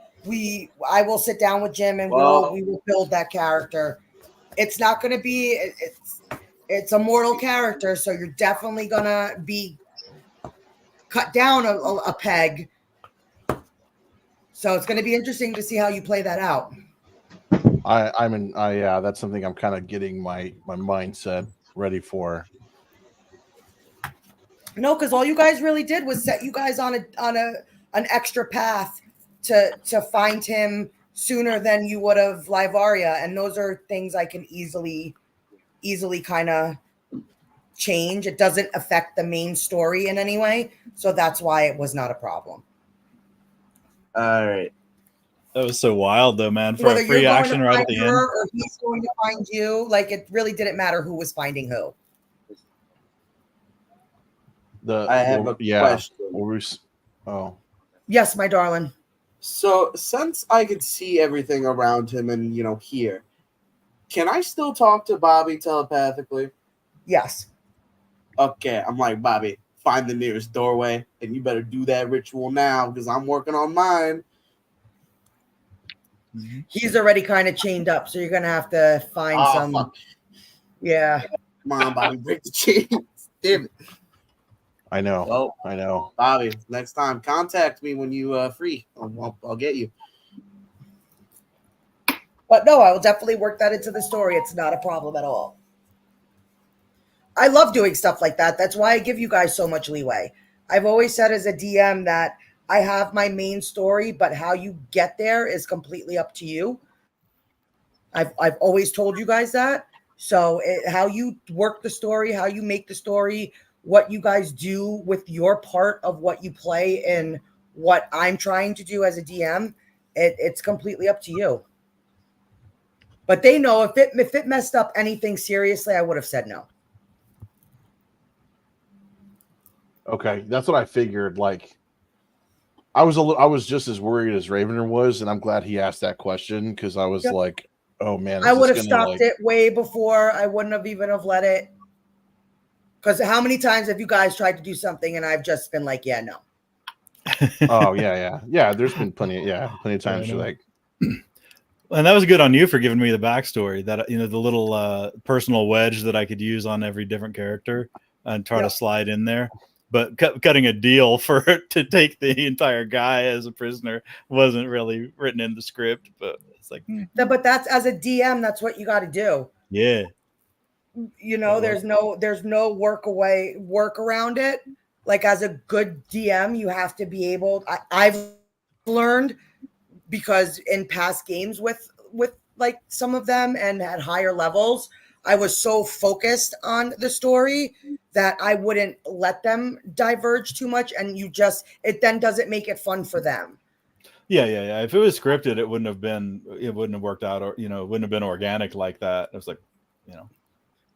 I will sit down with Jim and we will build that character. It's not going to be. It's a mortal character, so you're definitely gonna be cut down a peg. So it's going to be interesting to see how you play that out. That's something I'm kind of getting my mindset ready for. No, because all you guys really did was set you guys on an extra path to find him sooner than you would have Livaria, and those are things I can easily kind of change. It doesn't affect the main story in any way, so that's why it was not a problem. All right. That was so wild, though, man. For Whether a free you're going action to right at find the her end. or he's going to find you, like it really didn't matter who was finding who. I have a question. Oh. Yes, my darling. So since I could see everything around him and hear, can I still talk to Bobby telepathically? Yes. Okay, I'm like, Bobby, find the nearest doorway, and you better do that ritual now because I'm working on mine. He's already kind of chained up, so you're gonna have to find some. Fuck. Yeah. Come on, Bobby, break the chains. Damn it. I know. Well, I know. Bobby, next time, contact me when you free. I'll get you. But no, I will definitely work that into the story. It's not a problem at all. I love doing stuff like that. That's why I give you guys so much leeway. I've always said as a DM that I have my main story, but how you get there is completely up to you. I've always told you guys that. So how you work the story, how you make the story, what you guys do with your part of what you play and what I'm trying to do as a DM, it's completely up to you. But they know if it messed up anything seriously, I would have said no. Okay, that's what I figured. Like, I was just as worried as Ravener was, and I'm glad he asked that question because I was like, "Oh man, I would have stopped it way before. I wouldn't have even have let it. Because how many times have you guys tried to do something and I've just been like, yeah, no. Oh yeah. There's been plenty of times you're like. And that was good on you for giving me the backstory. That the little personal wedge that I could use on every different character and try to slide in there. But cutting a deal for to take the entire guy as a prisoner wasn't really written in the script. But it's like, But that's as a DM, that's what you got to do. Yeah. There's no work around it. Like as a good DM, you have to be able. I've learned because in past games with like some of them and at higher levels, I was so focused on the story that I wouldn't let them diverge too much, and it then doesn't make it fun for them. Yeah. If it was scripted, it wouldn't have worked out, or it wouldn't have been organic like that. It was like,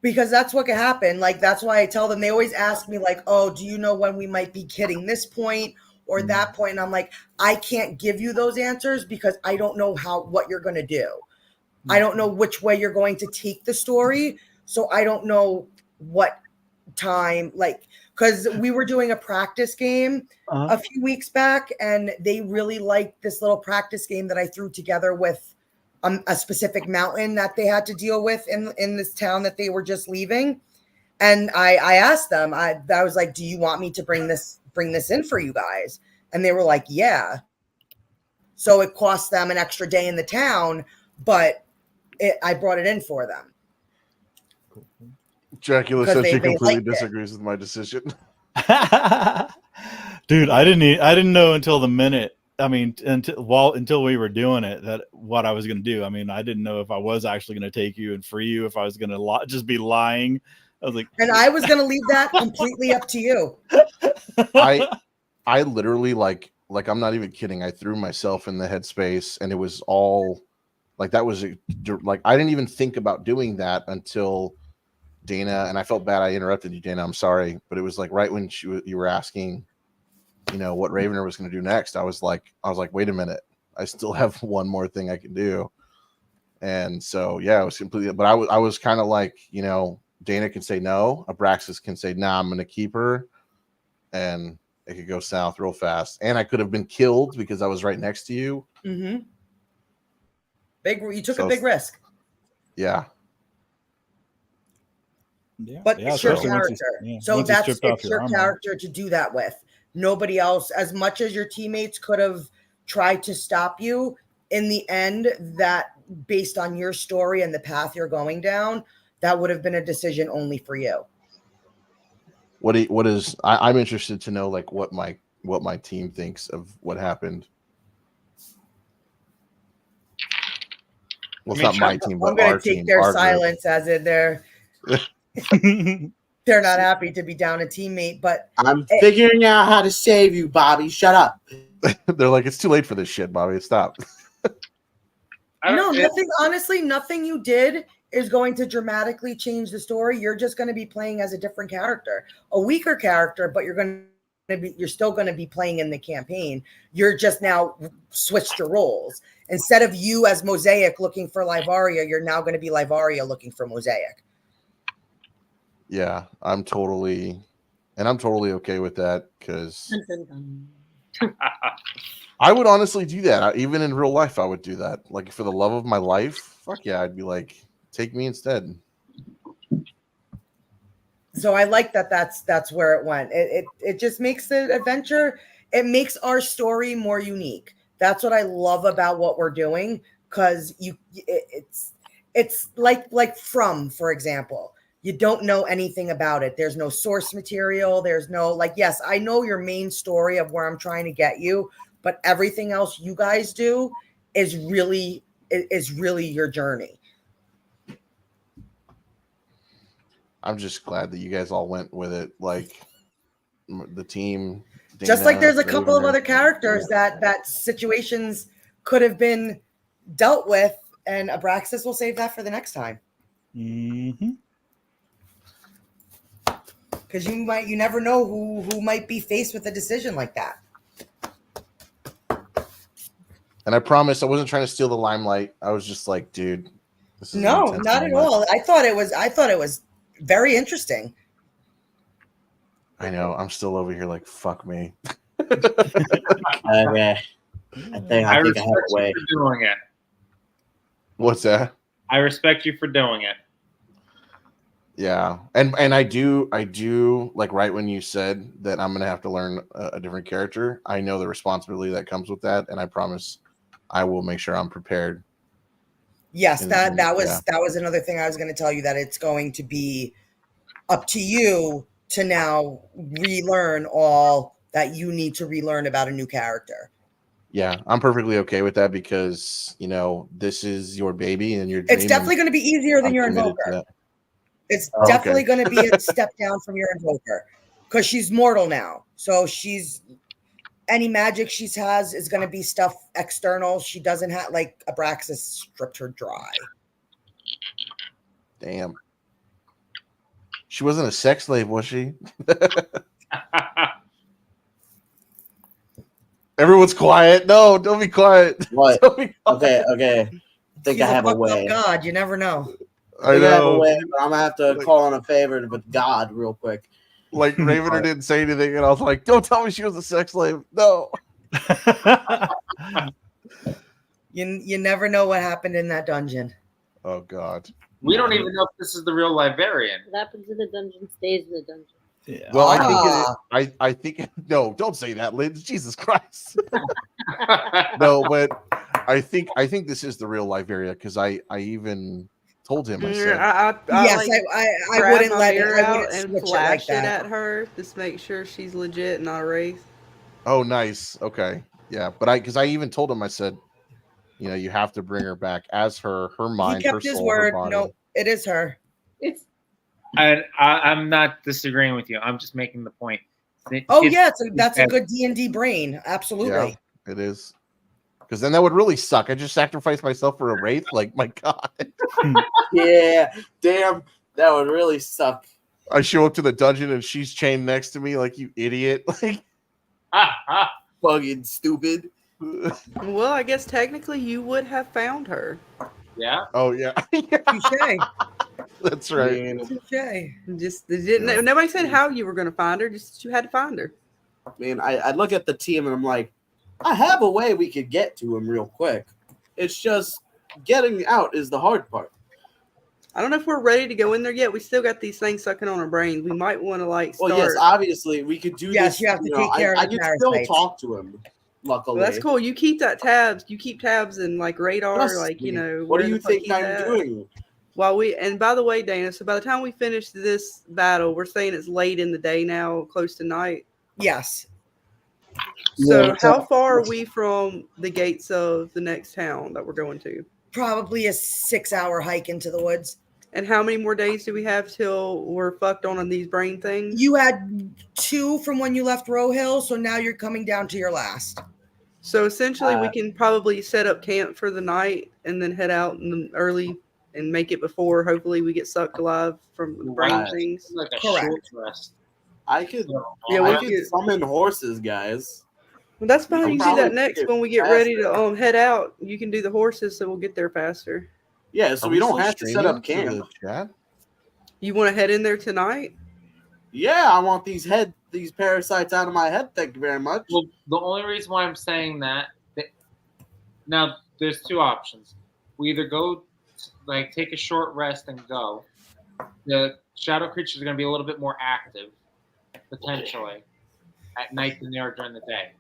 Because that's what can happen. Like, that's why I tell them, they always ask me like, oh, do you know when we might be hitting this point or that point? And I'm like, I can't give you those answers because I don't know what you're going to do. I don't know which way you're going to take the story. So I don't know what time, because we were doing a practice game a few weeks back and they really liked this little practice game that I threw together with a specific mountain that they had to deal with in this town that they were just leaving. And I asked them, I was like, do you want me to bring this in for you guys? And they were like, yeah. So it cost them an extra day in the town, but I brought it in for them. Dracula says she completely disagrees with my decision. Dude, I didn't know until the minute. I mean, until we were doing it, that what I was going to do. I mean, I didn't know if I was actually going to take you and free you, if I was going to just be lying. I was like, and I was going to leave that completely up to you. I literally like I'm not even kidding. I threw myself in the headspace, and it was all like that was like I didn't even think about doing that until Dana, and I felt bad. I interrupted you, Dana. I'm sorry, but it was like right when you were asking, what Ravener was going to do next. I was like, wait a minute, I still have one more thing I can do. And so, yeah, it was completely, but I was kind of like, Dana can say no, Aabraxxis can say, nah, I'm going to keep her. And it could go south real fast. And I could have been killed because I was right next to you. Mm-hmm. You took a big risk. Yeah. But it's your character. So it's your character to do that with. Nobody else, as much as your teammates could have tried to stop you, in the end, that based on your story and the path you're going down, that would have been a decision only for you. I'm interested to know like what my team thinks of what happened. Well, it's not my team, but I'm going to take their silence as in they're not happy to be down a teammate, but I'm figuring out how to save you, Bobby. Shut up. They're like, it's too late for this shit, Bobby. Stop. No, nothing you did is going to dramatically change the story. You're just going to be playing as a different character, a weaker character, but you're still going to be playing in the campaign. You're just now switched your roles. Instead of you as Mosaic looking for Livaria, you're now going to be Livaria looking for Mosaic. Yeah, I'm totally okay with that because I would honestly do that. Even in real life, I would do that. Like for the love of my life, fuck yeah, I'd be like, take me instead. So I like that. That's where it went. It just makes the adventure. It makes our story more unique. That's what I love about what we're doing, because it's like for example. You don't know anything about it. There's no source material. There's no yes, I know your main story of where I'm trying to get you, but everything else you guys do is really your journey. I'm just glad that you guys all went with it. Like the team. Dana, Just like there's a couple of Raven, other characters that situations could have been dealt with, and Aabraxxis will save that for the next time. Mm-hmm. Because you never know who might be faced with a decision like that. And I promise I wasn't trying to steal the limelight. I was just like, dude, this is No, not at all. I thought it was very interesting. I know. I'm still over here like, fuck me. Okay. I think I have a way. For doing it. What's that? I respect you for doing it. Yeah, and I do like right when you said that I'm gonna have to learn a different character. I know the responsibility that comes with that, and I promise I will make sure I'm prepared. Yes, that was another thing I was going to tell you, that it's going to be up to you to now relearn all that you need to relearn about a new character. Yeah, I'm perfectly okay with that because this is your baby and your dream. It's definitely going to be easier than your invoker. It's definitely going to be a step down from your invoker, because she's mortal now. So any magic she has is going to be stuff external. She doesn't have, like, Aabraxxis stripped her dry. Damn. She wasn't a sex slave, was she? Everyone's quiet. No, don't be quiet. What? Be quiet. Okay. I think I have a way. God, you never know. I have a way, but I'm gonna have to call on a favor with God real quick. Like Ravener didn't say anything, and I was like, "Don't tell me she was a sex slave." No. You never know what happened in that dungeon. Oh God. We don't even know if this is the real librarian. What happens in the dungeon stays in the dungeon. Yeah. Well, I think no, don't say that, Liz. Jesus Christ. No, but I think this is the real Liberia, because I even told him. I said, I wouldn't let her out and flash it at her. Just make sure she's legit, not a wraith. Oh, nice. Okay, yeah, but because I even told him, I said, you have to bring her back as her mind. He kept her his soul, word. her body. No, it is her. I'm not disagreeing with you. I'm just making the point. That's a good D&D brain. Absolutely. Yeah, it is. Because then that would really suck. I just sacrificed myself for a wraith. Like, my God. Yeah, damn, that would really suck. I show up to the dungeon and she's chained next to me, like, you idiot. Like, fucking stupid. Well, I guess technically you would have found her. Yeah. Oh yeah. Touché. That's right. Touché. Just nobody said how you were going to find her. Just you had to find her. Man, I look at the team and I'm like, I have a way we could get to him real quick. It's just getting out is the hard part. I don't know if we're ready to go in there yet. We still got these things sucking on our brains. We might want to start. Well, yes, obviously we could do this. Yes, you have to take care of I the can still parasites. talk to him. Luckily, Well, that's cool. You keep that tabs. You keep tabs and like radar, Trust like me. What where do you the fuck think he's I'm at. doing? And by the way, Dana, so by the time we finish this battle, we're saying it's late in the day now, close to night. Yes. So Yeah, how far are we from the gates of the next town that we're going to? Probably a 6-hour hike into the woods. And how many more days do we have till we're fucked on these brain things? You had 2 from when you left Roehill, so now you're coming down to your last. So essentially, we can probably set up camp for the night and then head out early and make it before. Hopefully, we get sucked alive from the brain things. Like a Correct. short rest. I could, we could summon horses, guys. Well, that's fine. You can do that next when we get ready faster. to head out. You can do the horses, so we'll get there faster. Yeah, so we don't have to set up camp. Chat? You want to head in there tonight? Yeah, I want these parasites out of my head. Thank you very much. Well, the only reason why I'm saying that now there's two options. We either go, like, take a short rest and go. The shadow creatures are going to be a little bit more active, potentially, at night than they are during the day.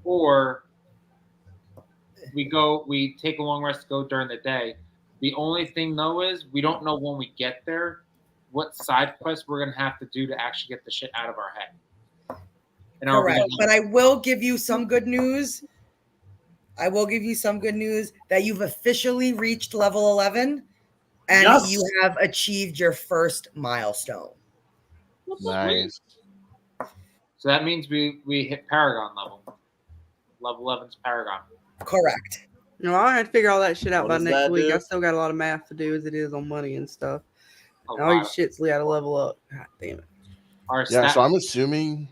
Or we take a long rest to go during the day. The only thing, though, is we don't know when we get there what side quest we're going to have to do to actually get the shit out of our head. Correct. But I will give you some good news. I will give you some good news that you've officially reached level 11 and you have achieved your first milestone. Nice. So that means we hit Paragon level. Level 11's Paragon. Correct. No, I have to figure all that shit out What by does next that week. do? I still got a lot of math to do as it is on money and stuff. A All your lot. shit's got to level up. God damn it. Yeah, so I'm assuming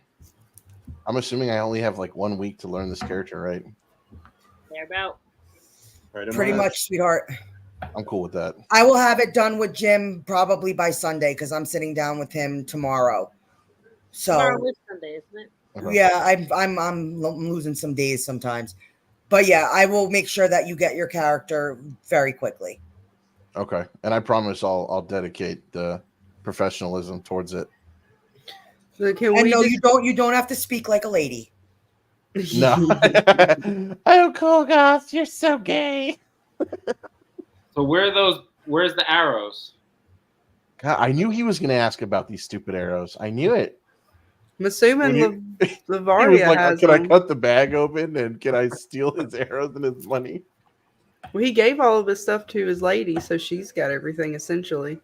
I only have like 1 week to learn this character, right? They're about. Pretty much, sweetheart. I'm cool with that. I will have it done with Jim probably by Sunday because I'm sitting down with him tomorrow. So Tomorrow is Sunday, isn't it? yeah, I'm losing some days sometimes, but yeah, I will make sure that you get your character very quickly. Okay, and I promise I'll dedicate the professionalism towards it. So can And we no, just... you don't have to speak like a lady. No. Oh, Korgoth, you're so gay. So where's the arrows? God, I knew he was going to ask about these stupid arrows. I knew it. I'm assuming He Lavaria was like, has can I them. cut the bag open and can I steal his arrows and his money? Well, he gave all of his stuff to his lady, so she's got everything essentially.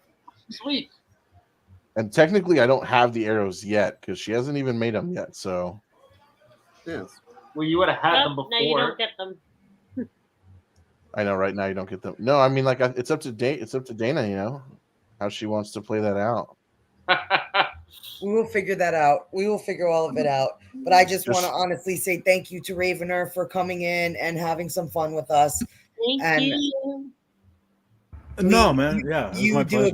Sweet. And technically, I don't have the arrows yet because she hasn't even made them yet. So, yeah. Well, you would have had them Nope, before. no, you don't get them. I know right now you don't get them. No, I mean, like, it's up to It's up to Dana, you know, how she wants to play that out. We will figure that out. We will figure all of it out. But I just want to honestly say thank you to Ravener for coming in and having some fun with us. Thank you. No, man. Yeah, it was my pleasure.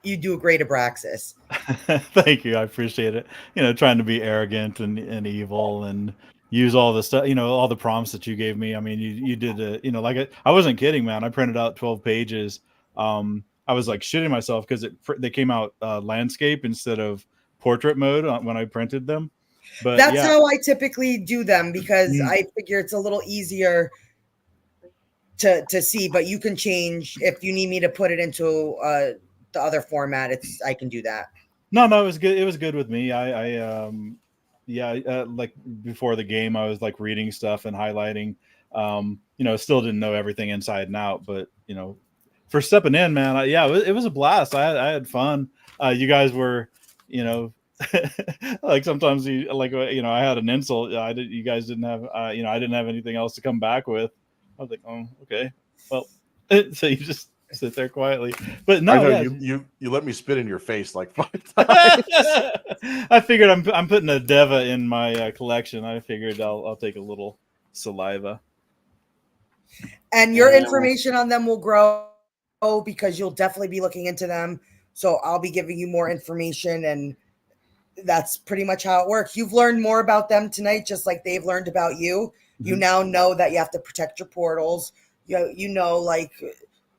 You do a great Aabraxxis. Thank you. I appreciate it. You know, trying to be arrogant and evil and use all the stuff, you know, all the prompts that you gave me. I mean, you did a, you know, like I wasn't kidding, man. I printed out 12 pages. I was like shitting myself because they came out landscape instead of portrait mode when I printed them. But that's yeah. how I typically do them because I figure it's a little easier to see, but you can change if you need me to put it into the other format. I can do that. No, it was good. It was good with me. Like before the game, I was like reading stuff and highlighting. You know, still didn't know everything inside and out, but you know, for stepping in, man, it was a blast. I had fun. You guys were, you know, like sometimes you like, you know, I had an insult. You guys didn't have, you know, I didn't have anything else to come back with. I was like, oh, okay, well, so you just sit there quietly. But no, I know you let me spit in your face like 5 times. I figured I'm putting a Deva in my collection. I figured I'll take a little saliva. And your information on them will grow because you'll definitely be looking into them. So I'll be giving you more information, and that's pretty much how it works. You've learned more about them tonight, just like they've learned about you. You now know that you have to protect your portals. You know, like,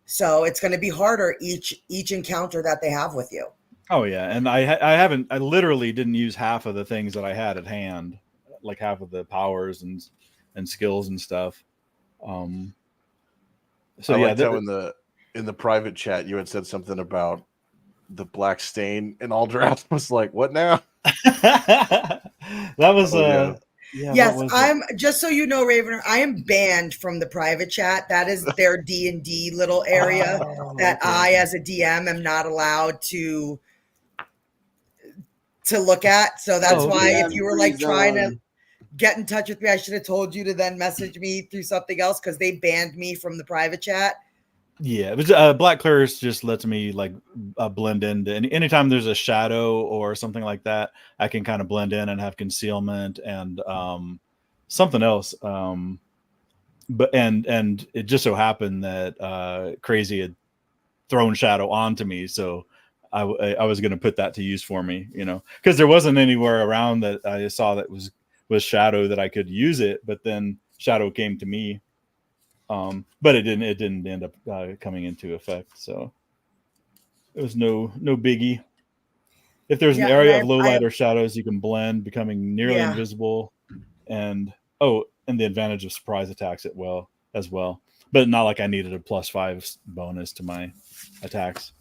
so it's going to be harder each encounter that they have with you. Oh yeah, and I literally didn't use half of the things that I had at hand, like half of the powers and skills and stuff. So I yeah, liked how in the private chat you had said something about the black stain, and Alderwrath was like, "What now?" That was yes, that was I'm just so you know, Ravener, I am banned from the private chat. That is their D&D little area that I, as a DM, am not allowed to look at. So that's why if you were like trying to get in touch with me, I should have told you to then message me through something else because they banned me from the private chat. Yeah, it was Black Clearest just lets me like blend into anytime there's a shadow or something like that, I can kind of blend in and have concealment and something else. But and it just so happened that Crazy had thrown shadow onto me, so I was going to put that to use for me, because there wasn't anywhere around that I saw that was Shadow that I could use it. But then Shadow came to me, but it didn't end up coming into effect. So it was no biggie. If there's an area of low light or shadows, you can blend, becoming nearly invisible, and the advantage of surprise attacks as well. But not like I needed a +5 bonus to my attacks.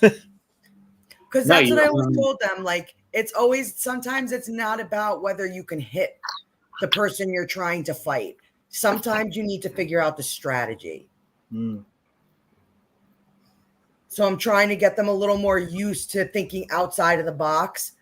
Because that's what I always told them. Like, sometimes it's not about whether you can hit the person you're trying to fight. Sometimes you need to figure out the strategy. So I'm trying to get them a little more used to thinking outside of the box.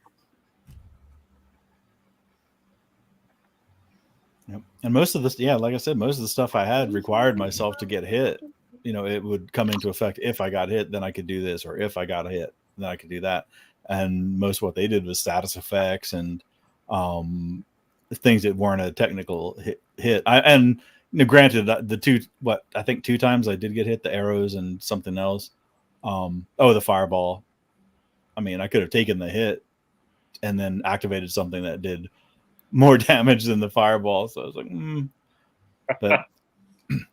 Yep. And most of this, like I said, most of the stuff I had required myself to get hit. It would come into effect if I got hit, then I could do this, or if I got hit, then I could do that. And most of what they did was status effects and things that weren't a technical hit. Granted, I think 2 times I did get hit, the arrows and something else. The fireball. I mean, I could have taken the hit and then activated something that did more damage than the fireball. So I was like, but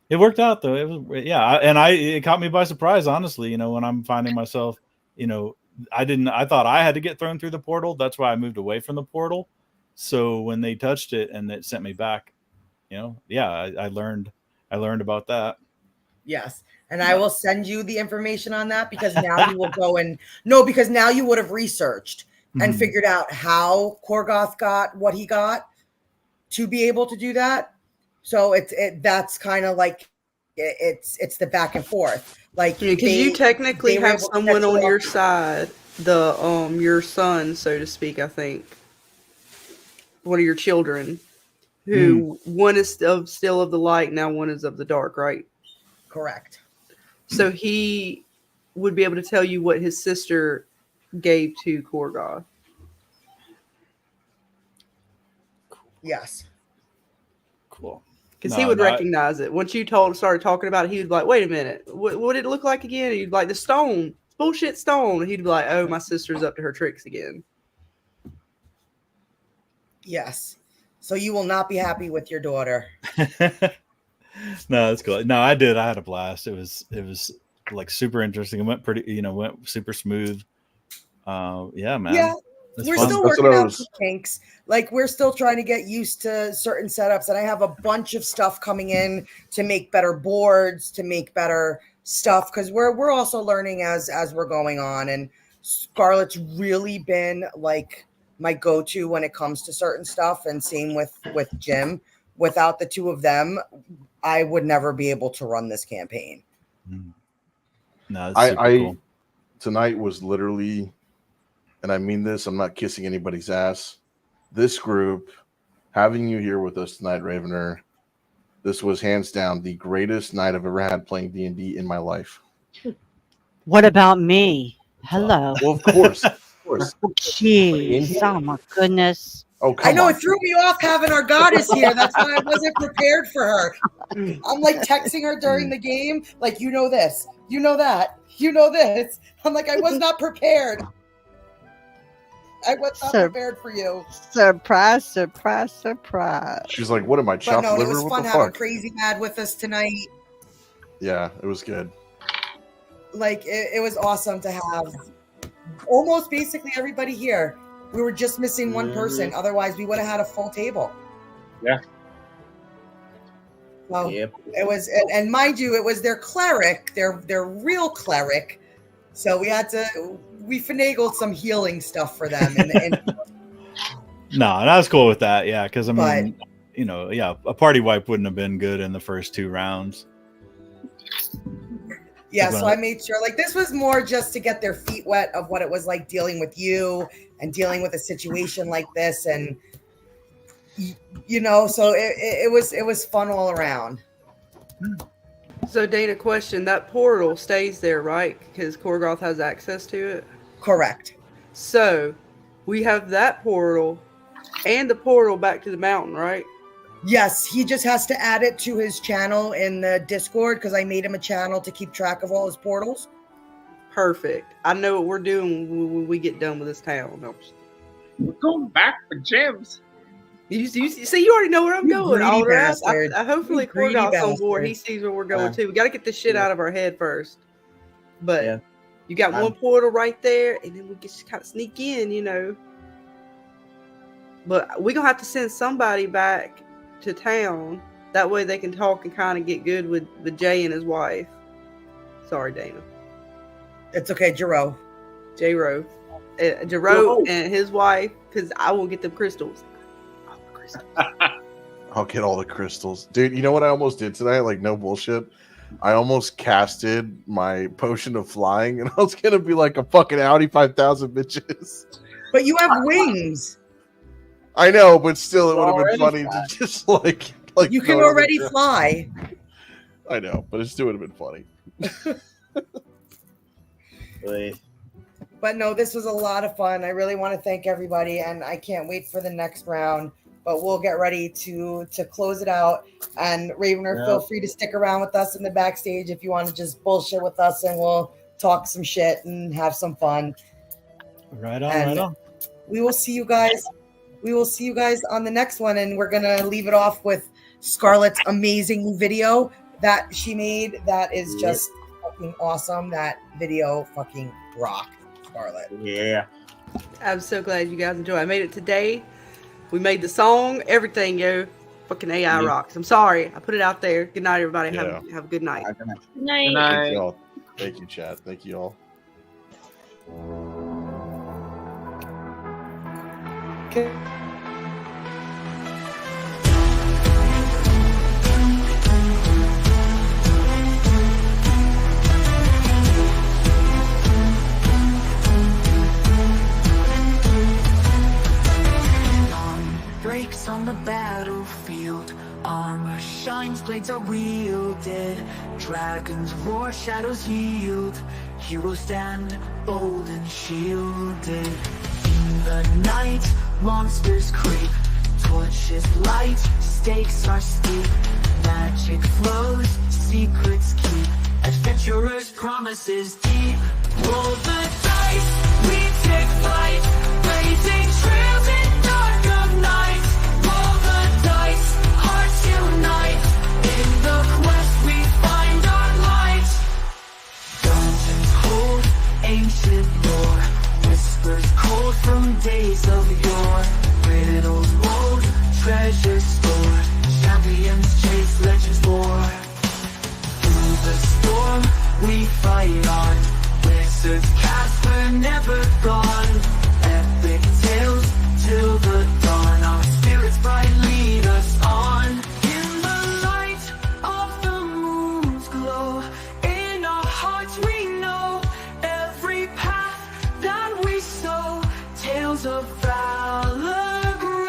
it worked out though. It was, it caught me by surprise, honestly, when I'm finding myself, I thought I had to get thrown through the portal. That's why I moved away from the portal. So when they touched it and it sent me back, I learned about that. Yes. And I will send you the information on that, because now you will go because now you would have researched and figured out how Korgoth got what he got to be able to do that. So that's kind of like it's the back and forth. Like, because you technically have someone on your side, your son, so to speak. I think one of your children, who one is still of the light, now one is of the dark, right? Correct. So he would be able to tell you what his sister gave to Korgoth. Yes. Cool. Because he would recognize it. Once you started talking about it, he would be like, wait a minute, what did it look like again? And you'd be like, the stone. Bullshit stone. He'd be like, oh, my sister's up to her tricks again. Yes. So you will not be happy with your daughter. No, that's cool. No, I did. I had a blast. It was like super interesting. It went went super smooth. Man. Yeah. We're still working out the kinks. Like, we're still trying to get used to certain setups, and I have a bunch of stuff coming in to make better boards, to make better stuff, because we're also learning as we're going on. And Scarlet's really been like my go-to when it comes to certain stuff, and same with Jim. Without the two of them, I would never be able to run this campaign. No, that's super cool. Tonight was literally, and I mean this, I'm not kissing anybody's ass. This group, having you here with us tonight, Ravener, this was hands down the greatest night I've ever had playing D&D in my life. What about me? Hello. Well, of course. Of course. Jeez. Oh, my goodness. Oh, come I know on. it threw me off having our goddess here. That's why I wasn't prepared for her. I'm like texting her during the game, like, you know this, you know that, you know this. I'm like, I was not prepared. I was not prepared for you. Surprise, surprise, surprise. She's like, what am I, chopped liver? It was What fun the having fuck? Crazy Mad with us tonight. Yeah, it was good. Like, it was awesome to have almost basically everybody here. We were just missing one person. Otherwise, we would have had a full table. Yeah. Well, it was, and mind you, it was their cleric, their real cleric. So we finagled some healing stuff for them. And No, and I was cool with that. Yeah, because I mean, a party wipe wouldn't have been good in the first 2 rounds. Yeah, so I made sure, like, this was more just to get their feet wet of what it was like dealing with you and dealing with a situation like this, and so it was fun all around. So, Dana, question: that portal stays there, right? Because Korgoth has access to it. Correct. So, we have that portal and the portal back to the mountain, right? Yes, he just has to add it to his channel in the Discord, because I made him a channel to keep track of all his portals. Perfect. I know what we're doing when we get done with this town. No. We're going back for gems. You see, you already know where I'm going. Alderwrath. Hopefully greedy Korgoth's on board. bastard. He sees where we're going too. We got to get this shit out of our head first. But you got one portal right there, and then we just kind of sneak in, you know. But we're gonna have to send somebody back to town. That way they can talk and kind of get good with Jay and his wife. Sorry, Dana. It's okay, Jero. Jero and his wife, because I will get them crystals. I'll get all the crystals. Dude, you know what I almost did tonight? Like, no bullshit. I almost casted my potion of flying, and I was going to be like a fucking Audi 5000 bitches. But you have wings. I know, but still, it would have been funny to just like you can already fly. I know, but it still would have been funny. But no, this was a lot of fun. I really want to thank everybody, and I can't wait for the next round. But we'll get ready to close it out. And Ravener, feel free to stick around with us in the backstage if you want to just bullshit with us, and we'll talk some shit and have some fun. Right on. We will see you guys. We will see you guys on the next one, and we're gonna leave it off with Scarlet's amazing video that she made. That is just fucking awesome. That video fucking rocked, Scarlet. Yeah. I'm so glad you guys enjoyed. I made it today. We made the song, everything, yo. Fucking AI rocks. I'm sorry. I put it out there. Good night, everybody. Have a good night. Good night. Good night. Thank you all. Thank you, chat. Thank you all. Okay. Breaks on the battlefield, armor shines, blades are wielded, dragons roar, shadows yield, heroes stand bold and shielded. In the night, monsters creep, torches light, stakes are steep, magic flows, secrets keep, adventurers' promises deep. Roll the dice, we take flight, blazing trails in dark of night. Roll the dice, hearts unite, in the quest we find our light. Dungeons hold ancient lore, whispers cold from days of yore, riddles bold, treasures stored, champions chase, legends war. Through the storm we fight on, wizards cast, we're never gone. Epic tales till the dawn, our spirits bright lead us on. In the light of the moon's glow, in our hearts we know, every path that we sow, tales of valor grow.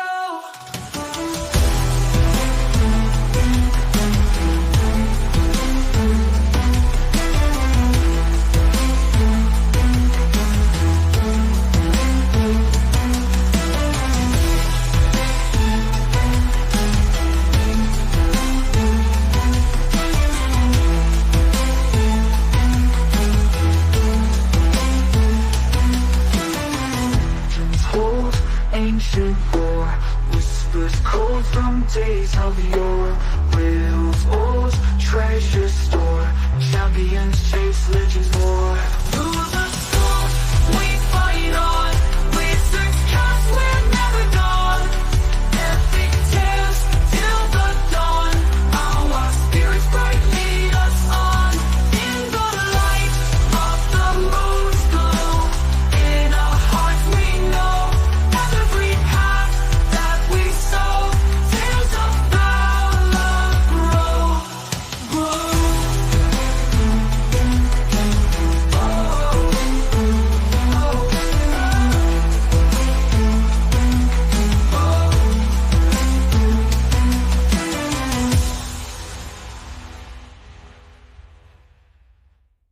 Ancient war, whispers cold from days of yore, riddles old, treasures store, champions chase, legends war.